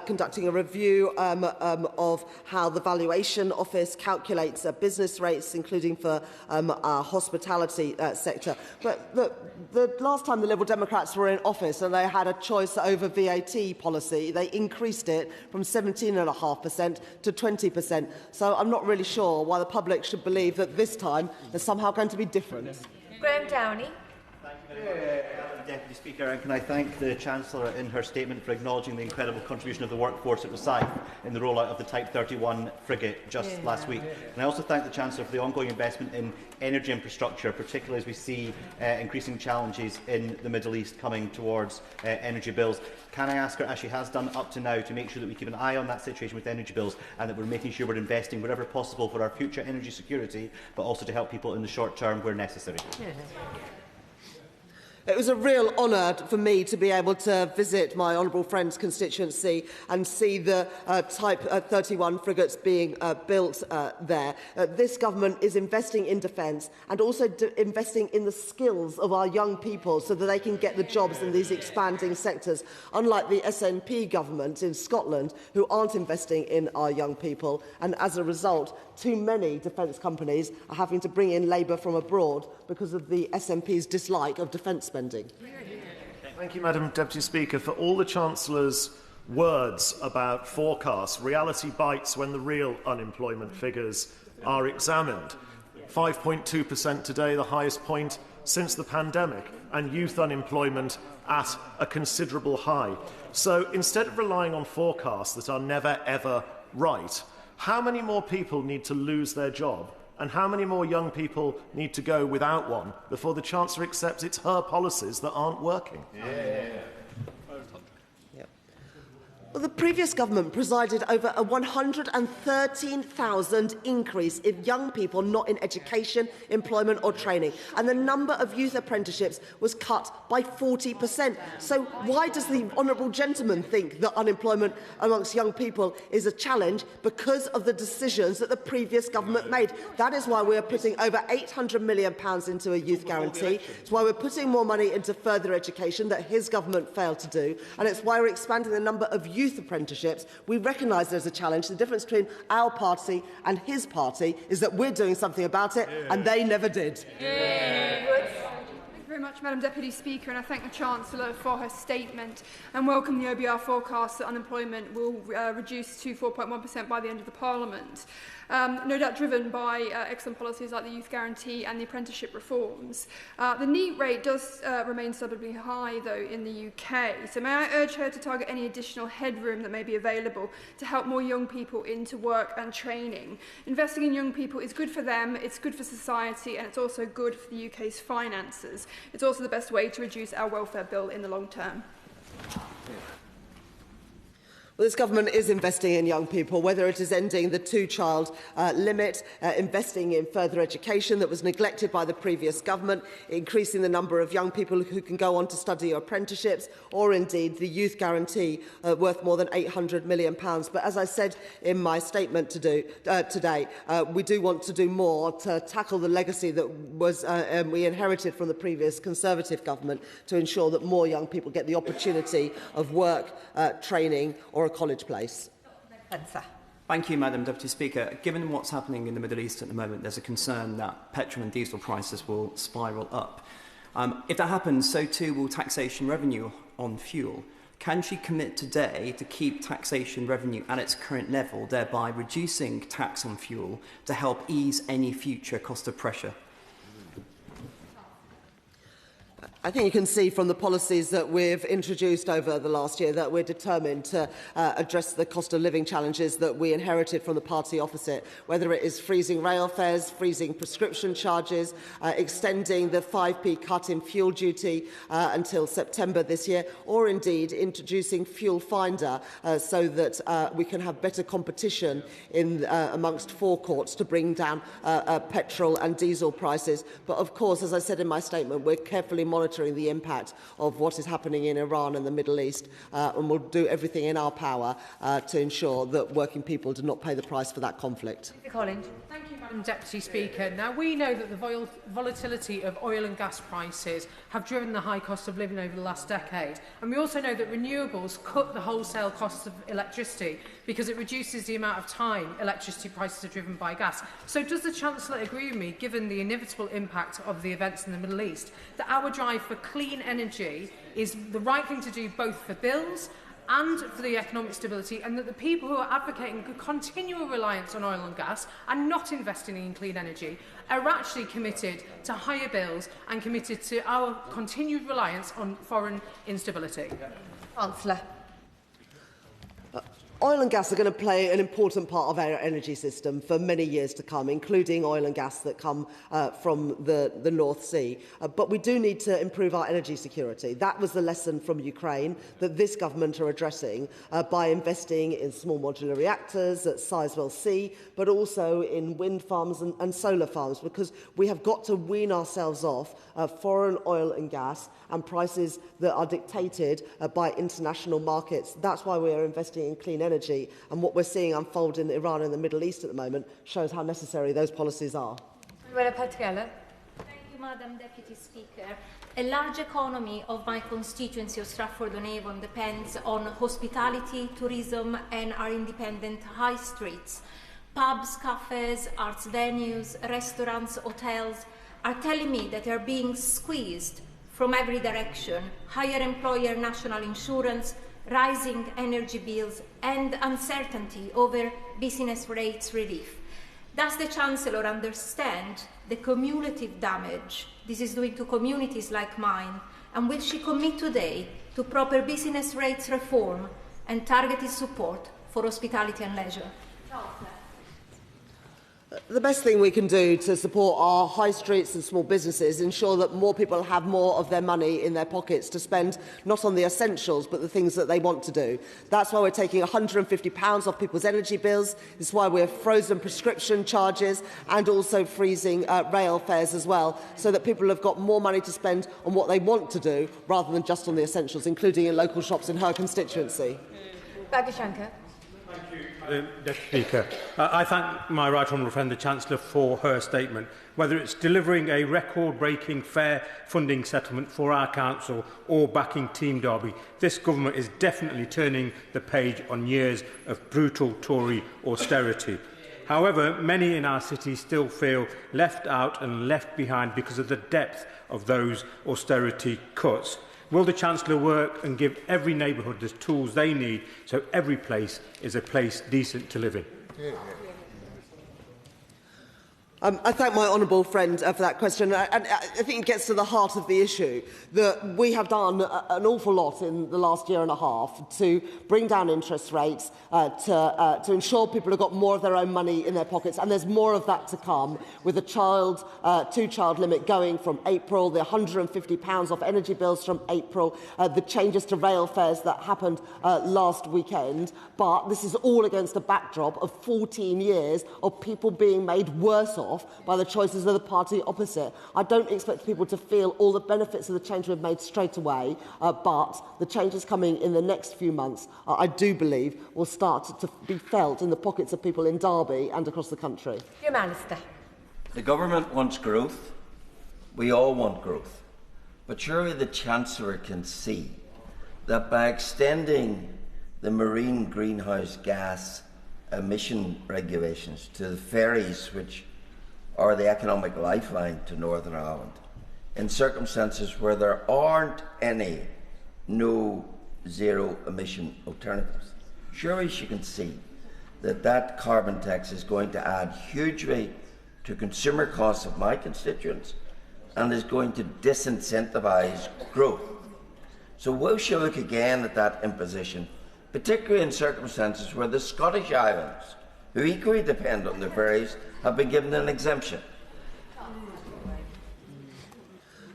conducting a review of how the Valuation Office calculates business rates, including for our hospitality sector. But the last time the Liberal Democrats were in office and they had a choice over VAT policy, they increased it from 17.5% to 20%. So I'm not really sure why the public should believe that this time there's somehow going to be different. Graham Downey. Deputy Speaker, and can I thank the Chancellor in her statement for acknowledging the incredible contribution of the workforce at Rosyth in the rollout of the Type 31 frigate just last week. And I also thank the Chancellor for the ongoing investment in energy infrastructure, particularly as we see increasing challenges in the Middle East coming towards energy bills. Can I ask her, as she has done up to now, to make sure that we keep an eye on that situation with energy bills and that we're making sure we're investing wherever possible for our future energy security, but also to help people in the short term where necessary? It was a real honour for me to be able to visit my honourable friend's constituency and see the Type 31 frigates being built there. This government is investing in defence and also investing in the skills of our young people so that they can get the jobs in these expanding sectors, unlike the SNP government in Scotland, who aren't investing in our young people. And as a result, too many defence companies are having to bring in labour from abroad because of the SNP's dislike of defence spending. Thank you, Madam Deputy Speaker. For all the Chancellor's words about forecasts, reality bites when the real unemployment figures are examined. 5.2% today, the highest point since the pandemic, and youth unemployment at a considerable high. So instead of relying on forecasts that are never, ever right, how many more people need to lose their job and how many more young people need to go without one before the Chancellor accepts it's her policies that aren't working? Well, the previous government presided over a 113,000 increase in young people not in education, employment or training, and the number of youth apprenticeships was cut by 40%. So why does the honourable gentleman think that unemployment amongst young people is a challenge? Because of the decisions that the previous government made. That is why we are putting over £800 million into a youth guarantee. It's why we're putting more money into further education that his government failed to do, and it's why we're expanding the number of youth apprenticeships. We recognise there's a challenge. The difference between our party and his party is that we're doing something about it, and they never did. Thank you very much, Madam Deputy Speaker, and I thank the Chancellor for her statement and welcome the OBR forecast that unemployment will reduce to 4.1% by the end of the Parliament. No doubt driven by excellent policies like the youth guarantee and the apprenticeship reforms. The NEET rate does remain stubbornly high, though, in the UK. So may I urge her to target any additional headroom that may be available to help more young people into work and training? Investing in young people is good for them, it's good for society, and it's also good for the UK's finances. It's also the best way to reduce our welfare bill in the long term. Well, this government is investing in young people, whether it is ending the two-child limit, investing in further education that was neglected by the previous government, increasing the number of young people who can go on to study apprenticeships, or indeed the youth guarantee worth more than £800 million. But as I said in my statement today, we do want to do more to tackle the legacy that was we inherited from the previous Conservative government to ensure that more young people get the opportunity of work, training or a college place. Thank you, Madam Deputy Speaker. Given what's happening in the Middle East at the moment, there's a concern that petrol and diesel prices will spiral up. If that happens, so too will taxation revenue on fuel. Can she commit today to keep taxation revenue at its current level, thereby reducing tax on fuel to help ease any future cost of pressure? I think you can see from the policies that we've introduced over the last year that we're determined to address the cost of living challenges that we inherited from the party opposite, whether it is freezing rail fares, freezing prescription charges, extending the 5p cut in fuel duty until September this year, or indeed introducing Fuel Finder so that we can have better competition in amongst forecourts to bring down petrol and diesel prices. But of course, as I said in my statement, we're carefully monitoring the impact of what is happening in Iran and the Middle East, and we'll do everything in our power to ensure that working people do not pay the price for that conflict. Thank you, Madam Deputy Speaker. Now, we know that the volatility of oil and gas prices have driven the high cost of living over the last decade. And we also know that renewables cut the wholesale costs of electricity because it reduces the amount of time electricity prices are driven by gas. So does the Chancellor agree with me, given the inevitable impact of the events in the Middle East, that our drive for clean energy is the right thing to do both for bills and for the economic stability, and that the people who are advocating a continual reliance on oil and gas and not investing in clean energy are actually committed to higher bills and committed to our continued reliance on foreign instability? Chancellor. Oil and gas are going to play an important part of our energy system for many years to come, including oil and gas that come from the North Sea. But we do need to improve our energy security. That was the lesson from Ukraine that this government are addressing by investing in small modular reactors at Sizewell C, but also in wind farms and solar farms, because we have got to wean ourselves off foreign oil and gas and prices that are dictated by international markets. That's why we are investing in clean energy, and what we're seeing unfold in Iran and the Middle East at the moment shows how necessary those policies are. Thank you, Madam Deputy Speaker. A large economy of my constituency of Stratford-on-Avon depends on hospitality, tourism and our independent high streets. Pubs, cafes, arts venues, restaurants, hotels are telling me that they are being squeezed from every direction: higher employer national insurance, rising energy bills and uncertainty over business rates relief. Does the Chancellor understand the cumulative damage this is doing to communities like mine, and will she commit today to proper business rates reform and targeted support for hospitality and leisure? The best thing we can do to support our high streets and small businesses is ensure that more people have more of their money in their pockets to spend not on the essentials but the things that they want to do. That's why we're taking £150 off people's energy bills. This is why we're frozen prescription charges and also freezing rail fares as well, so that people have got more money to spend on what they want to do rather than just on the essentials, including in local shops in her constituency. Deputy Speaker, I thank my right honourable friend the Chancellor for her statement. Whether it's delivering a record-breaking fair funding settlement for our council or backing Team Derby, this government is definitely turning the page on years of brutal Tory austerity. However, many in our city still feel left out and left behind because of the depth of those austerity cuts. Will the Chancellor work and give every neighbourhood the tools they need so every place is a place decent to live in? I thank my honourable friend for that question. And I think it gets to the heart of the issue that we have done an awful lot in the last year and a half to bring down interest rates, to ensure people have got more of their own money in their pockets. And there's more of that to come, with a two-child limit going from April, the £150 off energy bills from April, the changes to rail fares that happened last weekend. But this is all against a backdrop of 14 years of people being made worse off by the choices of the party opposite. I don't expect people to feel all the benefits of the change we've made straight away, but the changes coming in the next few months, I do believe, will start to be felt in the pockets of people in Derby and across the country. The government wants growth. We all want growth. But surely the Chancellor can see that by extending the marine greenhouse gas emission regulations to the ferries, which are the economic lifeline to Northern Ireland, in circumstances where there aren't any zero emission alternatives, surely she can see that that carbon tax is going to add hugely to consumer costs of my constituents and is going to disincentivise growth. So will she look again at that imposition, particularly in circumstances where the Scottish Islands, who equally depend on the ferries, have been given an exemption?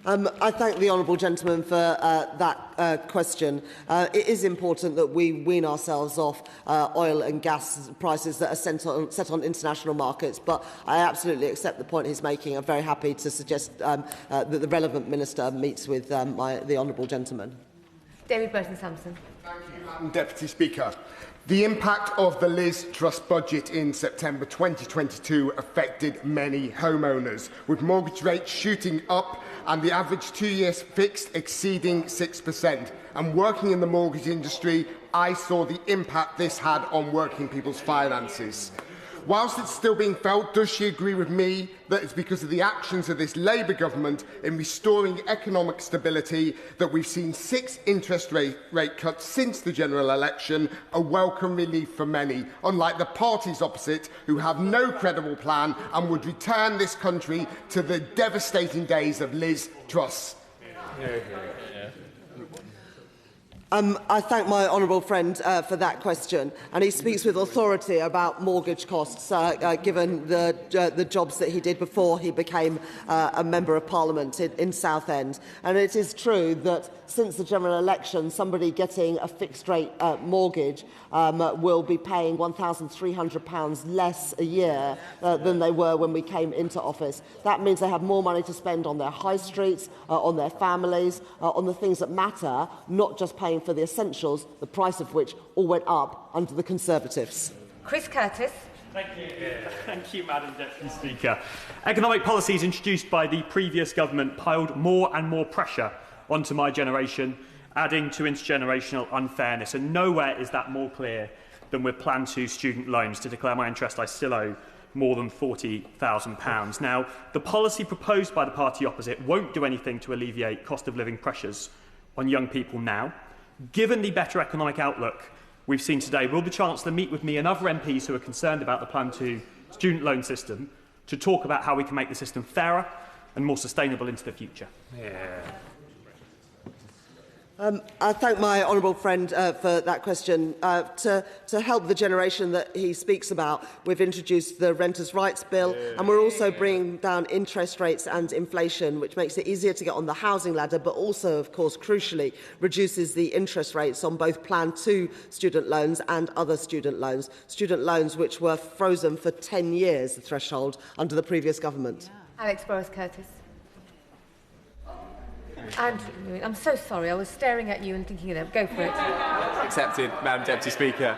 I thank the honourable gentleman for that question. It is important that we wean ourselves off oil and gas prices that are set on international markets, but I absolutely accept the point he's making. I'm very happy to suggest that the relevant minister meets with the honourable gentleman. David Burton-Sampson. Thank you, Madam Deputy Speaker. The impact of the Liz Truss budget in September 2022 affected many homeowners, with mortgage rates shooting up and the average 2-year fixed exceeding 6%. And working in the mortgage industry, I saw the impact this had on working people's finances. Whilst it's still being felt, does she agree with me that it's because of the actions of this Labour government in restoring economic stability that we've seen 6 interest rate cuts since the general election, a welcome relief for many, unlike the parties opposite who have no credible plan and would return this country to the devastating days of Liz Truss? I thank my honourable friend for that question, and he speaks with authority about mortgage costs, given the jobs that he did before he became a Member of Parliament in Southend. And it is true that since the general election, somebody getting a fixed-rate mortgage will be paying £1,300 less a year than they were when we came into office. That means they have more money to spend on their high streets, on their families, on the things that matter, not just paying for the essentials, the price of which all went up under the Conservatives. Chris Curtis. Thank you, Madam Deputy Speaker. Economic policies introduced by the previous government piled more and more pressure onto my generation, adding to intergenerational unfairness. And nowhere is that more clear than with Plan 2 student loans. To declare my interest, I still owe more than £40,000. Now, the policy proposed by the party opposite won't do anything to alleviate cost of living pressures on young people now. Given the better economic outlook we've seen today, will the Chancellor meet with me and other MPs who are concerned about the Plan 2 student loan system to talk about how we can make the system fairer and more sustainable into the future? I thank my honourable friend for that question. To help the generation that he speaks about, we've introduced the Renters' Rights Bill, and we're also bringing down interest rates and inflation, which makes it easier to get on the housing ladder, but also, of course, crucially, reduces the interest rates on both Plan 2 student loans and other student loans which were frozen for 10 years, the threshold, under the previous government. Alex Burrows-Curtis. Andrew, I'm so sorry. I was staring at you and thinking of them. Go for it. Accepted, Madam Deputy Speaker.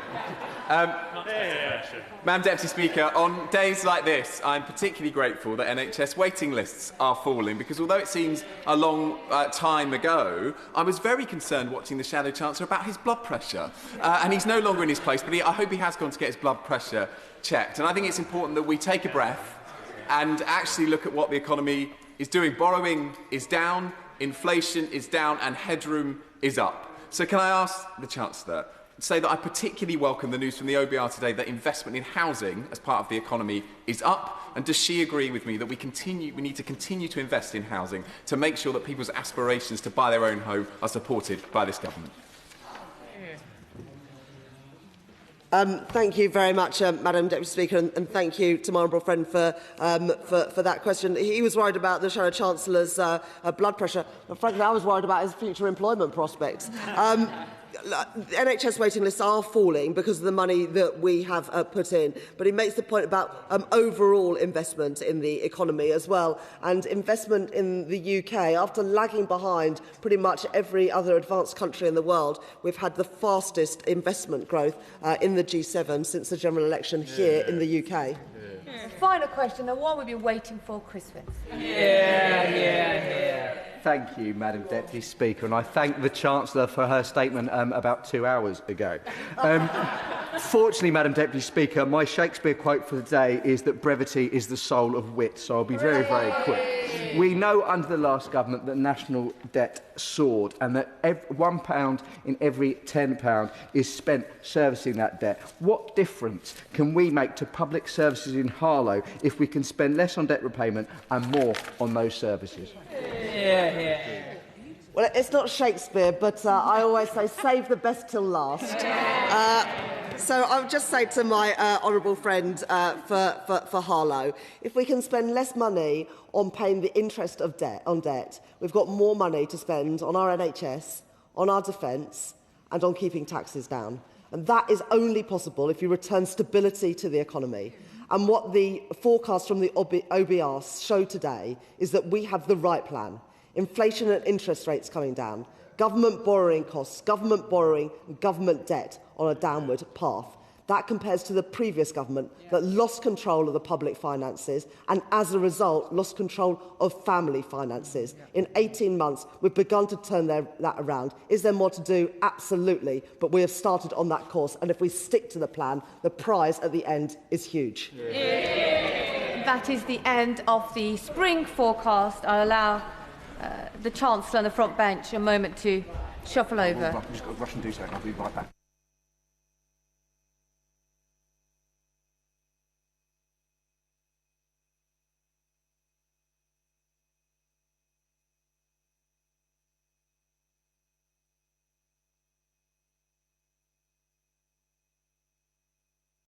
Madam Deputy Speaker, on days like this, I'm particularly grateful that NHS waiting lists are falling, because although it seems a long time ago, I was very concerned watching the Shadow Chancellor about his blood pressure. And he's no longer in his place, but I hope he has gone to get his blood pressure checked. And I think it's important that we take a breath and actually look at what the economy is doing. Borrowing is down, inflation is down, and headroom is up. So can I ask the Chancellor to say that I particularly welcome the news from the OBR today that investment in housing as part of the economy is up? And does she agree with me that we need to continue to invest in housing to make sure that people's aspirations to buy their own home are supported by this government? Thank you very much, Madam Deputy Speaker, and thank you to my honourable friend for that question. He was worried about the Shadow Chancellor's blood pressure. Frankly, I was worried about his future employment prospects. NHS waiting lists are falling because of the money that we have put in, but he makes the point about overall investment in the economy as well. And investment in the UK, after lagging behind pretty much every other advanced country in the world, we've had the fastest investment growth in the G7 since the general election here in the UK. Final question, and what we've been waiting for, Chris Wins. Thank you, Madam Deputy Speaker, and I thank the Chancellor for her statement about 2 hours ago. Fortunately, Madam Deputy Speaker, my Shakespeare quote for the day is that brevity is the soul of wit, so I'll be very, very quick. We know under the last government that national debt soared and that £1 in every £10 is spent servicing that debt. What difference can we make to public services in Harlow if we can spend less on debt repayment and more on those services? Well, it's not Shakespeare, but I always say save the best till last. So I would just say to my honourable friend for Harlow, if we can spend less money on paying the interest of debt, we've got more money to spend on our NHS, on our defence and on keeping taxes down. And that is only possible if you return stability to the economy. And what the forecast from the OBR show today is that we have the right plan. Inflation and interest rates coming down, government borrowing costs, government borrowing and government debt on a downward path. That compares to the previous government that lost control of the public finances and, as a result, lost control of family finances. In 18 months, we've begun to turn that around. Is there more to do? Absolutely. But we have started on that course. And if we stick to the plan, the prize at the end is huge. That is the end of the spring forecast. I'll allow the Chancellor on the front bench a moment to shuffle over. I've just got to rush and do so. I'll be right back.